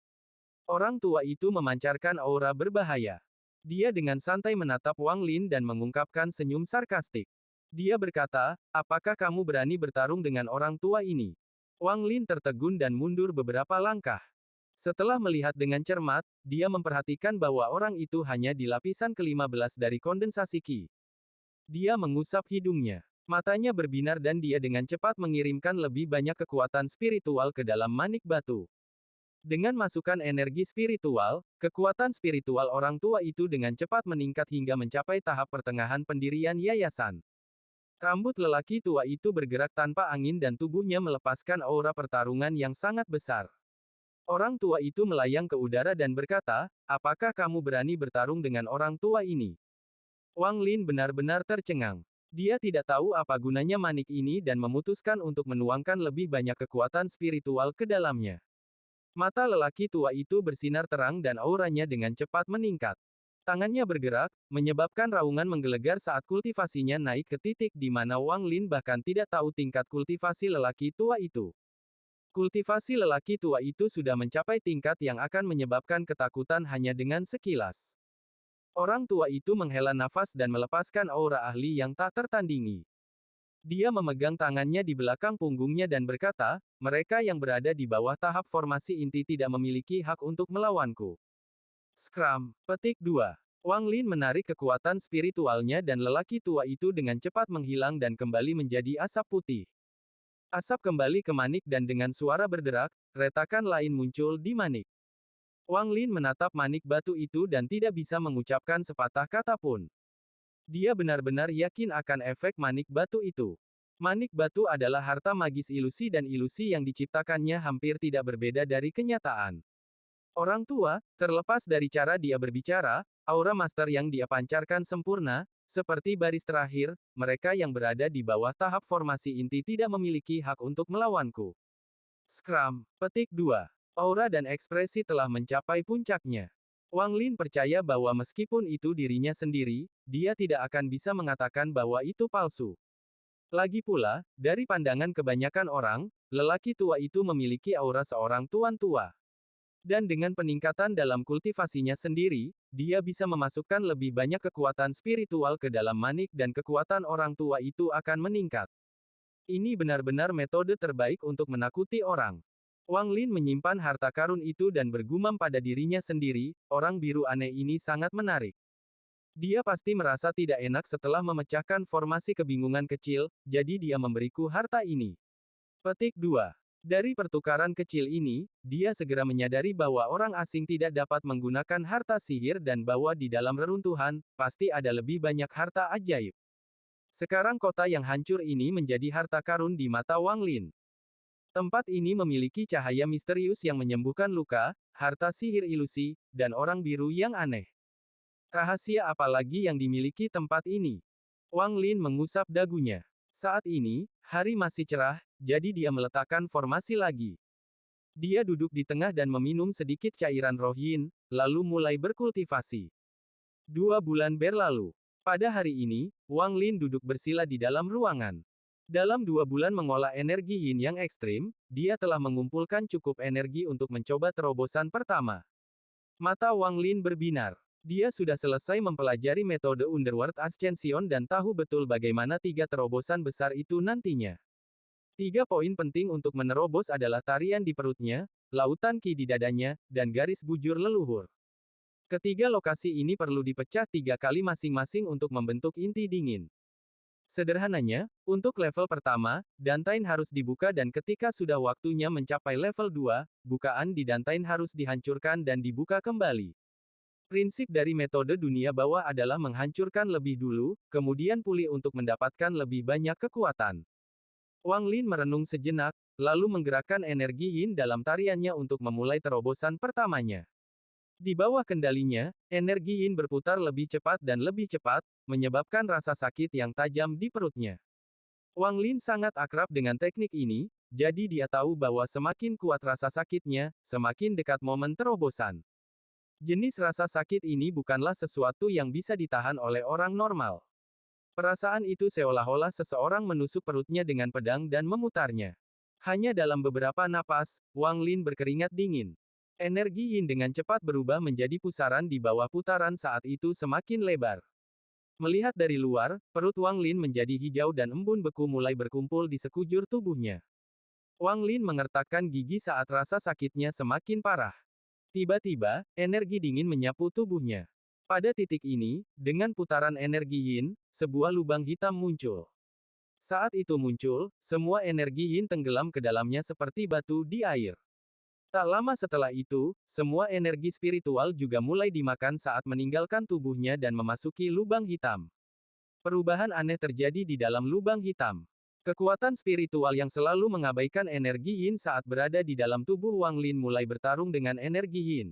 Orang tua itu memancarkan aura berbahaya. Dia dengan santai menatap Wang Lin dan mengungkapkan senyum sarkastik. Dia berkata, apakah kamu berani bertarung dengan orang tua ini? Wang Lin tertegun dan mundur beberapa langkah. Setelah melihat dengan cermat, dia memperhatikan bahwa orang itu hanya di lapisan ke-15 dari kondensasi Qi. Dia mengusap hidungnya. Matanya berbinar dan dia dengan cepat mengirimkan lebih banyak kekuatan spiritual ke dalam manik batu. Dengan masukan energi spiritual, kekuatan spiritual orang tua itu dengan cepat meningkat hingga mencapai tahap pertengahan pendirian yayasan. Rambut lelaki tua itu bergerak tanpa angin dan tubuhnya melepaskan aura pertarungan yang sangat besar. Orang tua itu melayang ke udara dan berkata, apakah kamu berani bertarung dengan orang tua ini? Wang Lin benar-benar tercengang. Dia tidak tahu apa gunanya manik ini dan memutuskan untuk menuangkan lebih banyak kekuatan spiritual ke dalamnya. Mata lelaki tua itu bersinar terang dan auranya dengan cepat meningkat. Tangannya bergerak, menyebabkan raungan menggelegar saat kultivasinya naik ke titik di mana Wang Lin bahkan tidak tahu tingkat kultivasi lelaki tua itu. Kultivasi lelaki tua itu sudah mencapai tingkat yang akan menyebabkan ketakutan hanya dengan sekilas. Orang tua itu menghela nafas dan melepaskan aura ahli yang tak tertandingi. Dia memegang tangannya di belakang punggungnya dan berkata, mereka yang berada di bawah tahap formasi inti tidak memiliki hak untuk melawanku. Scrum. Petik 2. Wang Lin menarik kekuatan spiritualnya dan lelaki tua itu dengan cepat menghilang dan kembali menjadi asap putih. Asap kembali ke manik dan dengan suara berderak, retakan lain muncul di manik. Wang Lin menatap manik batu itu dan tidak bisa mengucapkan sepatah kata pun. Dia benar-benar yakin akan efek manik batu itu. Manik batu adalah harta magis ilusi dan ilusi yang diciptakannya hampir tidak berbeda dari kenyataan. Orang tua, terlepas dari cara dia berbicara, aura master yang dia pancarkan sempurna, seperti baris terakhir, mereka yang berada di bawah tahap formasi inti tidak memiliki hak untuk melawanku. Scrum. Petik 2. Aura dan ekspresi telah mencapai puncaknya. Wang Lin percaya bahwa meskipun itu dirinya sendiri, dia tidak akan bisa mengatakan bahwa itu palsu. Lagi pula, dari pandangan kebanyakan orang, lelaki tua itu memiliki aura seorang tuan tua. Dan dengan peningkatan dalam kultivasinya sendiri, dia bisa memasukkan lebih banyak kekuatan spiritual ke dalam manik dan kekuatan orang tua itu akan meningkat. Ini benar-benar metode terbaik untuk menakuti orang. Wang Lin menyimpan harta karun itu dan bergumam pada dirinya sendiri, orang biru aneh ini sangat menarik. Dia pasti merasa tidak enak setelah memecahkan formasi kebingungan kecil, jadi dia memberiku harta ini. Petik 2. Dari pertukaran kecil ini, dia segera menyadari bahwa orang asing tidak dapat menggunakan harta sihir dan bahwa di dalam reruntuhan, pasti ada lebih banyak harta ajaib. Sekarang kota yang hancur ini menjadi harta karun di mata Wang Lin. Tempat ini memiliki cahaya misterius yang menyembuhkan luka, harta sihir ilusi, dan orang biru yang aneh. Rahasia apa lagi yang dimiliki tempat ini? Wang Lin mengusap dagunya. Saat ini, hari masih cerah, jadi dia meletakkan formasi lagi. Dia duduk di tengah dan meminum sedikit cairan roh yin, lalu mulai berkultivasi. 2 bulan berlalu. Pada hari ini, Wang Lin duduk bersila di dalam ruangan. Dalam 2 bulan mengolah energi yin yang ekstrim, dia telah mengumpulkan cukup energi untuk mencoba terobosan pertama. Mata Wang Lin berbinar. Dia sudah selesai mempelajari metode Underworld Ascension dan tahu betul bagaimana 3 terobosan besar itu nantinya. 3 poin penting untuk menerobos adalah tarian di perutnya, lautan ki di dadanya, dan garis bujur leluhur. Ketiga lokasi ini perlu dipecah 3 kali masing-masing untuk membentuk inti dingin. Sederhananya, untuk level pertama, dantain harus dibuka dan ketika sudah waktunya mencapai level 2, bukaan di dantain harus dihancurkan dan dibuka kembali. Prinsip dari metode dunia bawah adalah menghancurkan lebih dulu, kemudian pulih untuk mendapatkan lebih banyak kekuatan. Wang Lin merenung sejenak, lalu menggerakkan energi yin dalam tariannya untuk memulai terobosan pertamanya. Di bawah kendalinya, energi yin berputar lebih cepat dan lebih cepat, menyebabkan rasa sakit yang tajam di perutnya. Wang Lin sangat akrab dengan teknik ini, jadi dia tahu bahwa semakin kuat rasa sakitnya, semakin dekat momen terobosan. Jenis rasa sakit ini bukanlah sesuatu yang bisa ditahan oleh orang normal. Perasaan itu seolah-olah seseorang menusuk perutnya dengan pedang dan memutarnya. Hanya dalam beberapa napas, Wang Lin berkeringat dingin. Energi yin dengan cepat berubah menjadi pusaran di bawah putaran saat itu semakin lebar. Melihat dari luar, perut Wang Lin menjadi hijau dan embun beku mulai berkumpul di sekujur tubuhnya. Wang Lin mengertakkan gigi saat rasa sakitnya semakin parah. Tiba-tiba, energi dingin menyapu tubuhnya. Pada titik ini, dengan putaran energi yin, sebuah lubang hitam muncul. Saat itu muncul, semua energi yin tenggelam ke dalamnya seperti batu di air. Tak lama setelah itu, semua energi spiritual juga mulai dimakan saat meninggalkan tubuhnya dan memasuki lubang hitam. Perubahan aneh terjadi di dalam lubang hitam. Kekuatan spiritual yang selalu mengabaikan energi yin saat berada di dalam tubuh Wang Lin mulai bertarung dengan energi yin.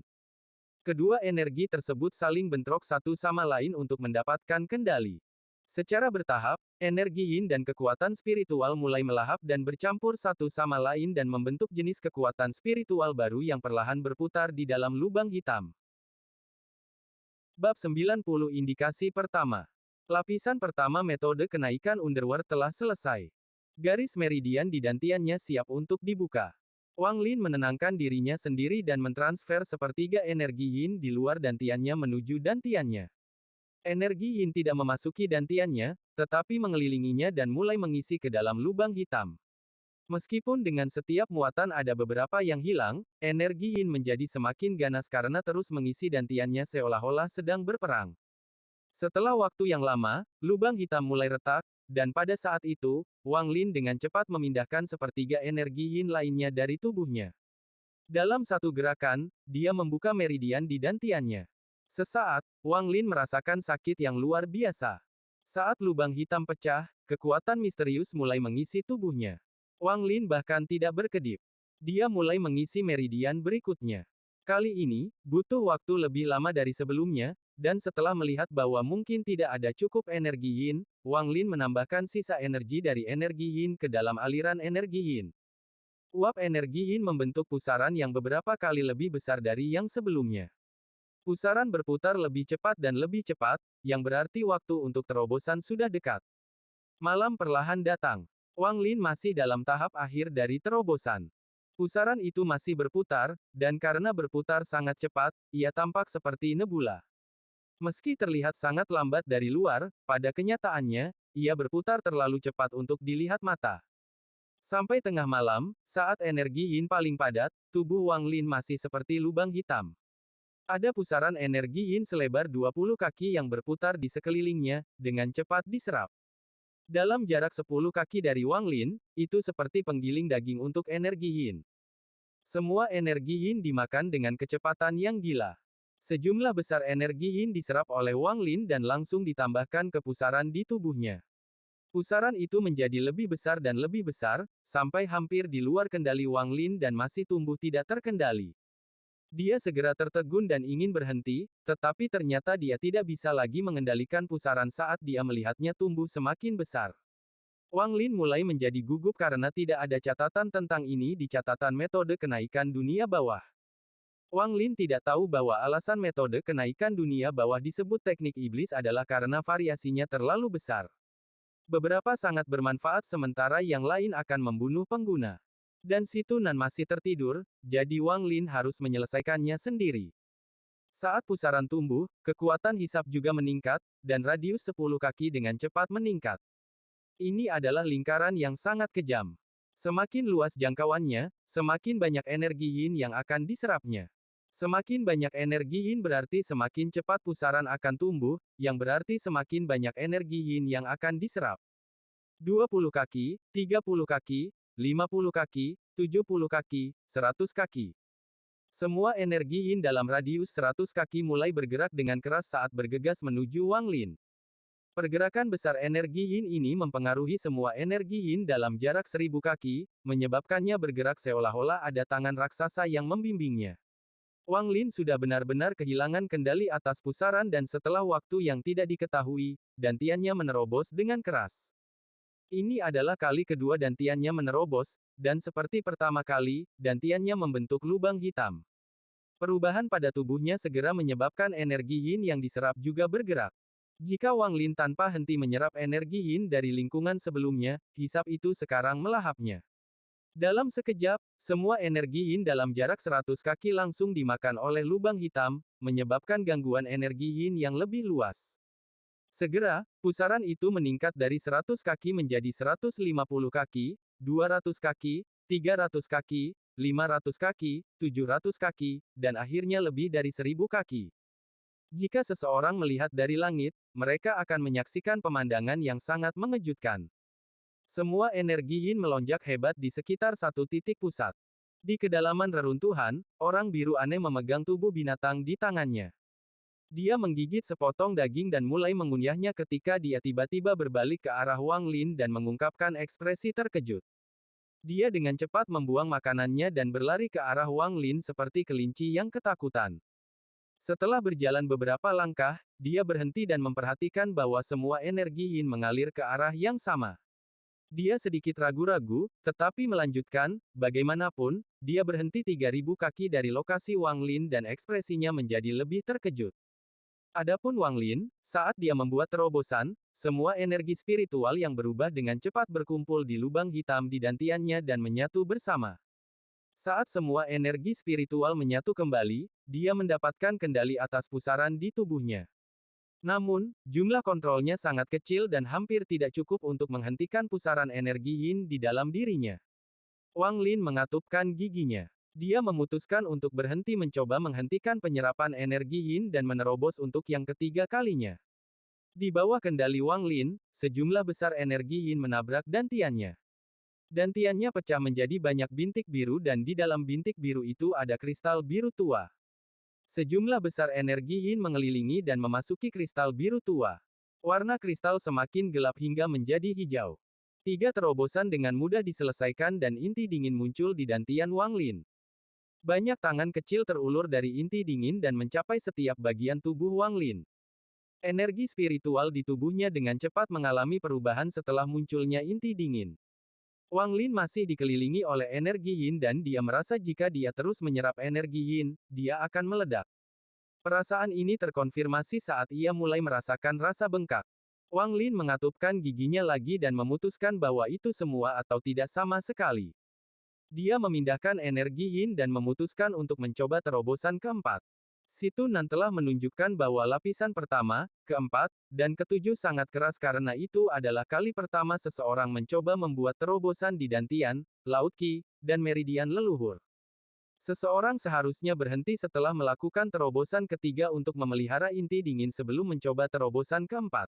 Kedua energi tersebut saling bentrok satu sama lain untuk mendapatkan kendali. Secara bertahap, energi yin dan kekuatan spiritual mulai melahap dan bercampur satu sama lain dan membentuk jenis kekuatan spiritual baru yang perlahan berputar di dalam lubang hitam. Bab 90 Indikasi Pertama. Lapisan pertama metode kenaikan Underworld telah selesai. Garis meridian di dantiannya siap untuk dibuka. Wang Lin menenangkan dirinya sendiri dan mentransfer sepertiga energi yin di luar dantiannya menuju dantiannya. Energi yin tidak memasuki dantiannya, tetapi mengelilinginya dan mulai mengisi ke dalam lubang hitam. Meskipun dengan setiap muatan ada beberapa yang hilang, energi yin menjadi semakin ganas karena terus mengisi dantiannya seolah-olah sedang berperang. Setelah waktu yang lama, lubang hitam mulai retak, dan pada saat itu, Wang Lin dengan cepat memindahkan sepertiga energi yin lainnya dari tubuhnya. Dalam satu gerakan, dia membuka meridian di dantiannya. Sesaat, Wang Lin merasakan sakit yang luar biasa. Saat lubang hitam pecah, kekuatan misterius mulai mengisi tubuhnya. Wang Lin bahkan tidak berkedip. Dia mulai mengisi meridian berikutnya. Kali ini, butuh waktu lebih lama dari sebelumnya, dan setelah melihat bahwa mungkin tidak ada cukup energi yin, Wang Lin menambahkan sisa energi dari energi yin ke dalam aliran energi yin. Uap energi yin membentuk pusaran yang beberapa kali lebih besar dari yang sebelumnya. Pusaran berputar lebih cepat dan lebih cepat, yang berarti waktu untuk terobosan sudah dekat. Malam perlahan datang. Wang Lin masih dalam tahap akhir dari terobosan. Pusaran itu masih berputar, dan karena berputar sangat cepat, ia tampak seperti nebula. Meski terlihat sangat lambat dari luar, pada kenyataannya, ia berputar terlalu cepat untuk dilihat mata. Sampai tengah malam, saat energi yin paling padat, tubuh Wang Lin masih seperti lubang hitam. Ada pusaran energi yin selebar 20 kaki yang berputar di sekelilingnya, dengan cepat diserap. Dalam jarak 10 kaki dari Wang Lin, itu seperti penggiling daging untuk energi yin. Semua energi yin dimakan dengan kecepatan yang gila. Sejumlah besar energi yin diserap oleh Wang Lin dan langsung ditambahkan ke pusaran di tubuhnya. Pusaran itu menjadi lebih besar dan lebih besar, sampai hampir di luar kendali Wang Lin dan masih tumbuh tidak terkendali. Dia segera tertegun dan ingin berhenti, tetapi ternyata dia tidak bisa lagi mengendalikan pusaran saat dia melihatnya tumbuh semakin besar. Wang Lin mulai menjadi gugup karena tidak ada catatan tentang ini di catatan metode kenaikan dunia bawah. Wang Lin tidak tahu bahwa alasan metode kenaikan dunia bawah disebut teknik iblis adalah karena variasinya terlalu besar. Beberapa sangat bermanfaat sementara yang lain akan membunuh pengguna. Dan si Tunan masih tertidur, jadi Wang Lin harus menyelesaikannya sendiri. Saat pusaran tumbuh, kekuatan hisap juga meningkat, dan radius 10 kaki dengan cepat meningkat. Ini adalah lingkaran yang sangat kejam. Semakin luas jangkauannya, semakin banyak energi yin yang akan diserapnya. Semakin banyak energi yin berarti semakin cepat pusaran akan tumbuh, yang berarti semakin banyak energi yin yang akan diserap. 20 kaki, 30 kaki, 50 kaki, 70 kaki, 100 kaki. Semua energi yin dalam radius 100 kaki mulai bergerak dengan keras saat bergegas menuju Wang Lin. Pergerakan besar energi yin ini mempengaruhi semua energi yin dalam jarak 1000 kaki, menyebabkannya bergerak seolah-olah ada tangan raksasa yang membimbingnya. Wang Lin sudah benar-benar kehilangan kendali atas pusaran dan setelah waktu yang tidak diketahui, dantiannya menerobos dengan keras. Ini adalah kali kedua dantiannya menerobos, dan seperti pertama kali, dantiannya membentuk lubang hitam. Perubahan pada tubuhnya segera menyebabkan energi yin yang diserap juga bergerak. Jika Wang Lin tanpa henti menyerap energi yin dari lingkungan sebelumnya, hisap itu sekarang melahapnya. Dalam sekejap, semua energi yin dalam jarak 100 kaki langsung dimakan oleh lubang hitam, menyebabkan gangguan energi yin yang lebih luas. Segera, pusaran itu meningkat dari 100 kaki menjadi 150 kaki, 200 kaki, 300 kaki, 500 kaki, 700 kaki, dan akhirnya lebih dari 1000 kaki. Jika seseorang melihat dari langit, mereka akan menyaksikan pemandangan yang sangat mengejutkan. Semua energi yin melonjak hebat di sekitar satu titik pusat. Di kedalaman reruntuhan, orang biru aneh memegang tubuh binatang di tangannya. Dia menggigit sepotong daging dan mulai mengunyahnya ketika dia tiba-tiba berbalik ke arah Wang Lin dan mengungkapkan ekspresi terkejut. Dia dengan cepat membuang makanannya dan berlari ke arah Wang Lin seperti kelinci yang ketakutan. Setelah berjalan beberapa langkah, dia berhenti dan memperhatikan bahwa semua energi yin mengalir ke arah yang sama. Dia sedikit ragu-ragu, tetapi melanjutkan, bagaimanapun, dia berhenti 3000 kaki dari lokasi Wang Lin dan ekspresinya menjadi lebih terkejut. Adapun Wang Lin, saat dia membuat terobosan, semua energi spiritual yang berubah dengan cepat berkumpul di lubang hitam di dantiannya dan menyatu bersama. Saat semua energi spiritual menyatu kembali, dia mendapatkan kendali atas pusaran di tubuhnya. Namun, jumlah kontrolnya sangat kecil dan hampir tidak cukup untuk menghentikan pusaran energi yin di dalam dirinya. Wang Lin mengatupkan giginya. Dia memutuskan untuk berhenti mencoba menghentikan penyerapan energi yin dan menerobos untuk yang ketiga kalinya. Di bawah kendali Wang Lin, sejumlah besar energi yin menabrak dantiannya. Dantiannya pecah menjadi banyak bintik biru dan di dalam bintik biru itu ada kristal biru tua. Sejumlah besar energi yin mengelilingi dan memasuki kristal biru tua. Warna kristal semakin gelap hingga menjadi hijau. 3 terobosan dengan mudah diselesaikan dan inti dingin muncul di dantian Wang Lin. Banyak tangan kecil terulur dari inti dingin dan mencapai setiap bagian tubuh Wang Lin. Energi spiritual di tubuhnya dengan cepat mengalami perubahan setelah munculnya inti dingin. Wang Lin masih dikelilingi oleh energi yin dan dia merasa jika dia terus menyerap energi yin, dia akan meledak. Perasaan ini terkonfirmasi saat ia mulai merasakan rasa bengkak. Wang Lin mengatupkan giginya lagi dan memutuskan bahwa itu semua atau tidak sama sekali. Dia memindahkan energi yin dan memutuskan untuk mencoba terobosan keempat. Si Tunan telah menunjukkan bahwa lapisan pertama, keempat, dan ketujuh sangat keras karena itu adalah kali pertama seseorang mencoba membuat terobosan di dantian, laut Qi, dan meridian leluhur. Seseorang seharusnya berhenti setelah melakukan terobosan ketiga untuk memelihara inti dingin sebelum mencoba terobosan keempat.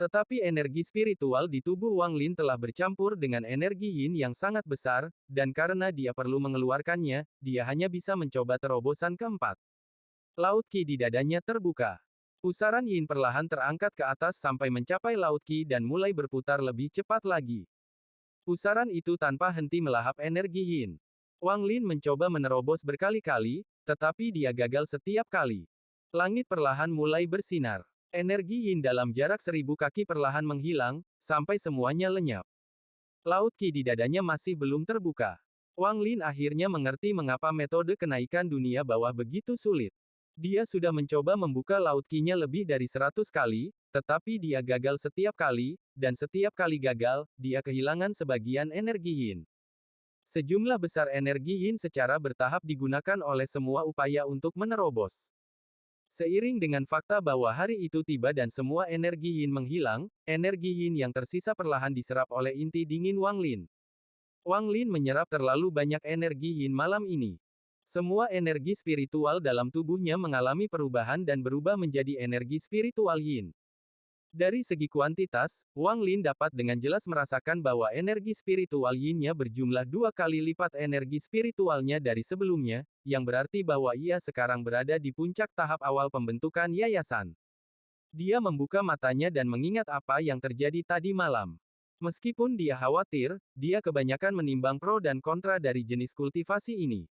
Tetapi energi spiritual di tubuh Wang Lin telah bercampur dengan energi yin yang sangat besar, dan karena dia perlu mengeluarkannya, dia hanya bisa mencoba terobosan keempat. Laut Qi di dadanya terbuka. Pusaran yin perlahan terangkat ke atas sampai mencapai laut Qi dan mulai berputar lebih cepat lagi. Pusaran itu tanpa henti melahap energi yin. Wang Lin mencoba menerobos berkali-kali, tetapi dia gagal setiap kali. Langit perlahan mulai bersinar. Energi yin dalam jarak 1000 kaki perlahan menghilang, sampai semuanya lenyap. Laut Qi di dadanya masih belum terbuka. Wang Lin akhirnya mengerti mengapa metode kenaikan dunia bawah begitu sulit. Dia sudah mencoba membuka laut Qi-nya lebih dari 100 kali, tetapi dia gagal setiap kali, dan setiap kali gagal, dia kehilangan sebagian energi yin. Sejumlah besar energi yin secara bertahap digunakan oleh semua upaya untuk menerobos. Seiring dengan fakta bahwa hari itu tiba dan semua energi yin menghilang, energi yin yang tersisa perlahan diserap oleh inti dingin Wang Lin. Wang Lin menyerap terlalu banyak energi yin malam ini. Semua energi spiritual dalam tubuhnya mengalami perubahan dan berubah menjadi energi spiritual yin. Dari segi kuantitas, Wang Lin dapat dengan jelas merasakan bahwa energi spiritual yin-nya berjumlah 2 kali lipat energi spiritualnya dari sebelumnya, yang berarti bahwa ia sekarang berada di puncak tahap awal pembentukan yayasan. Dia membuka matanya dan mengingat apa yang terjadi tadi malam. Meskipun dia khawatir, dia kebanyakan menimbang pro dan kontra dari jenis kultivasi ini.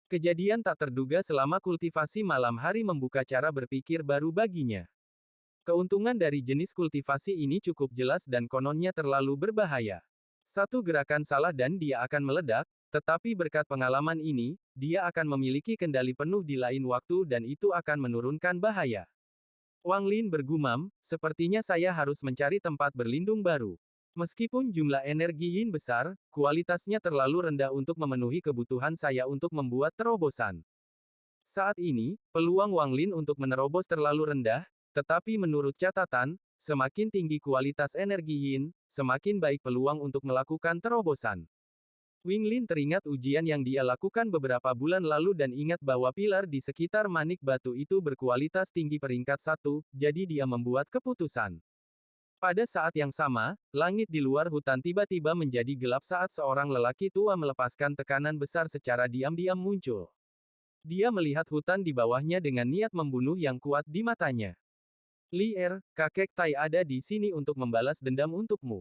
Kejadian tak terduga selama kultivasi malam hari membuka cara berpikir baru baginya. Keuntungan dari jenis kultivasi ini cukup jelas dan kononnya terlalu berbahaya. Satu gerakan salah dan dia akan meledak, tetapi berkat pengalaman ini, dia akan memiliki kendali penuh di lain waktu dan itu akan menurunkan bahaya. Wang Lin bergumam, sepertinya saya harus mencari tempat berlindung baru. Meskipun jumlah energi yin besar, kualitasnya terlalu rendah untuk memenuhi kebutuhan saya untuk membuat terobosan. Saat ini, peluang Wang Lin untuk menerobos terlalu rendah, tetapi menurut catatan, semakin tinggi kualitas energi yin, semakin baik peluang untuk melakukan terobosan. Wing Lin teringat ujian yang dia lakukan beberapa bulan lalu dan ingat bahwa pilar di sekitar manik batu itu berkualitas tinggi peringkat 1, jadi dia membuat keputusan. Pada saat yang sama, langit di luar hutan tiba-tiba menjadi gelap saat seorang lelaki tua melepaskan tekanan besar secara diam-diam muncul. Dia melihat hutan di bawahnya dengan niat membunuh yang kuat di matanya. Li Er, kakek Tai ada di sini untuk membalas dendam untukmu.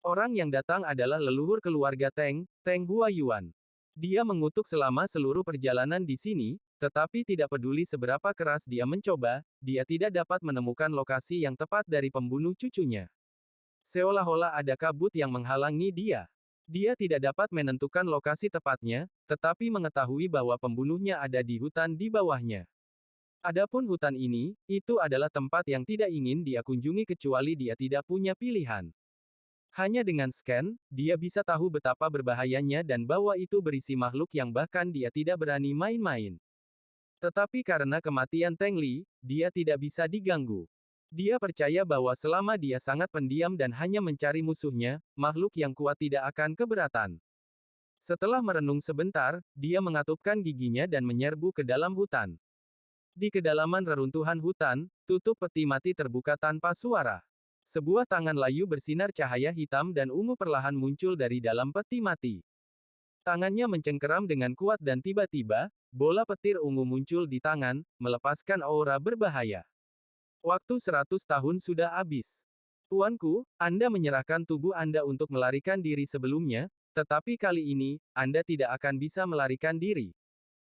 Orang yang datang adalah leluhur keluarga Teng, Teng Huayuan. Dia mengutuk selama seluruh perjalanan di sini, tetapi tidak peduli seberapa keras dia mencoba, dia tidak dapat menemukan lokasi yang tepat dari pembunuh cucunya. Seolah-olah ada kabut yang menghalangi dia. Dia tidak dapat menentukan lokasi tepatnya, tetapi mengetahui bahwa pembunuhnya ada di hutan di bawahnya. Adapun hutan ini, itu adalah tempat yang tidak ingin dia kunjungi kecuali dia tidak punya pilihan. Hanya dengan scan, dia bisa tahu betapa berbahayanya dan bahwa itu berisi makhluk yang bahkan dia tidak berani main-main. Tetapi karena kematian Teng Li, dia tidak bisa diganggu. Dia percaya bahwa selama dia sangat pendiam dan hanya mencari musuhnya, makhluk yang kuat tidak akan keberatan. Setelah merenung sebentar, dia mengatupkan giginya dan menyerbu ke dalam hutan. Di kedalaman reruntuhan hutan, tutup peti mati terbuka tanpa suara. Sebuah tangan layu bersinar cahaya hitam dan ungu perlahan muncul dari dalam peti mati. Tangannya mencengkeram dengan kuat dan tiba-tiba, bola petir ungu muncul di tangan, melepaskan aura berbahaya. Waktu 100 tahun sudah habis. Tuanku, Anda menyerahkan tubuh Anda untuk melarikan diri sebelumnya, tetapi kali ini, Anda tidak akan bisa melarikan diri.